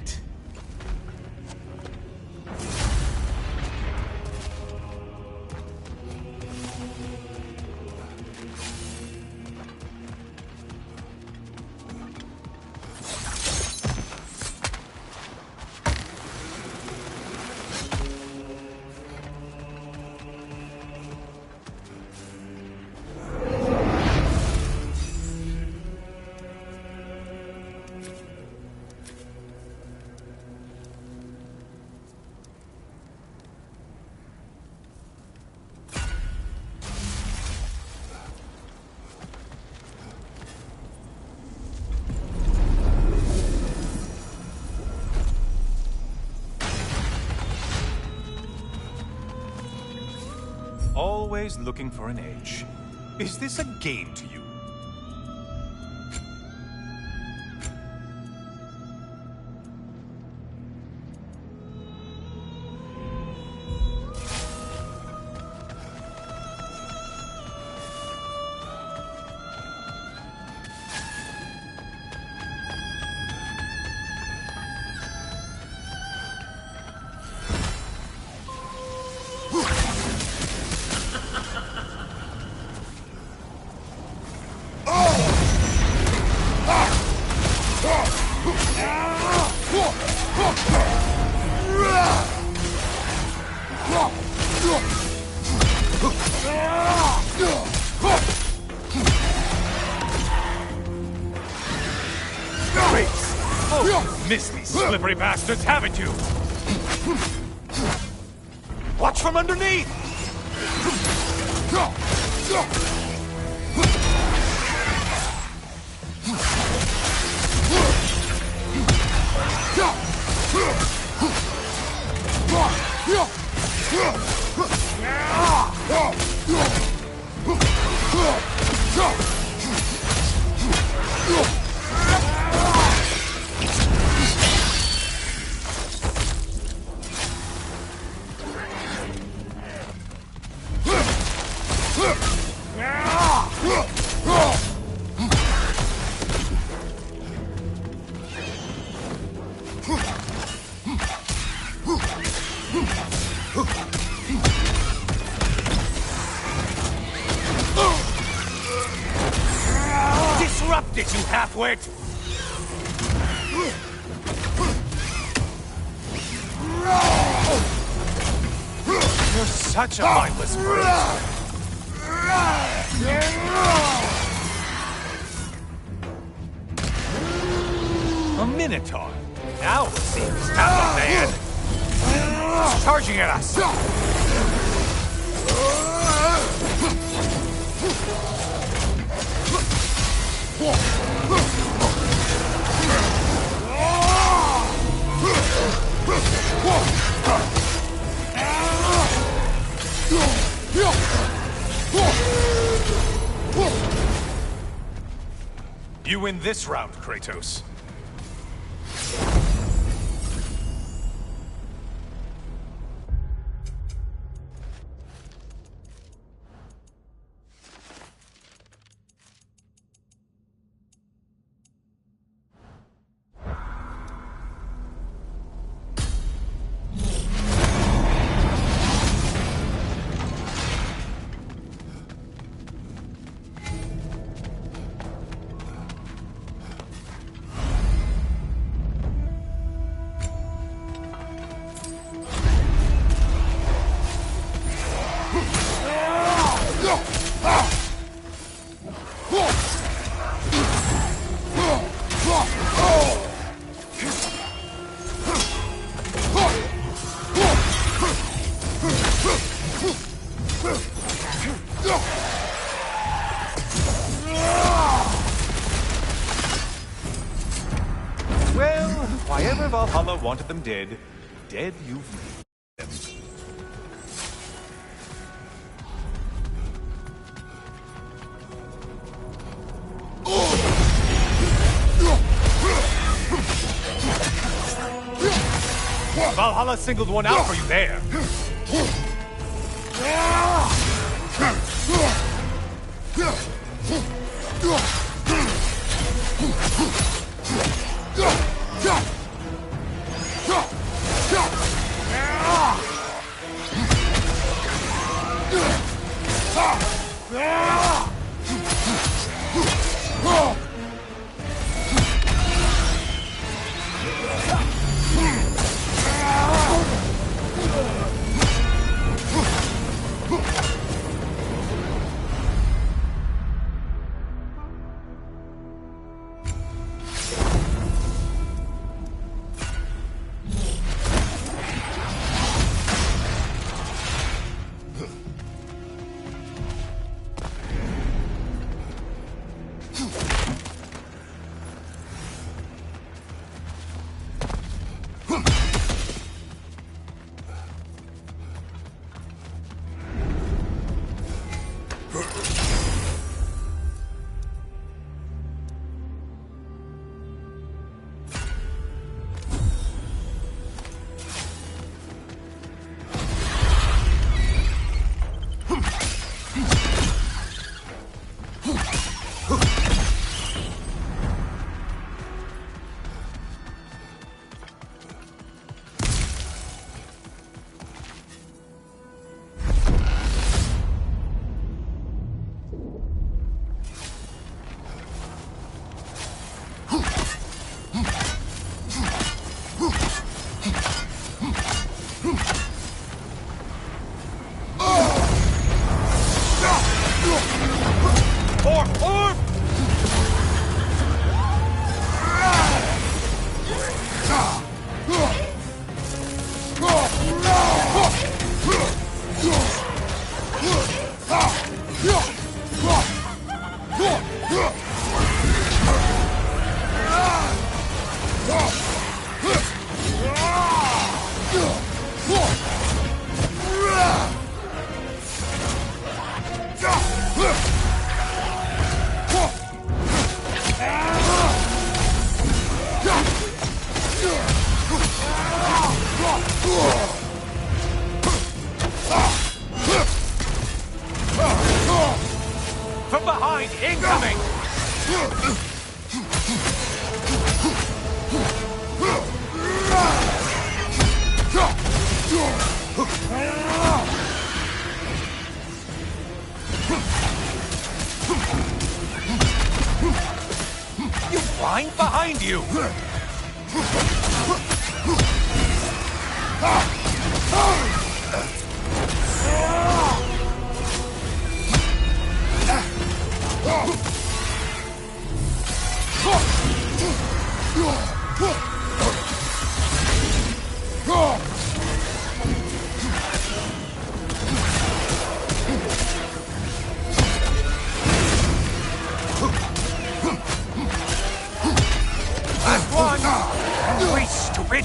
Always looking for an edge. Is this a game to you? missed these slippery bastards, haven't you? Watch from underneath! Disrupt it, you half-wit! You're such a mindless freak! A Minotaur! Now it seems half a man! It's charging at us! You win this round, Kratos. Well, why ever Valhalla wanted them dead, dead you've made them. Valhalla singled one out for you there. From behind, incoming! You blind behind you! Last one! Wait, stupid!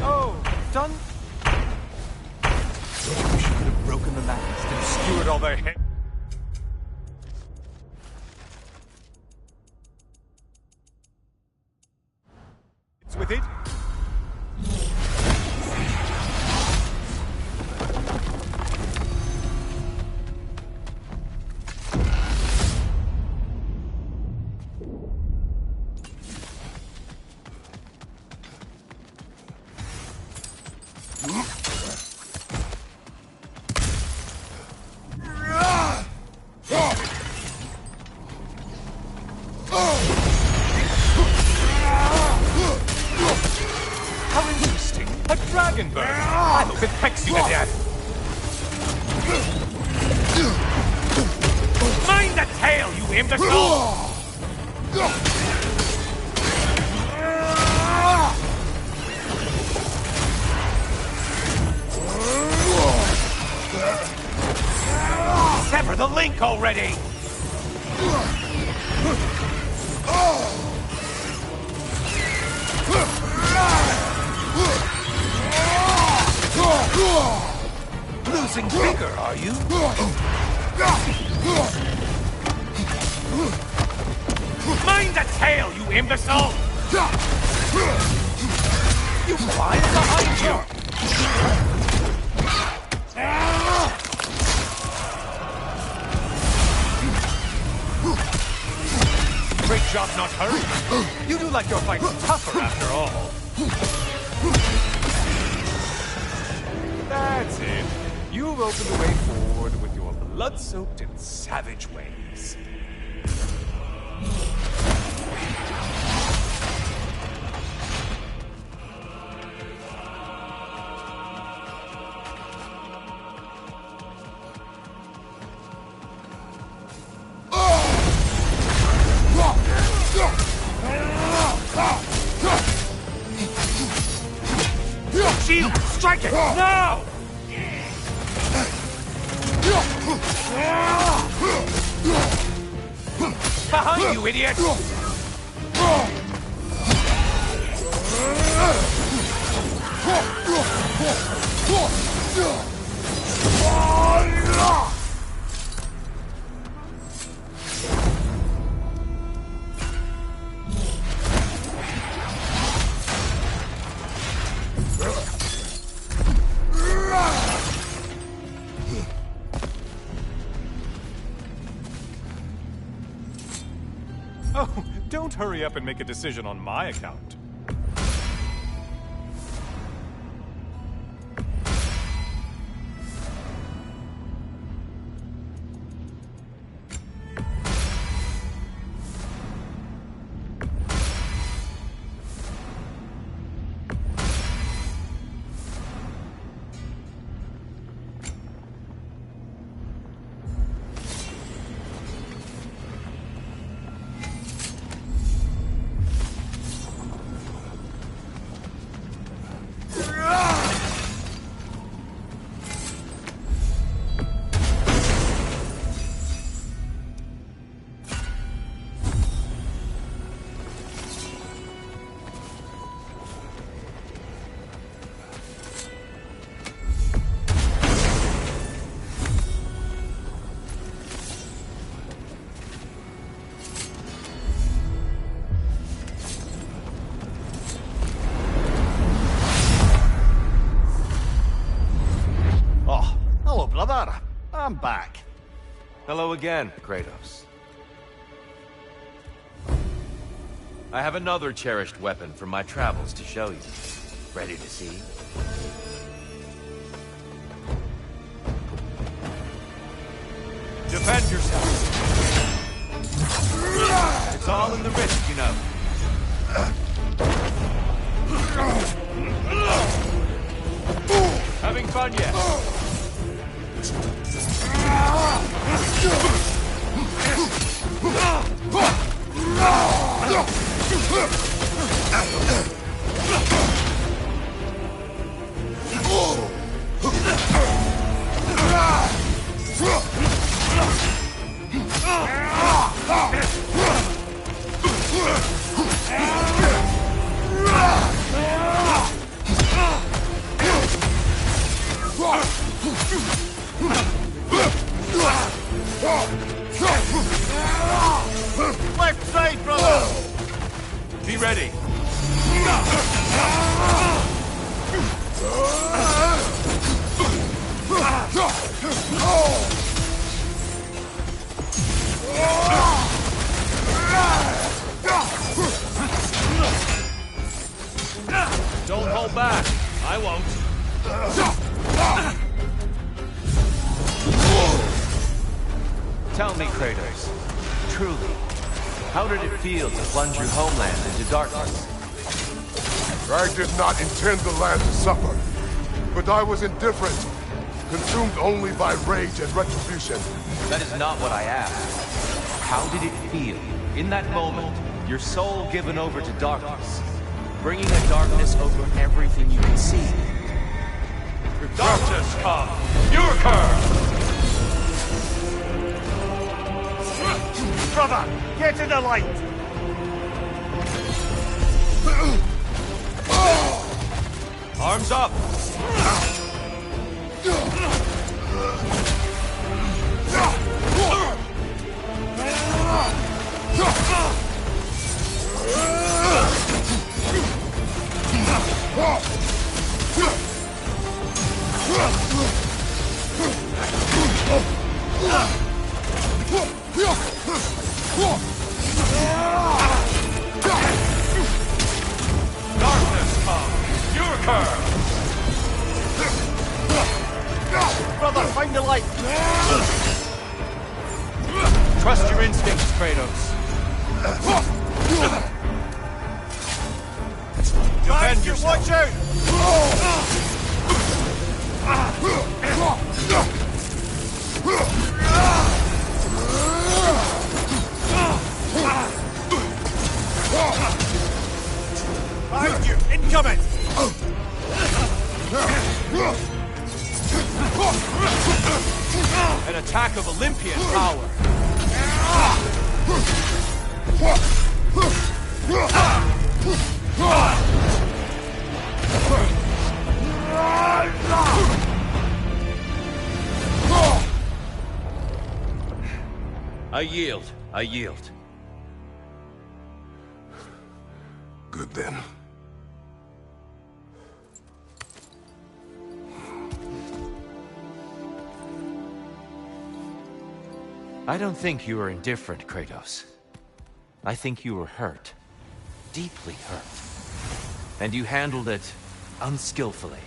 Oh, done? I wish you could have broken the mast and skewered all their heads. With it? How interesting. A dragon bird. I hope it pecks you to death. Mind the tail, you imbecile! Sever the link already! Losing vigor, are you? Mind the tail, you imbecile! You fly behind you! Great job not hurrying. You do like your fights tougher after all. That's it. You've opened the way forward with your blood-soaked and savage ways. Shield! Strike it! Now! Behind you, idiot! Oh, don't hurry up and make a decision on my account. I'm back. Hello again, Kratos. I have another cherished weapon from my travels to show you. Ready to see? Defend yourself! It's all in the wrist, you know. Having fun yet? Left side, brother! Be ready. Don't hold back. I won't. Tell me, Kratos, truly, how did it feel to plunge your homeland into darkness? I did not intend the land to suffer, but I was indifferent, consumed only by rage and retribution. That is not what I asked. How did it feel, in that moment, your soul given over to darkness, bringing a darkness over everything you can see? Darkness come! Your curse! Brother, get in the light! Arms up! Darkness come! Your curse! Brother, find the light! Trust your instincts, Kratos. Defend yourself. Watch out! Behind you! Incoming! An attack of Olympian power. I yield. I yield. Good then. I don't think you were indifferent, Kratos. I think you were hurt. Deeply hurt. And you handled it unskillfully.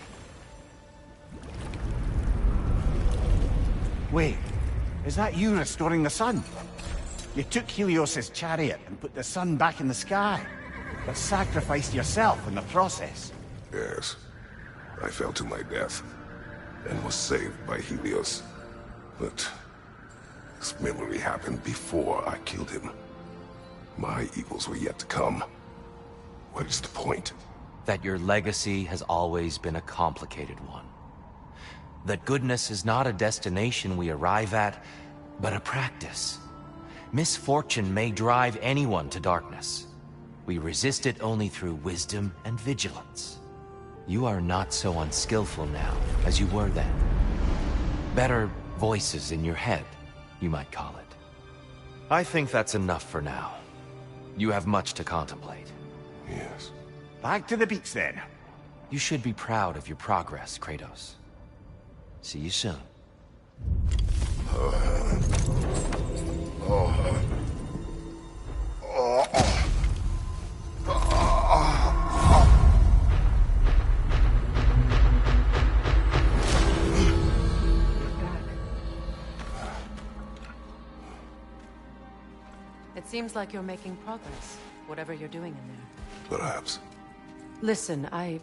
Wait, is that you restoring the sun? You took Helios's chariot and put the sun back in the sky, but sacrificed yourself in the process. Yes. I fell to my death, and was saved by Helios. But this memory happened before I killed him. My evils were yet to come. What is the point? That your legacy has always been a complicated one. That goodness is not a destination we arrive at, but a practice. Misfortune may drive anyone to darkness. We resist it only through wisdom and vigilance. You are not so unskillful now as you were then. Better voices in your head, you might call it. I think that's enough for now. You have much to contemplate. Yes. Back to the beach then. You should be proud of your progress, Kratos. See you soon. It seems like you're making progress, whatever you're doing in there. Perhaps. Listen, I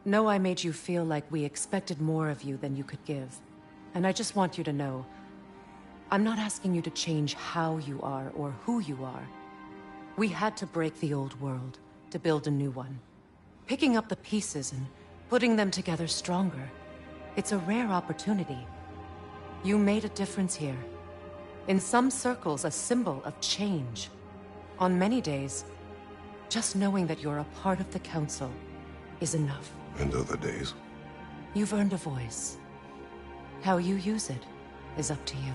know I made you feel like we expected more of you than you could give. And I just want you to know, I'm not asking you to change how you are or who you are. We had to break the old world to build a new one. Picking up the pieces and putting them together stronger. It's a rare opportunity. You made a difference here. In some circles, a symbol of change. On many days, just knowing that you're a part of the Council is enough. And other days? You've earned a voice. How you use it is up to you.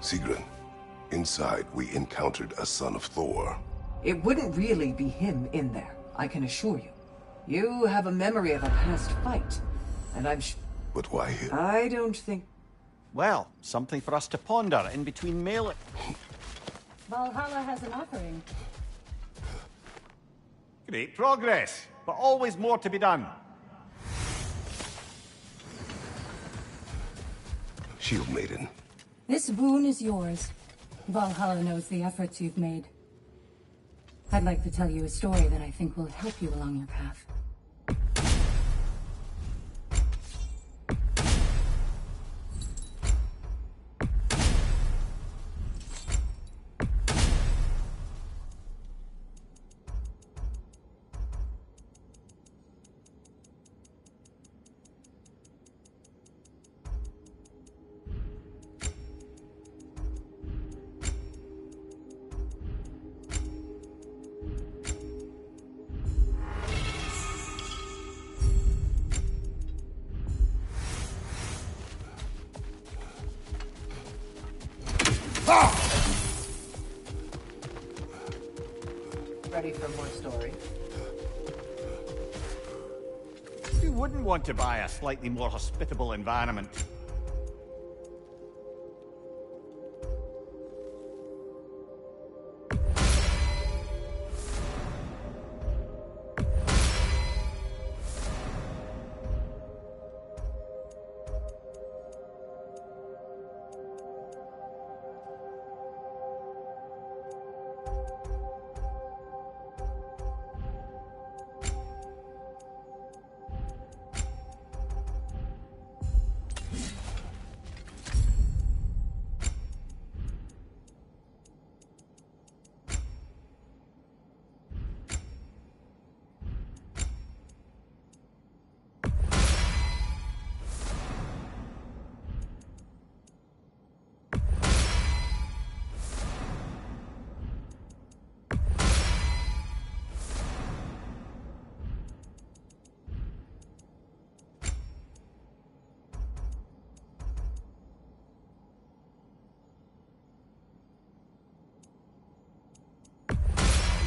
Sigrun, inside we encountered a son of Thor. It wouldn't really be him in there, I can assure you. You have a memory of a past fight, and I'm But why him? I don't think... Well, something for us to ponder in between melee. Valhalla has an offering. Great progress, but always more to be done. Shield Maiden. This boon is yours. Valhalla knows the efforts you've made. I'd like to tell you a story that I think will help you along your path. Ready for more story? Who wouldn't want to buy a slightly more hospitable environment?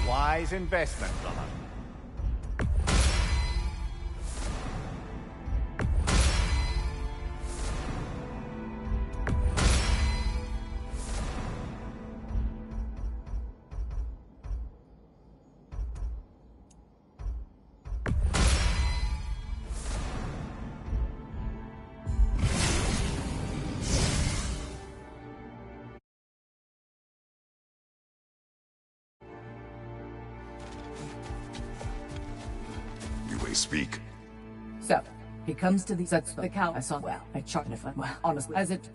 Wise investment, brother. Speak. So, he comes to the... That's the cow I saw. Well, I charted it. Well, honestly, as it